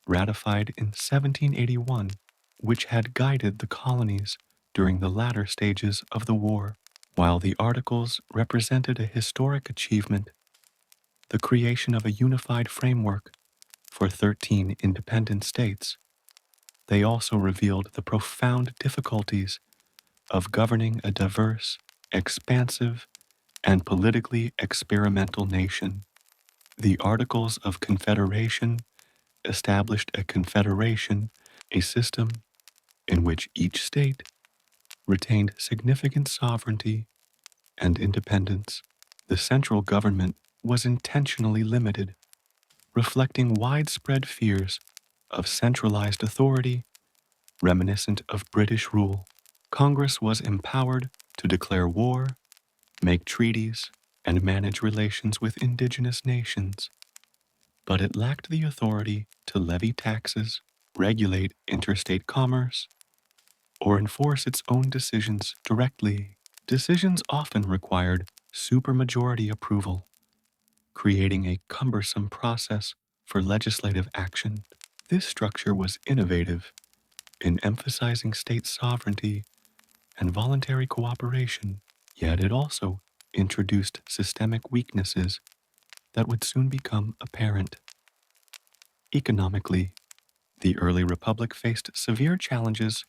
ratified in 1781, which had guided the colonies during the latter stages of the war. While the Articles represented a historic achievement, the creation of a unified framework for 13 independent states, they also revealed the profound difficulties of governing a diverse, expansive, and politically experimental nation. The Articles of Confederation established a confederation, a system in which each state retained significant sovereignty and independence. The central government was intentionally limited, reflecting widespread fears of centralized authority reminiscent of British rule. Congress was empowered to declare war, make treaties, and manage relations with indigenous nations, but it lacked the authority to levy taxes, regulate interstate commerce, or enforce its own decisions directly. Decisions often required supermajority approval, creating a cumbersome process for legislative action. This structure was innovative in emphasizing state sovereignty and voluntary cooperation, yet it also introduced systemic weaknesses that would soon become apparent. Economically, the early republic faced severe challenges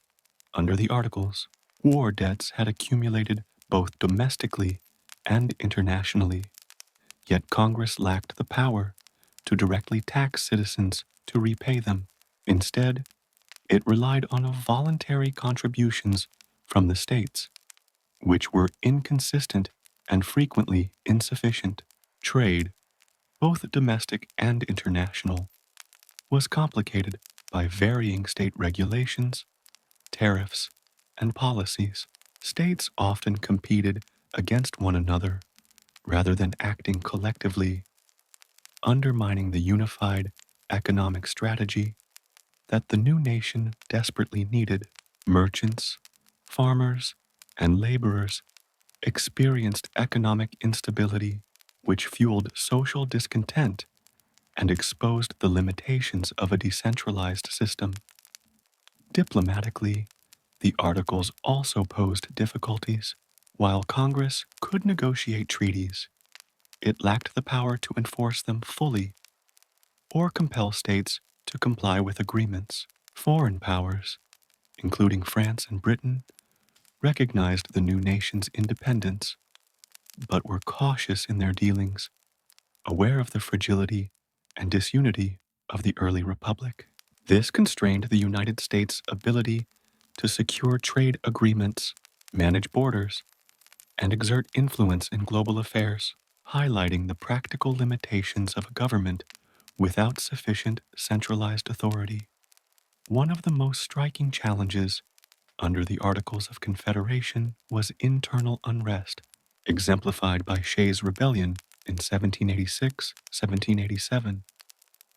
under the Articles. War debts had accumulated both domestically and internationally, yet Congress lacked the power to directly tax citizens to repay them. Instead, it relied on voluntary contributions from the states, which were inconsistent and frequently insufficient. Trade, both domestic and international, was complicated by varying state regulations, tariffs, and policies. States often competed against one another rather than acting collectively, undermining the unified economic strategy that the new nation desperately needed. Merchants, farmers, and laborers experienced economic instability, which fueled social discontent and exposed the limitations of a decentralized system. Diplomatically, the Articles also posed difficulties. While Congress could negotiate treaties, it lacked the power to enforce them fully or compel states to comply with agreements. Foreign powers, including France and Britain, recognized the new nation's independence, but were cautious in their dealings, aware of the fragility and disunity of the early republic. This constrained the United States' ability to secure trade agreements, manage borders, and exert influence in global affairs, highlighting the practical limitations of a government without sufficient centralized authority. One of the most striking challenges under the Articles of Confederation was internal unrest, exemplified by Shays' Rebellion in 1786-1787.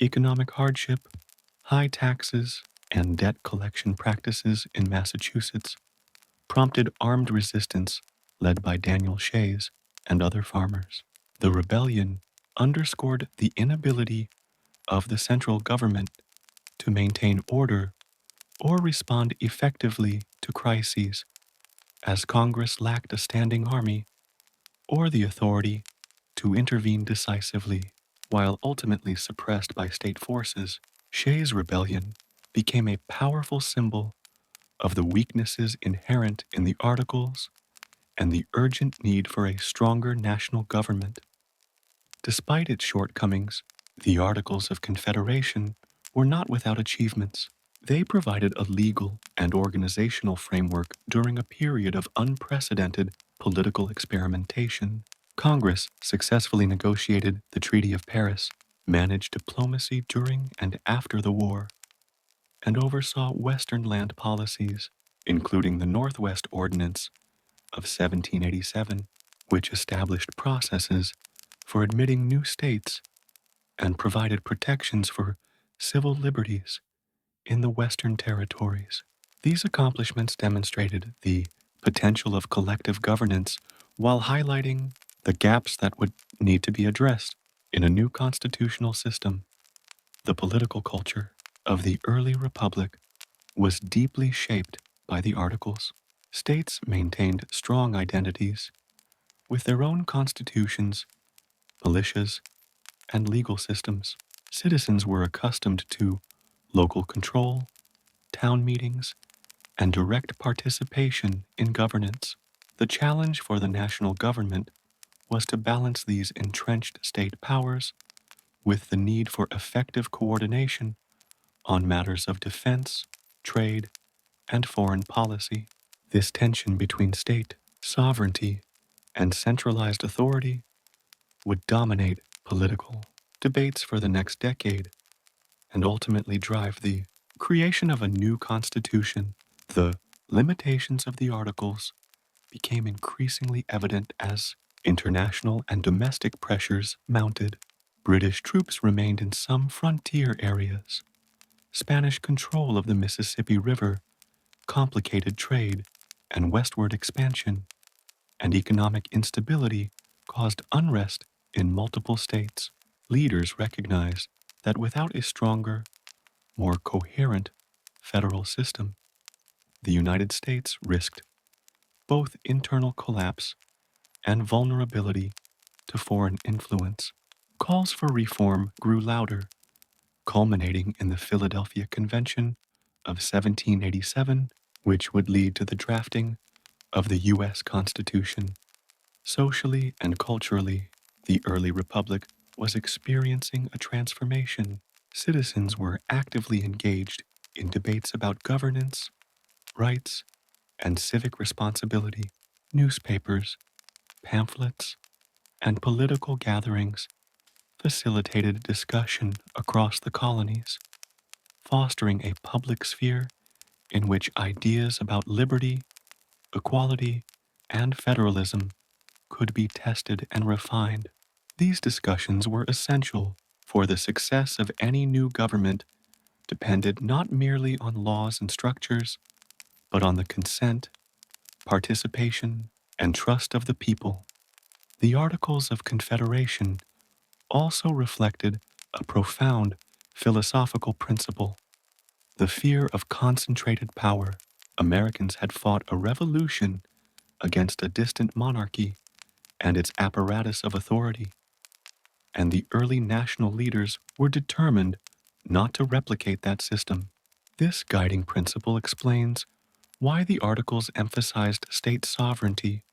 Economic hardship, high taxes, and debt collection practices in Massachusetts prompted armed resistance led by Daniel Shays and other farmers. The rebellion underscored the inability of the central government to maintain order or respond effectively to crises, as Congress lacked a standing army or the authority to intervene decisively. While ultimately suppressed by state forces, Shays' Rebellion became a powerful symbol of the weaknesses inherent in the Articles and the urgent need for a stronger national government. Despite its shortcomings, the Articles of Confederation were not without achievements. They provided a legal and organizational framework during a period of unprecedented political experimentation. Congress successfully negotiated the Treaty of Paris, managed diplomacy during and after the war, and oversaw Western land policies, including the Northwest Ordinance of 1787, which established processes for admitting new states and provided protections for civil liberties in the Western territories. These accomplishments demonstrated the potential of collective governance while highlighting the gaps that would need to be addressed in a new constitutional system. The political culture of the early republic was deeply shaped by the Articles. States maintained strong identities with their own constitutions, militias, and legal systems. Citizens were accustomed to local control, town meetings, and direct participation in governance. The challenge for the national government was to balance these entrenched state powers with the need for effective coordination on matters of defense, trade, and foreign policy. This tension between state sovereignty and centralized authority would dominate political debates for the next decade and ultimately drive the creation of a new constitution. The limitations of the Articles became increasingly evident as international and domestic pressures mounted. British troops remained in some frontier areas, Spanish control of the Mississippi River complicated trade and westward expansion, and economic instability caused unrest in multiple states. Leaders recognized that without a stronger, more coherent federal system, the United States risked both internal collapse and vulnerability to foreign influence. Calls for reform grew louder, culminating in the Philadelphia Convention of 1787, which would lead to the drafting of the U.S. Constitution. Socially and culturally, the early republic was experiencing a transformation. Citizens were actively engaged in debates about governance, rights, and civic responsibility. Newspapers, pamphlets, and political gatherings facilitated discussion across the colonies, fostering a public sphere in which ideas about liberty, equality, and federalism could be tested and refined. These discussions were essential, for the success of any new government depended not merely on laws and structures, but on the consent, participation, and trust of the people. The Articles of Confederation also reflected a profound philosophical principle: the fear of concentrated power. Americans had fought a revolution against a distant monarchy and its apparatus of authority, and the early national leaders were determined not to replicate that system. This guiding principle explains why the Articles emphasized state sovereignty,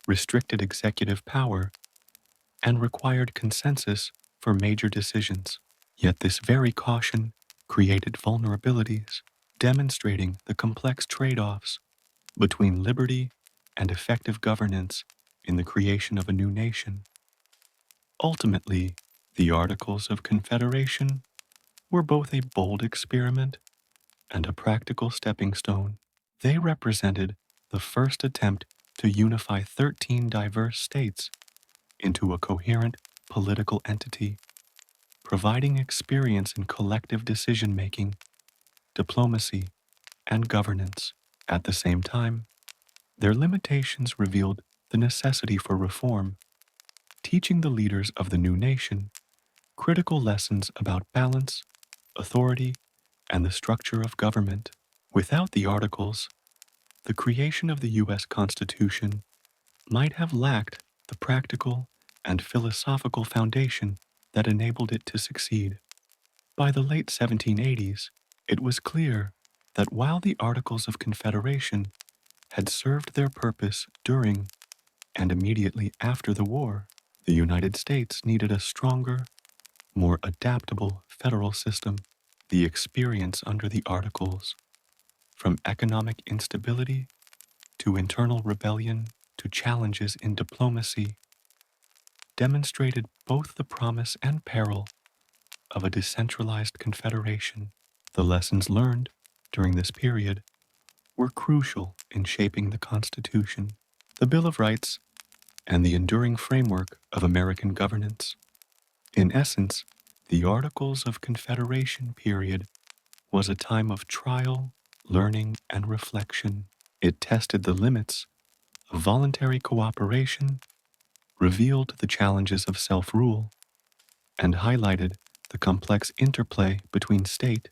restricted executive power, and required consensus for major decisions. Yet this very caution created vulnerabilities, demonstrating the complex trade-offs between liberty and effective governance in the creation of a new nation. Ultimately, the Articles of Confederation were both a bold experiment and a practical stepping stone. They represented the first attempt to unify 13 diverse states into a coherent political entity, providing experience in collective decision-making, diplomacy, and governance. At the same time, their limitations revealed the necessity for reform, teaching the leaders of the new nation critical lessons about balance, authority, and the structure of government. Without the Articles, the creation of the U.S. Constitution might have lacked the practical and philosophical foundation that enabled it to succeed. By the late 1780s, it was clear that while the Articles of Confederation had served their purpose during and immediately after the war, the United States needed a stronger, more adaptable federal system. The experience under the Articles, from economic instability to internal rebellion to challenges in diplomacy, demonstrated both the promise and peril of a decentralized confederation. The lessons learned during this period were crucial in shaping the Constitution, the Bill of Rights, and the enduring framework of American governance. In essence, the Articles of Confederation period was a time of trial, learning, and reflection. It tested the limits of voluntary cooperation, revealed the challenges of self-rule, and highlighted the complex interplay between state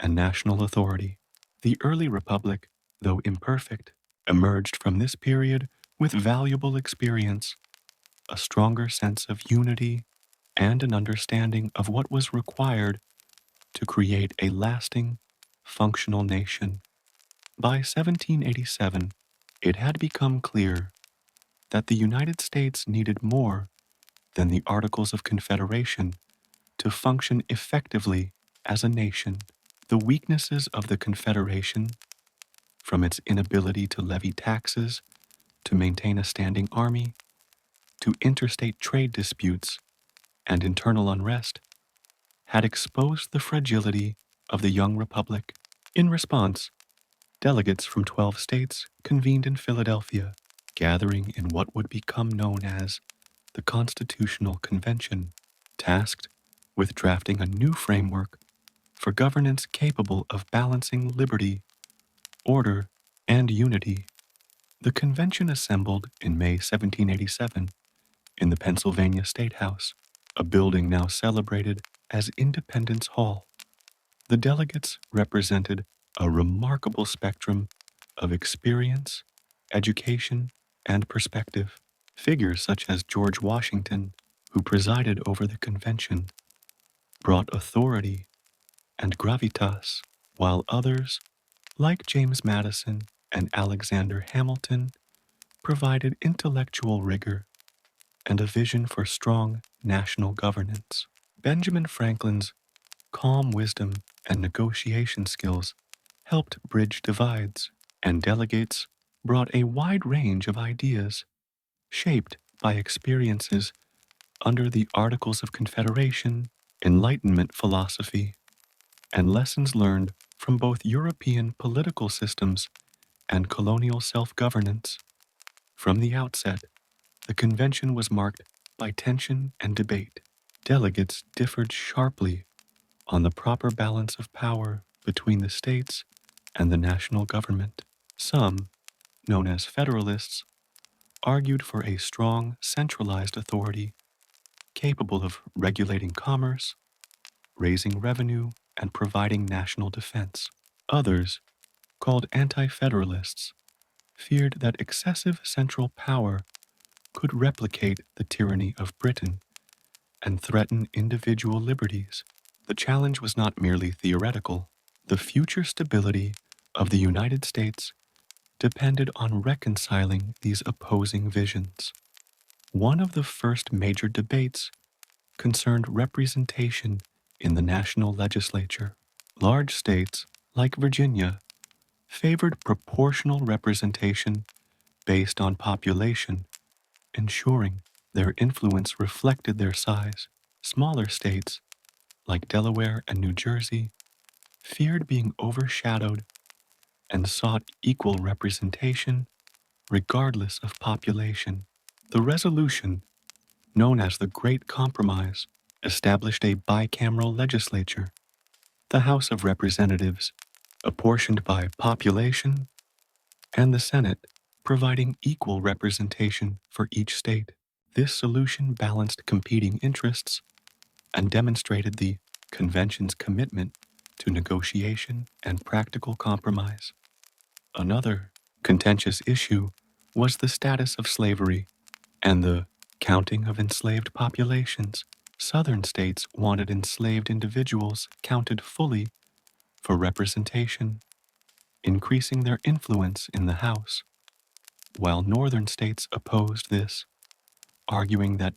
and national authority. The early republic, though imperfect, emerged from this period with valuable experience, a stronger sense of unity, and an understanding of what was required to create a lasting, functional nation. By 1787, it had become clear that the United States needed more than the Articles of Confederation to function effectively as a nation. The weaknesses of the Confederation, from its inability to levy taxes, to maintain a standing army, to interstate trade disputes and internal unrest, had exposed the fragility of the young republic. In response, delegates from 12 states convened in Philadelphia, gathering in what would become known as the Constitutional Convention, tasked with drafting a new framework for governance capable of balancing liberty, order, and unity. The convention assembled in May 1787 in the Pennsylvania State House, a building now celebrated as Independence Hall. The delegates represented a remarkable spectrum of experience, education, and perspective. Figures such as George Washington, who presided over the convention, brought authority and gravitas, while others, like James Madison and Alexander Hamilton, provided intellectual rigor and a vision for strong national governance. Benjamin Franklin's calm wisdom and negotiation skills helped bridge divides, and delegates brought a wide range of ideas shaped by experiences under the Articles of Confederation, Enlightenment philosophy, and lessons learned from both European political systems and colonial self-governance. From the outset, the convention was marked by tension and debate. Delegates differed sharply on the proper balance of power between the states and the national government. Some, known as Federalists, argued for a strong centralized authority capable of regulating commerce, raising revenue, and providing national defense. Others, called Anti-Federalists, feared that excessive central power could replicate the tyranny of Britain and threaten individual liberties. The challenge was not merely theoretical. The future stability of the United States depended on reconciling these opposing visions. One of the first major debates concerned representation in the national legislature. Large states, like Virginia, favored proportional representation based on population, ensuring their influence reflected their size. Smaller states, like Delaware and New Jersey, feared being overshadowed and sought equal representation regardless of population. The resolution, known as the Great Compromise, established a bicameral legislature, the House of Representatives, apportioned by population, and the Senate, providing equal representation for each state. This solution balanced competing interests and demonstrated the convention's commitment to negotiation and practical compromise. Another contentious issue was the status of slavery and the counting of enslaved populations. Southern states wanted enslaved individuals counted fully for representation, increasing their influence in the House, while northern states opposed this, arguing that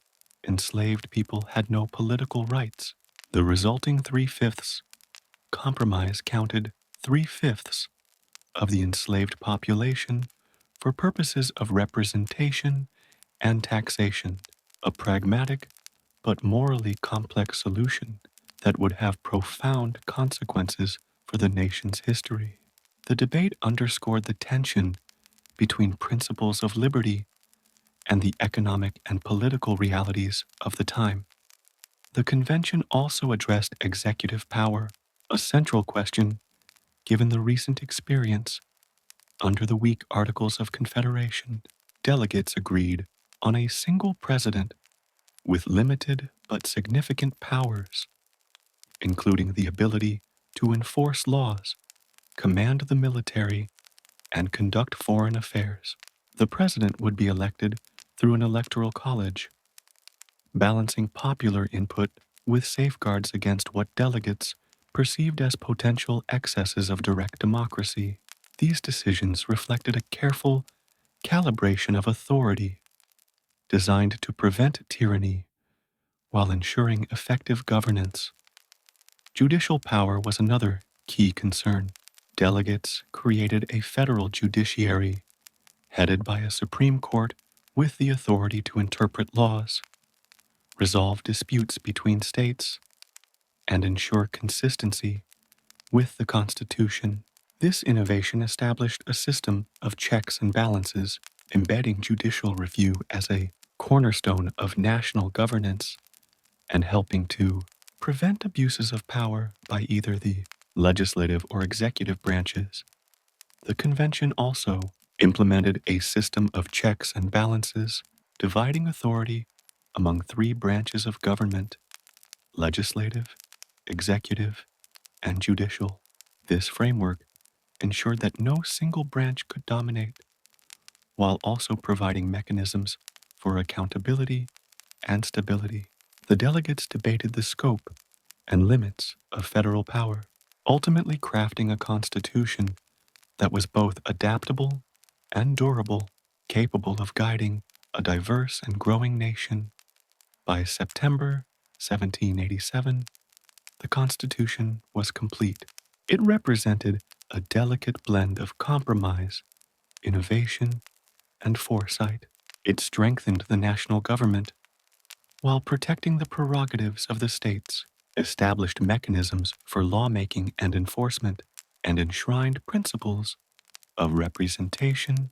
enslaved people had no political rights. The resulting 3/5 compromise counted 3/5 of the enslaved population for purposes of representation and taxation, a pragmatic but morally complex solution that would have profound consequences for the nation's history. The debate underscored the tension between principles of liberty and the economic and political realities of the time. The convention also addressed executive power, a central question given the recent experience under the weak Articles of Confederation. Delegates agreed on a single president with limited but significant powers, including the ability to enforce laws, command the military, and conduct foreign affairs. The president would be elected through an electoral college, balancing popular input with safeguards against what delegates perceived as potential excesses of direct democracy. These decisions reflected a careful calibration of authority designed to prevent tyranny while ensuring effective governance. Judicial power was another key concern. Delegates created a federal judiciary headed by a Supreme Court with the authority to interpret laws, resolve disputes between states, and ensure consistency with the Constitution. This innovation established a system of checks and balances, embedding judicial review as a cornerstone of national governance and helping to prevent abuses of power by either the legislative or executive branches. The convention also implemented a system of checks and balances, dividing authority among three branches of government: legislative, executive, and judicial. This framework ensured that no single branch could dominate, while also providing mechanisms for accountability and stability. The delegates debated the scope and limits of federal power, ultimately crafting a constitution that was both adaptable and durable, capable of guiding a diverse and growing nation. By September 1787, the Constitution was complete. It represented a delicate blend of compromise, innovation, and foresight. It strengthened the national government while protecting the prerogatives of the states, established mechanisms for lawmaking and enforcement, and enshrined principles of representation,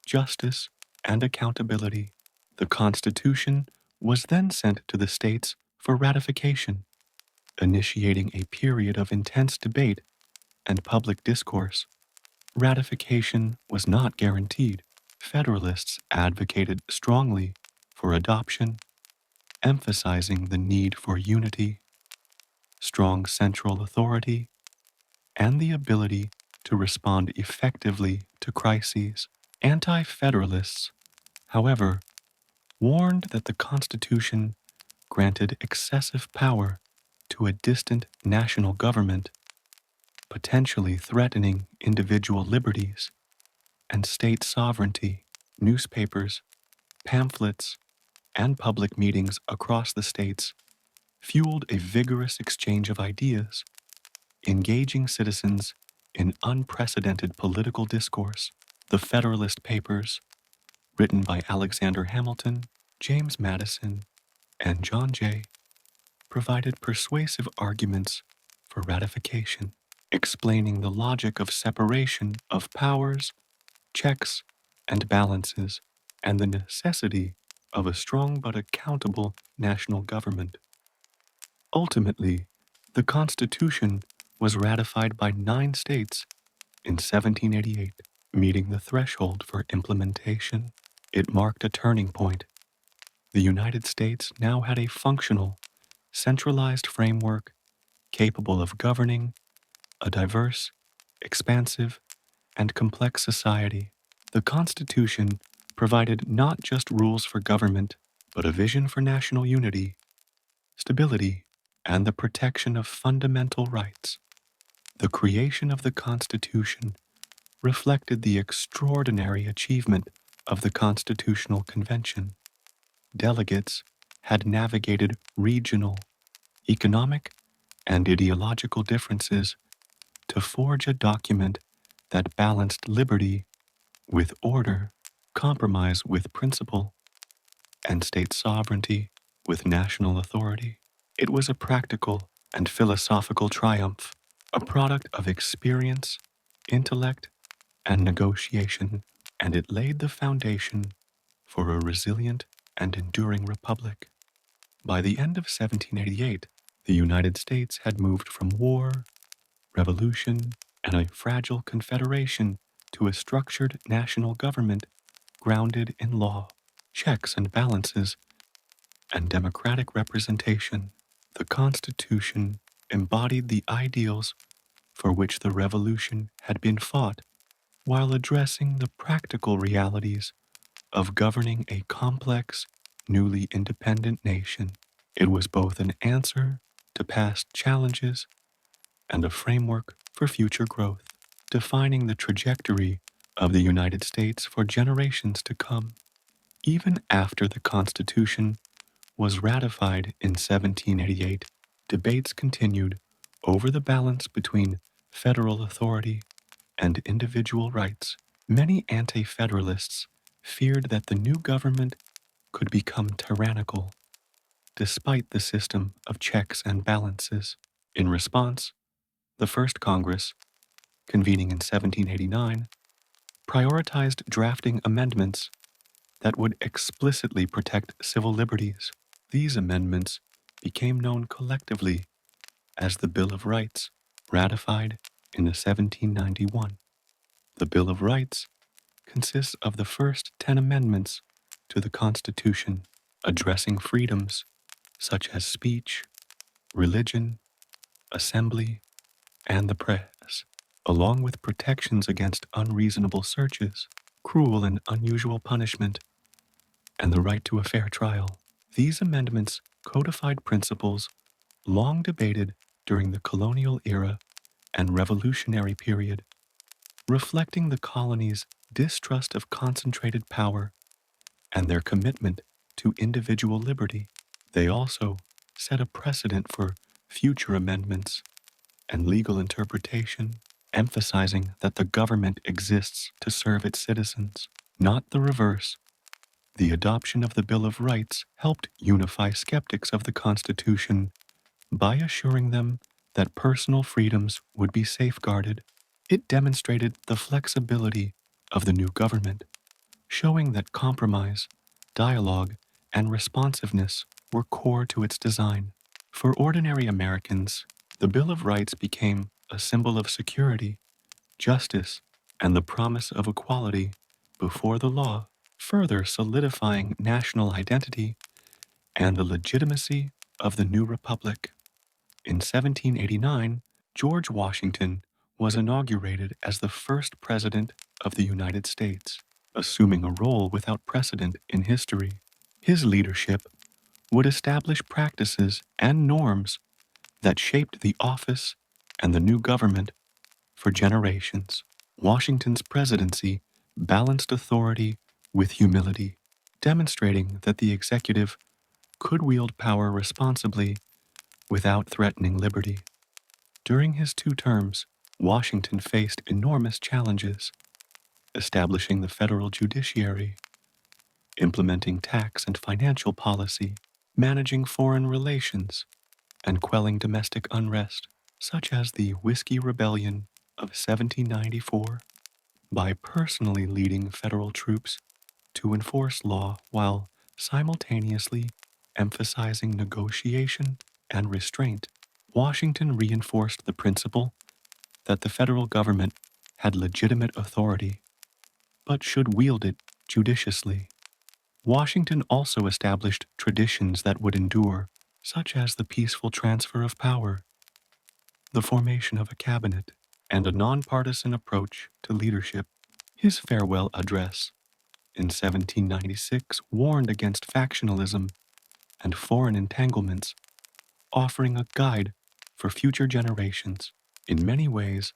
justice, and accountability. The Constitution was then sent to the states for ratification, initiating a period of intense debate and public discourse. Ratification was not guaranteed. Federalists advocated strongly for adoption, emphasizing the need for unity, strong central authority, and the ability to respond effectively to crises. Anti-Federalists, however, warned that the Constitution granted excessive power to a distant national government, potentially threatening individual liberties and state sovereignty. Newspapers, pamphlets, and public meetings across the states fueled a vigorous exchange of ideas, engaging citizens in unprecedented political discourse. The Federalist Papers, written by Alexander Hamilton, James Madison, and John Jay, provided persuasive arguments for ratification, explaining the logic of separation of powers, checks, and balances, and the necessity of a strong but accountable national government. Ultimately, the Constitution was ratified by 9 states in 1788, meeting the threshold for implementation. It marked a turning point. The United States now had a functional, centralized framework capable of governing a diverse, expansive, and complex society. The Constitution provided not just rules for government, but a vision for national unity, stability, and the protection of fundamental rights. The creation of the Constitution reflected the extraordinary achievement of the Constitutional Convention. Delegates had navigated regional, economic, and ideological differences to forge a document that balanced liberty with order, compromise with principle, and state sovereignty with national authority. It was a practical and philosophical triumph, a product of experience, intellect, and negotiation, and it laid the foundation for a resilient and enduring republic. By the end of 1788, the United States had moved from war, revolution, and a fragile confederation to a structured national government grounded in law, checks and balances, and democratic representation. The Constitution embodied the ideals for which the revolution had been fought, while addressing the practical realities of governing a complex, newly independent nation. It was both an answer to past challenges and a framework for future growth, defining the trajectory of the United States for generations to come. Even after the Constitution was ratified in 1788, debates continued over the balance between federal authority and individual rights. Many anti-federalists feared that the new government could become tyrannical, despite the system of checks and balances. In response, the First Congress, convening in 1789, prioritized drafting amendments that would explicitly protect civil liberties. These amendments became known collectively as the Bill of Rights, ratified in 1791. The Bill of Rights consists of the first 10 amendments to the Constitution, addressing freedoms such as speech, religion, assembly, and the press, along with protections against unreasonable searches, cruel and unusual punishment, and the right to a fair trial. These amendments codified principles long debated during the colonial era and revolutionary period, reflecting the colonies' distrust of concentrated power and their commitment to individual liberty. They also set a precedent for future amendments and legal interpretation, emphasizing that the government exists to serve its citizens, not the reverse. The adoption of the Bill of Rights helped unify skeptics of the Constitution by assuring them that personal freedoms would be safeguarded. It demonstrated the flexibility of the new government, showing that compromise, dialogue, and responsiveness were core to its design. For ordinary Americans, the Bill of Rights became a symbol of security, justice, and the promise of equality before the law, further solidifying national identity and the legitimacy of the new republic. In 1789, George Washington was inaugurated as the first president of the United States, assuming a role without precedent in history. His leadership would establish practices and norms that shaped the office and the new government for generations. Washington's presidency balanced authority with humility, demonstrating that the executive could wield power responsibly without threatening liberty. During his 2 terms, Washington faced enormous challenges, establishing the federal judiciary, implementing tax and financial policy, managing foreign relations, and quelling domestic unrest, such as the Whiskey Rebellion of 1794, by personally leading federal troops to enforce law while simultaneously emphasizing negotiation and restraint. Washington reinforced the principle that the federal government had legitimate authority, but should wield it judiciously. Washington also established traditions that would endure, such as the peaceful transfer of power, the formation of a cabinet, and a nonpartisan approach to leadership. His farewell address in 1796 warned against factionalism and foreign entanglements, offering a guide for future generations. In many ways,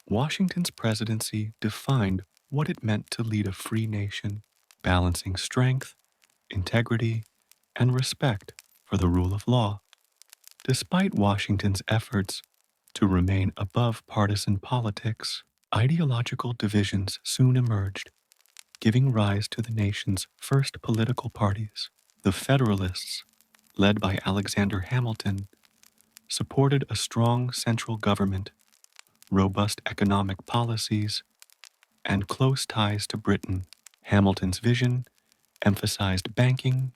Washington's presidency defined what it meant to lead a free nation, balancing strength, integrity, and respect for the rule of law. Despite Washington's efforts to remain above partisan politics, ideological divisions soon emerged, giving rise to the nation's first political parties. The Federalists, led by Alexander Hamilton, supported a strong central government, robust economic policies, and close ties to Britain. Hamilton's vision emphasized banking,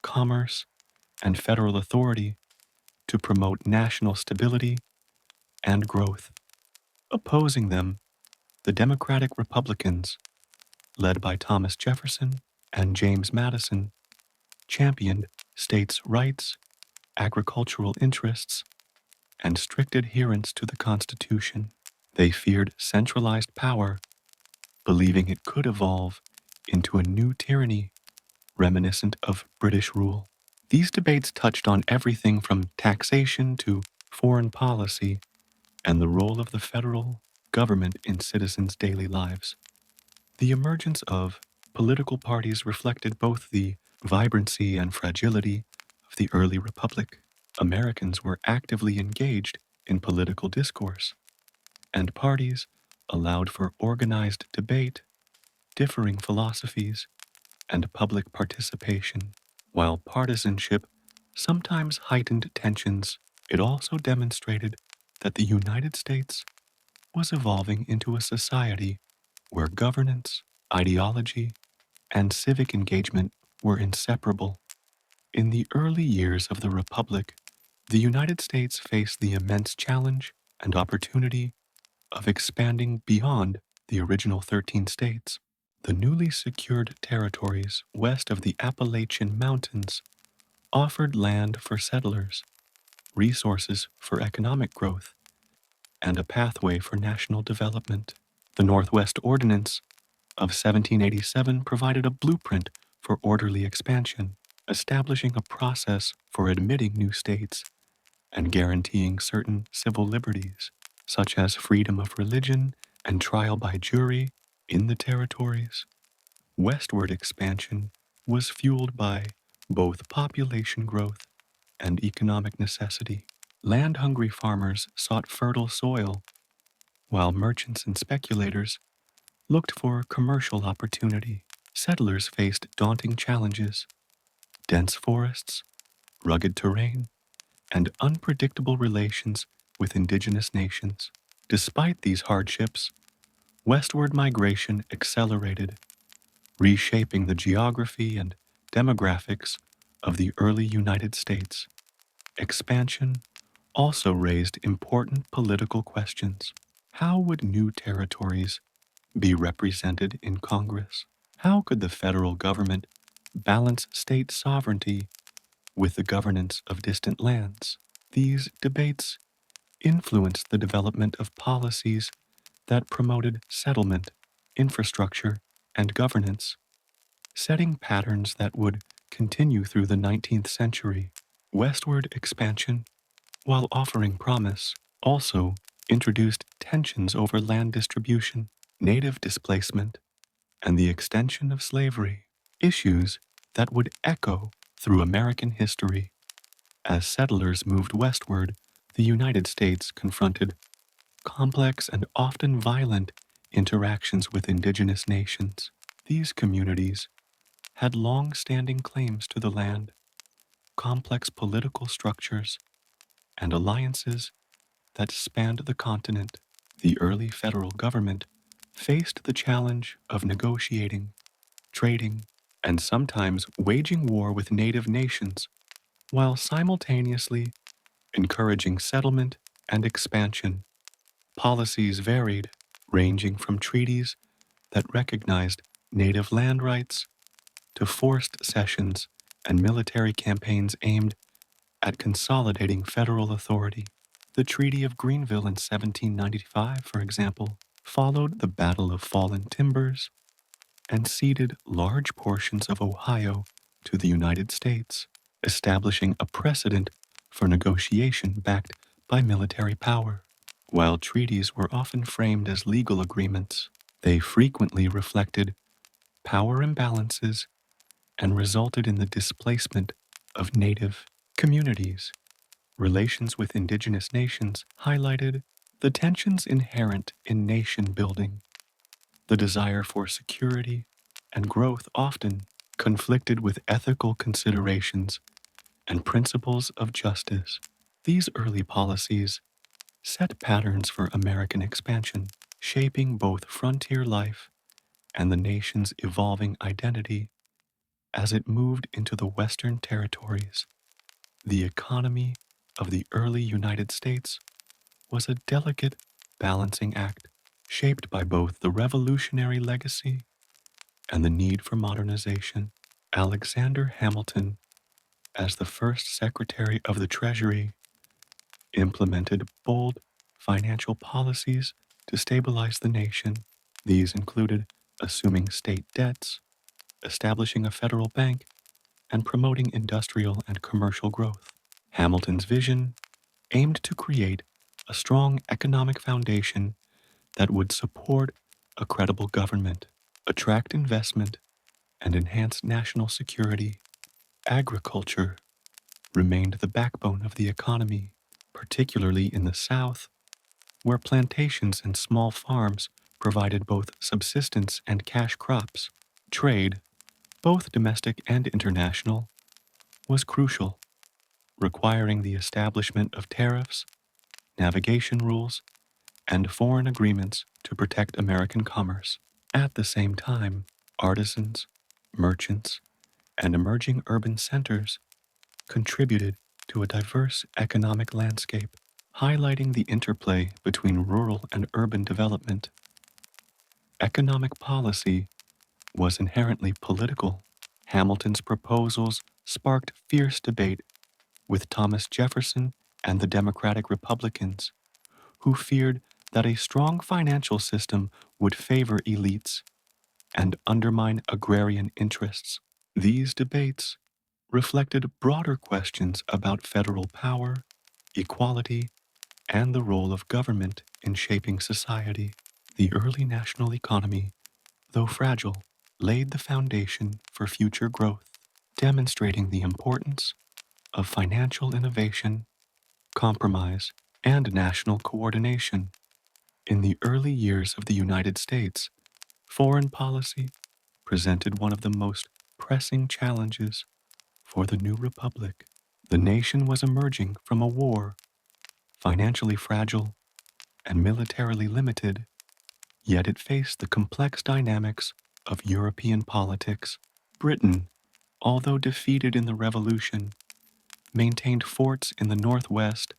commerce, and federal authority to promote national stability and growth. Opposing them, the Democratic Republicans, led by Thomas Jefferson and James Madison, championed states' rights, agricultural interests, and strict adherence to the Constitution. They feared centralized power, believing it could evolve into a new tyranny reminiscent of British rule. These debates touched on everything from taxation to foreign policy and the role of the federal government in citizens' daily lives. The emergence of political parties reflected both the vibrancy and fragility of the early republic. Americans were actively engaged in political discourse, and parties allowed for organized debate, differing philosophies, and public participation. While partisanship sometimes heightened tensions, it also demonstrated that the United States was evolving into a society where governance, ideology, and civic engagement were inseparable. In the early years of the Republic, the United States faced the immense challenge and opportunity of expanding beyond the original 13 states. The newly secured territories west of the Appalachian Mountains offered land for settlers, resources for economic growth, and a pathway for national development. The Northwest Ordinance of 1787 provided a blueprint for orderly expansion, establishing a process for admitting new states and guaranteeing certain civil liberties, such as freedom of religion and trial by jury in the territories. Westward expansion was fueled by both population growth and economic necessity. Land-hungry farmers sought fertile soil, while merchants and speculators looked for commercial opportunity. Settlers faced daunting challenges: dense forests, rugged terrain, and unpredictable relations with indigenous nations. Despite these hardships, westward migration accelerated, reshaping the geography and demographics of the early United States. Expansion also raised important political questions. How would new territories be represented in Congress? How could the federal government balance state sovereignty with the governance of distant lands? These debates influenced the development of policies that promoted settlement, infrastructure, and governance, setting patterns that would continue through the 19th century. Westward expansion, while offering promise, also introduced tensions over land distribution, native displacement, and the extension of slavery, issues that would echo through American history. As settlers moved westward, the United States confronted complex and often violent interactions with indigenous nations. These communities had long-standing claims to the land, complex political structures, and alliances that spanned the continent. The early federal government faced the challenge of negotiating, trading, and sometimes waging war with native nations, while simultaneously encouraging settlement and expansion. Policies varied, ranging from treaties that recognized native land rights to forced cessions and military campaigns aimed at consolidating federal authority. The Treaty of Greenville in 1795, for example, followed the Battle of Fallen Timbers and ceded large portions of Ohio to the United States, establishing a precedent for negotiation backed by military power. While treaties were often framed as legal agreements, they frequently reflected power imbalances and resulted in the displacement of native communities. Relations with indigenous nations highlighted the tensions inherent in nation building. The desire for security and growth often conflicted with ethical considerations and principles of justice. These early policies set patterns for American expansion, shaping both frontier life and the nation's evolving identity as it moved into the Western territories. The economy of the early United States was a delicate balancing act, shaped by both the revolutionary legacy and the need for modernization. Alexander Hamilton, as the first Secretary of the Treasury, implemented bold financial policies to stabilize the nation. These included assuming state debts, establishing a federal bank, and promoting industrial and commercial growth. Hamilton's vision aimed to create a strong economic foundation that would support a credible government, attract investment, and enhance national security. Agriculture remained the backbone of the economy, particularly in the South, where plantations and small farms provided both subsistence and cash crops. Trade, both domestic and international, was crucial, requiring the establishment of tariffs, navigation rules, and foreign agreements to protect American commerce. At the same time, artisans, merchants, and emerging urban centers contributed to a diverse economic landscape, highlighting the interplay between rural and urban development. Economic policy was inherently political. Hamilton's proposals sparked fierce debate with Thomas Jefferson and the Democratic Republicans, who feared that a strong financial system would favor elites and undermine agrarian interests. These debates reflected broader questions about federal power, equality, and the role of government in shaping society. The early national economy, though fragile, laid the foundation for future growth, demonstrating the importance of financial innovation, compromise, and national coordination. In the early years of the United States, foreign policy presented one of the most pressing challenges for the new republic. The nation was emerging from a war, financially fragile and militarily limited, yet it faced the complex dynamics of European politics. Britain, although defeated in the Revolution, maintained forts in the Northwest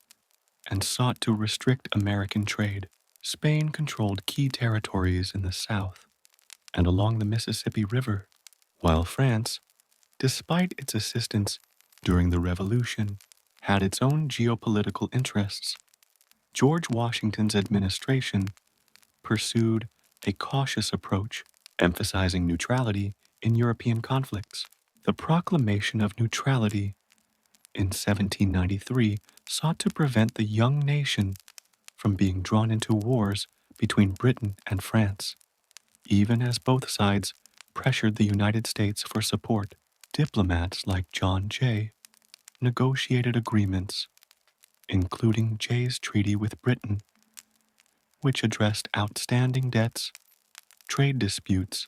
and sought to restrict American trade. Spain controlled key territories in the South and along the Mississippi River, while France, despite its assistance during the Revolution, had its own geopolitical interests. George Washington's administration pursued a cautious approach, emphasizing neutrality in European conflicts. The proclamation of neutrality in 1793 sought to prevent the young nation from being drawn into wars between Britain and France. Even as both sides pressured the United States for support, diplomats like John Jay negotiated agreements, including Jay's treaty with Britain, which addressed outstanding debts, trade disputes,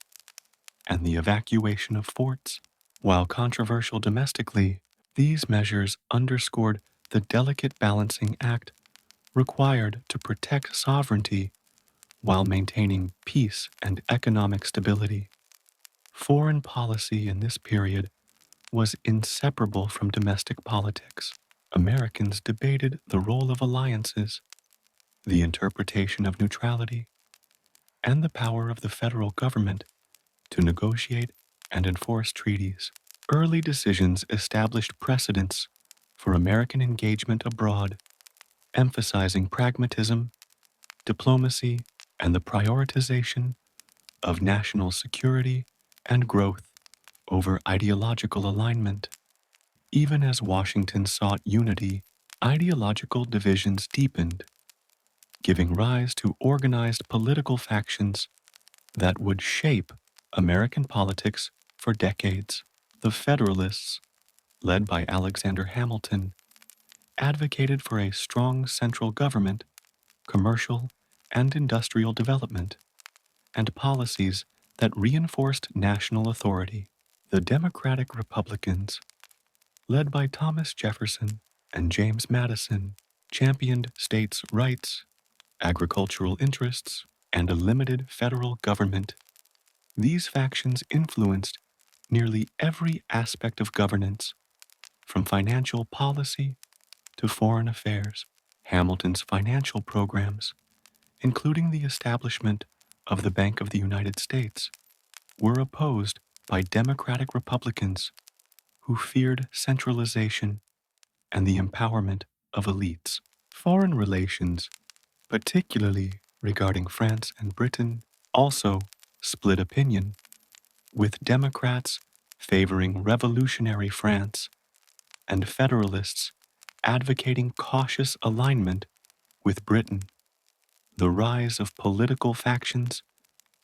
and the evacuation of forts. While controversial domestically, these measures underscored the delicate balancing act required to protect sovereignty while maintaining peace and economic stability. Foreign policy in this period was inseparable from domestic politics. Americans debated the role of alliances, the interpretation of neutrality, and the power of the federal government to negotiate and enforce treaties. Early decisions established precedents for American engagement abroad, emphasizing pragmatism, diplomacy, and the prioritization of national security and growth over ideological alignment. Even as Washington sought unity, ideological divisions deepened, giving rise to organized political factions that would shape American politics for decades. The Federalists, led by Alexander Hamilton, advocated for a strong central government, commercial and industrial development, and policies that reinforced national authority. The Democratic Republicans, led by Thomas Jefferson and James Madison, championed states' rights, agricultural interests, and a limited federal government. These factions influenced nearly every aspect of governance, from financial policy to foreign affairs. Hamilton's financial programs, including the establishment of the Bank of the United States, were opposed by Democratic Republicans who feared centralization and the empowerment of elites. Foreign relations, particularly regarding France and Britain, also split opinion, with Democrats favoring revolutionary France and Federalists advocating cautious alignment with Britain. The rise of political factions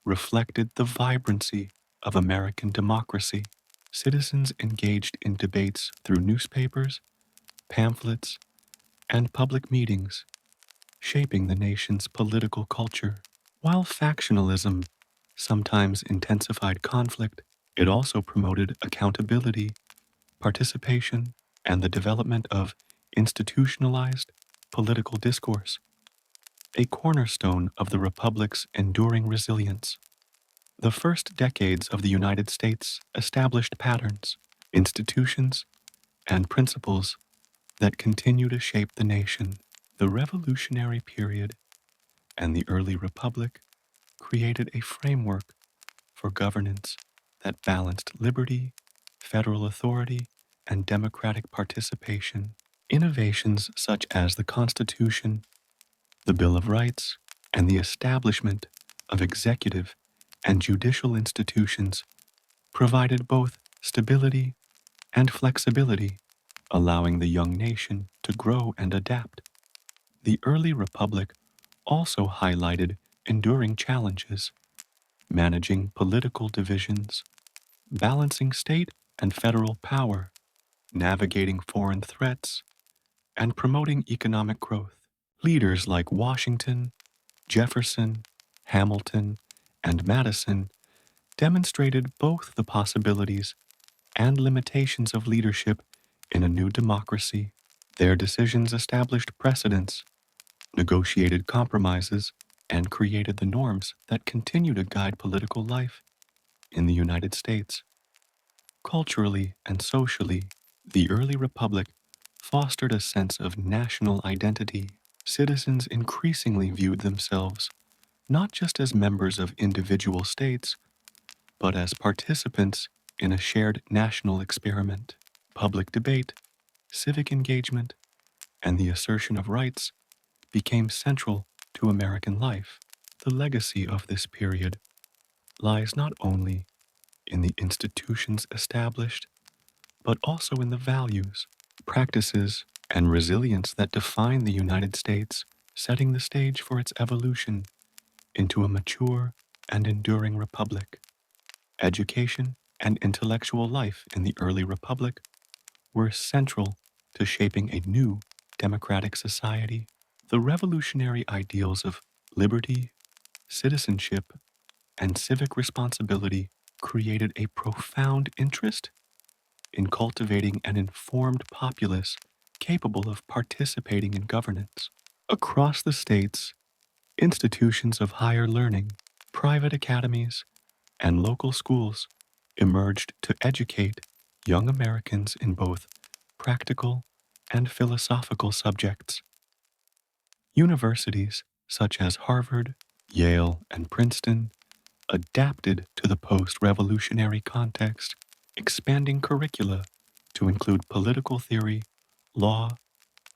reflected the vibrancy of American democracy. Citizens engaged in debates through newspapers, pamphlets, and public meetings, shaping the nation's political culture. While factionalism sometimes intensified conflict, it also promoted accountability, participation, and the development of institutionalized political discourse, a cornerstone of the Republic's enduring resilience. The first decades of the United States established patterns, institutions, and principles that continue to shape the nation. The Revolutionary period and the early Republic created a framework for governance that balanced liberty, federal authority, and democratic participation. Innovations such as the Constitution, the Bill of Rights, and the establishment of executive and judicial institutions provided both stability and flexibility, allowing the young nation to grow and adapt. The early republic also highlighted enduring challenges, managing political divisions, balancing state and federal power, navigating foreign threats, and promoting economic growth. Leaders like Washington, Jefferson, Hamilton, and Madison demonstrated both the possibilities and limitations of leadership in a new democracy. Their decisions established precedents, negotiated compromises, and created the norms that continue to guide political life in the United States. Culturally and socially, the early republic fostered a sense of national identity. Citizens increasingly viewed themselves not just as members of individual states, but as participants in a shared national experiment. Public debate, civic engagement, and the assertion of rights became central to American life. The legacy of this period lies not only in the institutions established, but also in the values, practices, and resilience that define the United States, setting the stage for its evolution into a mature and enduring republic. Education and intellectual life in the early republic were central to shaping a new democratic society. The revolutionary ideals of liberty, citizenship, and civic responsibility created a profound interest in cultivating an informed populace capable of participating in governance. Across the states, institutions of higher learning, private academies, and local schools emerged to educate young Americans in both practical and philosophical subjects. Universities such as Harvard, Yale, and Princeton adapted to the post-revolutionary context, expanding curricula to include political theory, law,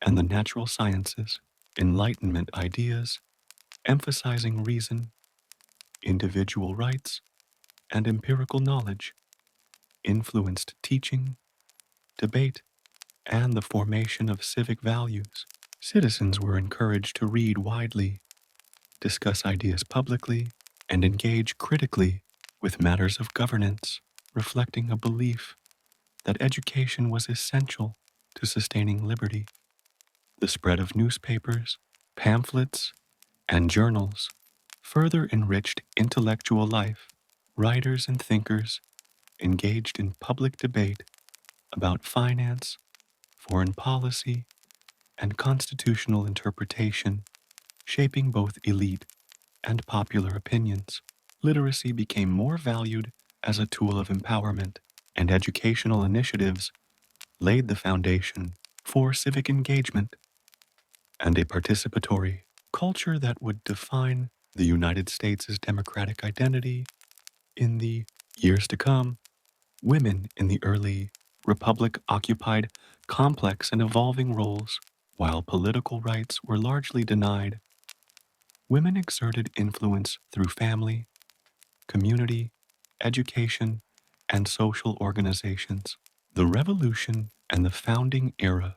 and the natural sciences, Enlightenment ideas, emphasizing reason, individual rights, and empirical knowledge, influenced teaching, debate, and the formation of civic values. Citizens were encouraged to read widely, discuss ideas publicly, and engage critically with matters of governance, reflecting a belief that education was essential to sustaining liberty. The spread of newspapers, pamphlets, and journals further enriched intellectual life. Writers and thinkers engaged in public debate about finance, foreign policy, and constitutional interpretation, shaping both elite and popular opinions. Literacy became more valued as a tool of empowerment, and educational initiatives laid the foundation for civic engagement and a participatory culture that would define the United States' democratic identity in the years to come. Women in the early republic occupied complex and evolving roles. While political rights were largely denied, women exerted influence through family, community, education, and social organizations. The Revolution and the Founding Era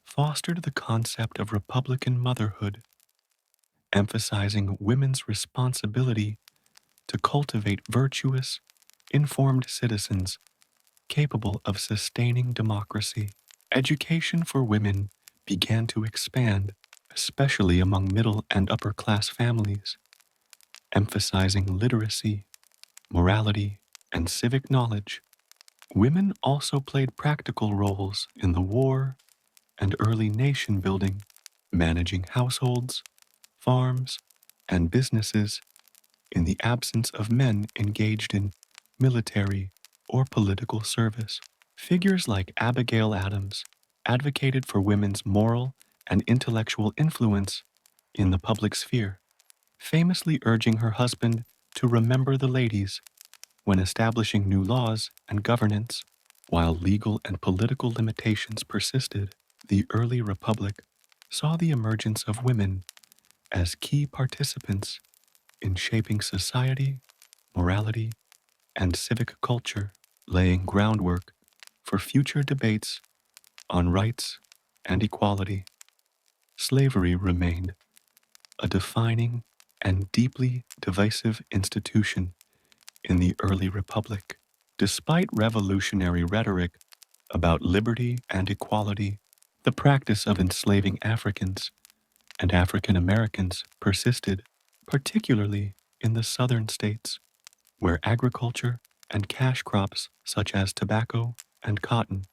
fostered the concept of Republican motherhood, emphasizing women's responsibility to cultivate virtuous, informed citizens capable of sustaining democracy. Education for women began to expand, especially among middle and upper class families, emphasizing literacy, morality, and civic knowledge. Women also played practical roles in the war and early nation building, managing households, farms, and businesses in the absence of men engaged in military or political service. Figures like Abigail Adams advocated for women's moral and intellectual influence in the public sphere, famously urging her husband to remember the ladies when establishing new laws and governance. While legal and political limitations persisted, the early republic saw the emergence of women as key participants in shaping society, morality, and civic culture, laying groundwork for future debates on rights and equality. Slavery remained a defining and deeply divisive institution in the early republic. Despite revolutionary rhetoric about liberty and equality, the practice of enslaving Africans and African Americans persisted, particularly in the southern states, where agriculture and cash crops such as tobacco and cotton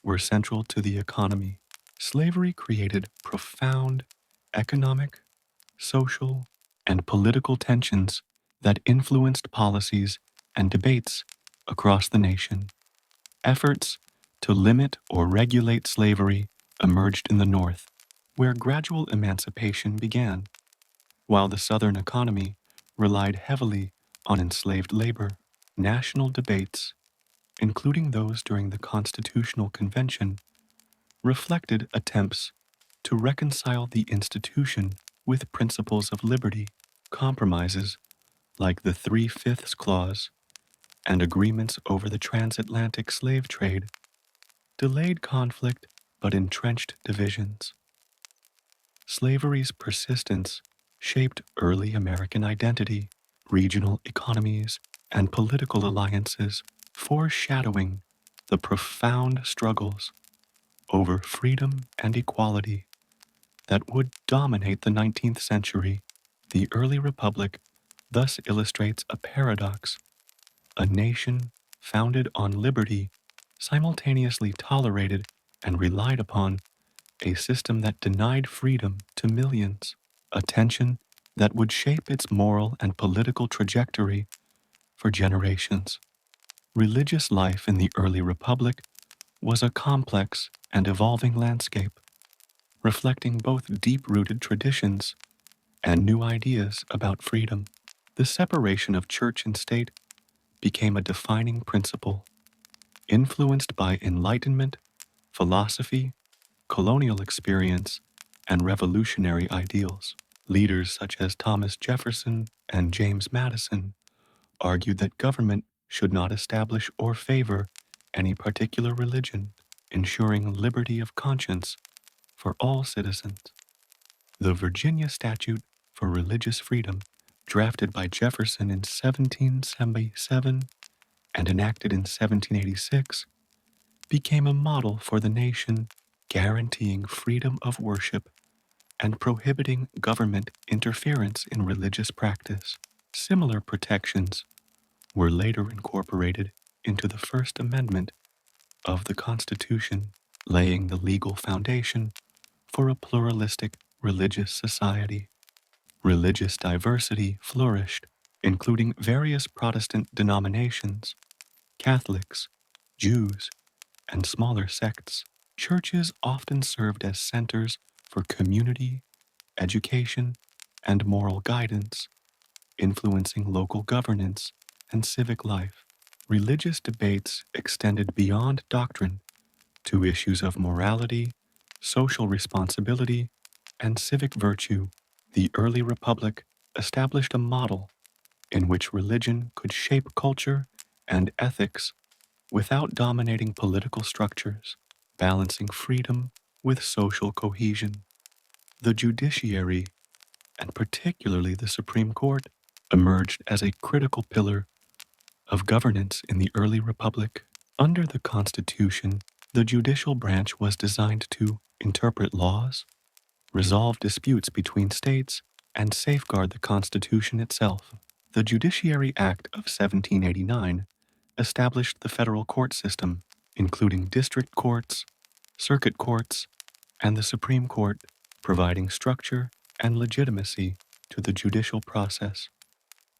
were central to the economy. Slavery created profound economic, social, and political tensions that influenced policies and debates across the nation. Efforts to limit or regulate slavery emerged in the North, where gradual emancipation began, while the Southern economy relied heavily on enslaved labor. National debates, including those during the Constitutional Convention, reflected attempts to reconcile the institution with principles of liberty. Compromises like the Three-Fifths Clause and agreements over the transatlantic slave trade delayed conflict but entrenched divisions. Slavery's persistence shaped early American identity, regional economies, and political alliances, foreshadowing the profound struggles over freedom and equality that would dominate the 19th century. The early republic thus illustrates a paradox: a nation founded on liberty simultaneously tolerated and relied upon a system that denied freedom to millions, a tension that would shape its moral and political trajectory for generations. Religious life in the early republic was a complex and evolving landscape, reflecting both deep-rooted traditions and new ideas about freedom. The separation of church and state became a defining principle, influenced by Enlightenment, philosophy, colonial experience, and revolutionary ideals. Leaders such as Thomas Jefferson and James Madison argued that government should not establish or favor any particular religion, ensuring liberty of conscience for all citizens. The Virginia Statute for Religious Freedom, drafted by Jefferson in 1777 and enacted in 1786, became a model for the nation, guaranteeing freedom of worship and prohibiting government interference in religious practice. Similar protections were later incorporated into the First Amendment of the Constitution, laying the legal foundation for a pluralistic religious society. Religious diversity flourished, including various Protestant denominations, Catholics, Jews, and smaller sects. Churches often served as centers for community, education, and moral guidance, influencing local governance and civic life. Religious debates extended beyond doctrine to issues of morality, social responsibility, and civic virtue. The early republic established a model in which religion could shape culture and ethics without dominating political structures, balancing freedom with social cohesion. The judiciary, and particularly the Supreme Court, emerged as a critical pillar of governance in the early republic. Under the Constitution, the judicial branch was designed to interpret laws, resolve disputes between states, and safeguard the Constitution itself. The Judiciary Act of 1789 established the federal court system, including district courts, circuit courts, and the Supreme Court, providing structure and legitimacy to the judicial process.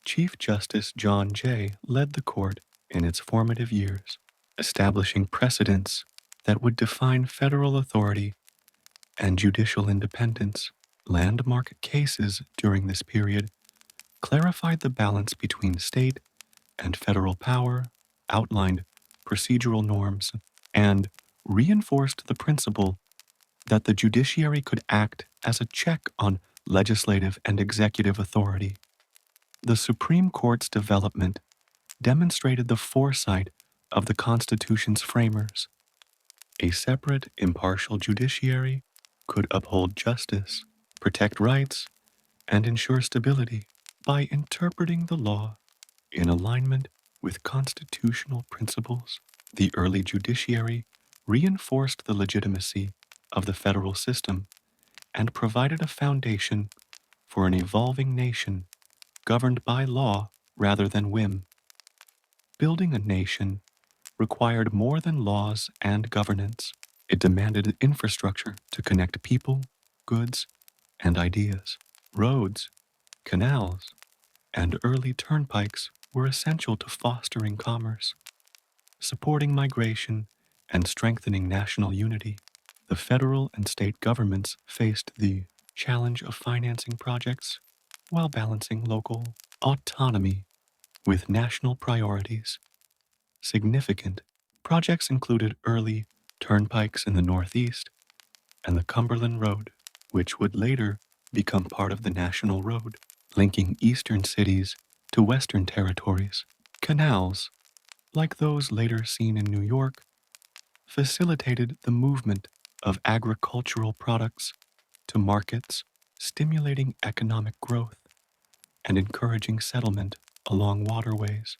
Chief Justice John Jay led the court in its formative years, establishing precedents that would define federal authority and judicial independence. Landmark cases during this period clarified the balance between state and federal power, outlined procedural norms, and reinforced the principle that the judiciary could act as a check on legislative and executive authority. The Supreme Court's development demonstrated the foresight of the Constitution's framers. A separate, impartial judiciary could uphold justice, protect rights, and ensure stability by interpreting the law in alignment with constitutional principles. The early judiciary reinforced the legitimacy of the federal system and provided a foundation for an evolving nation governed by law rather than whim. Building a nation required more than laws and governance. It demanded infrastructure to connect people, goods, and ideas. Roads, canals, and early turnpikes were essential to fostering commerce, supporting migration, and strengthening national unity. The federal and state governments faced the challenge of financing projects while balancing local autonomy with national priorities. Significant projects included early turnpikes in the Northeast and the Cumberland Road, which would later become part of the National Road, linking eastern cities to western territories. Canals, like those later seen in New York, facilitated the movement of agricultural products to markets, stimulating economic growth and encouraging settlement along waterways.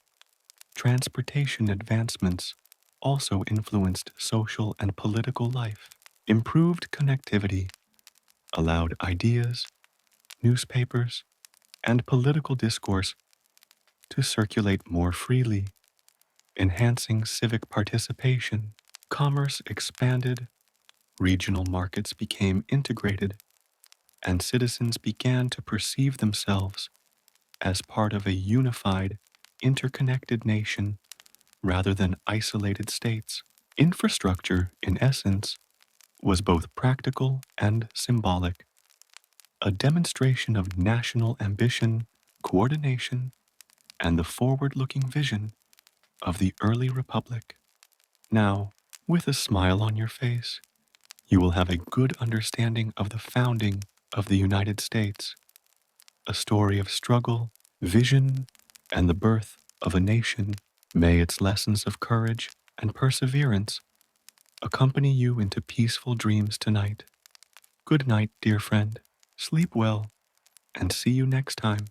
Transportation advancements also influenced social and political life. Improved connectivity allowed ideas, newspapers, and political discourse to circulate more freely, enhancing civic participation. Commerce expanded, regional markets became integrated, and citizens began to perceive themselves as part of a unified, interconnected nation rather than isolated states. Infrastructure, in essence, was both practical and symbolic, a demonstration of national ambition, coordination, and the forward-looking vision of the early republic. Now, with a smile on your face, you will have a good understanding of the founding of the United States, a story of struggle, vision, and the birth of a nation. May its lessons of courage and perseverance accompany you into peaceful dreams tonight. Good night, dear friend. Sleep well, and see you next time.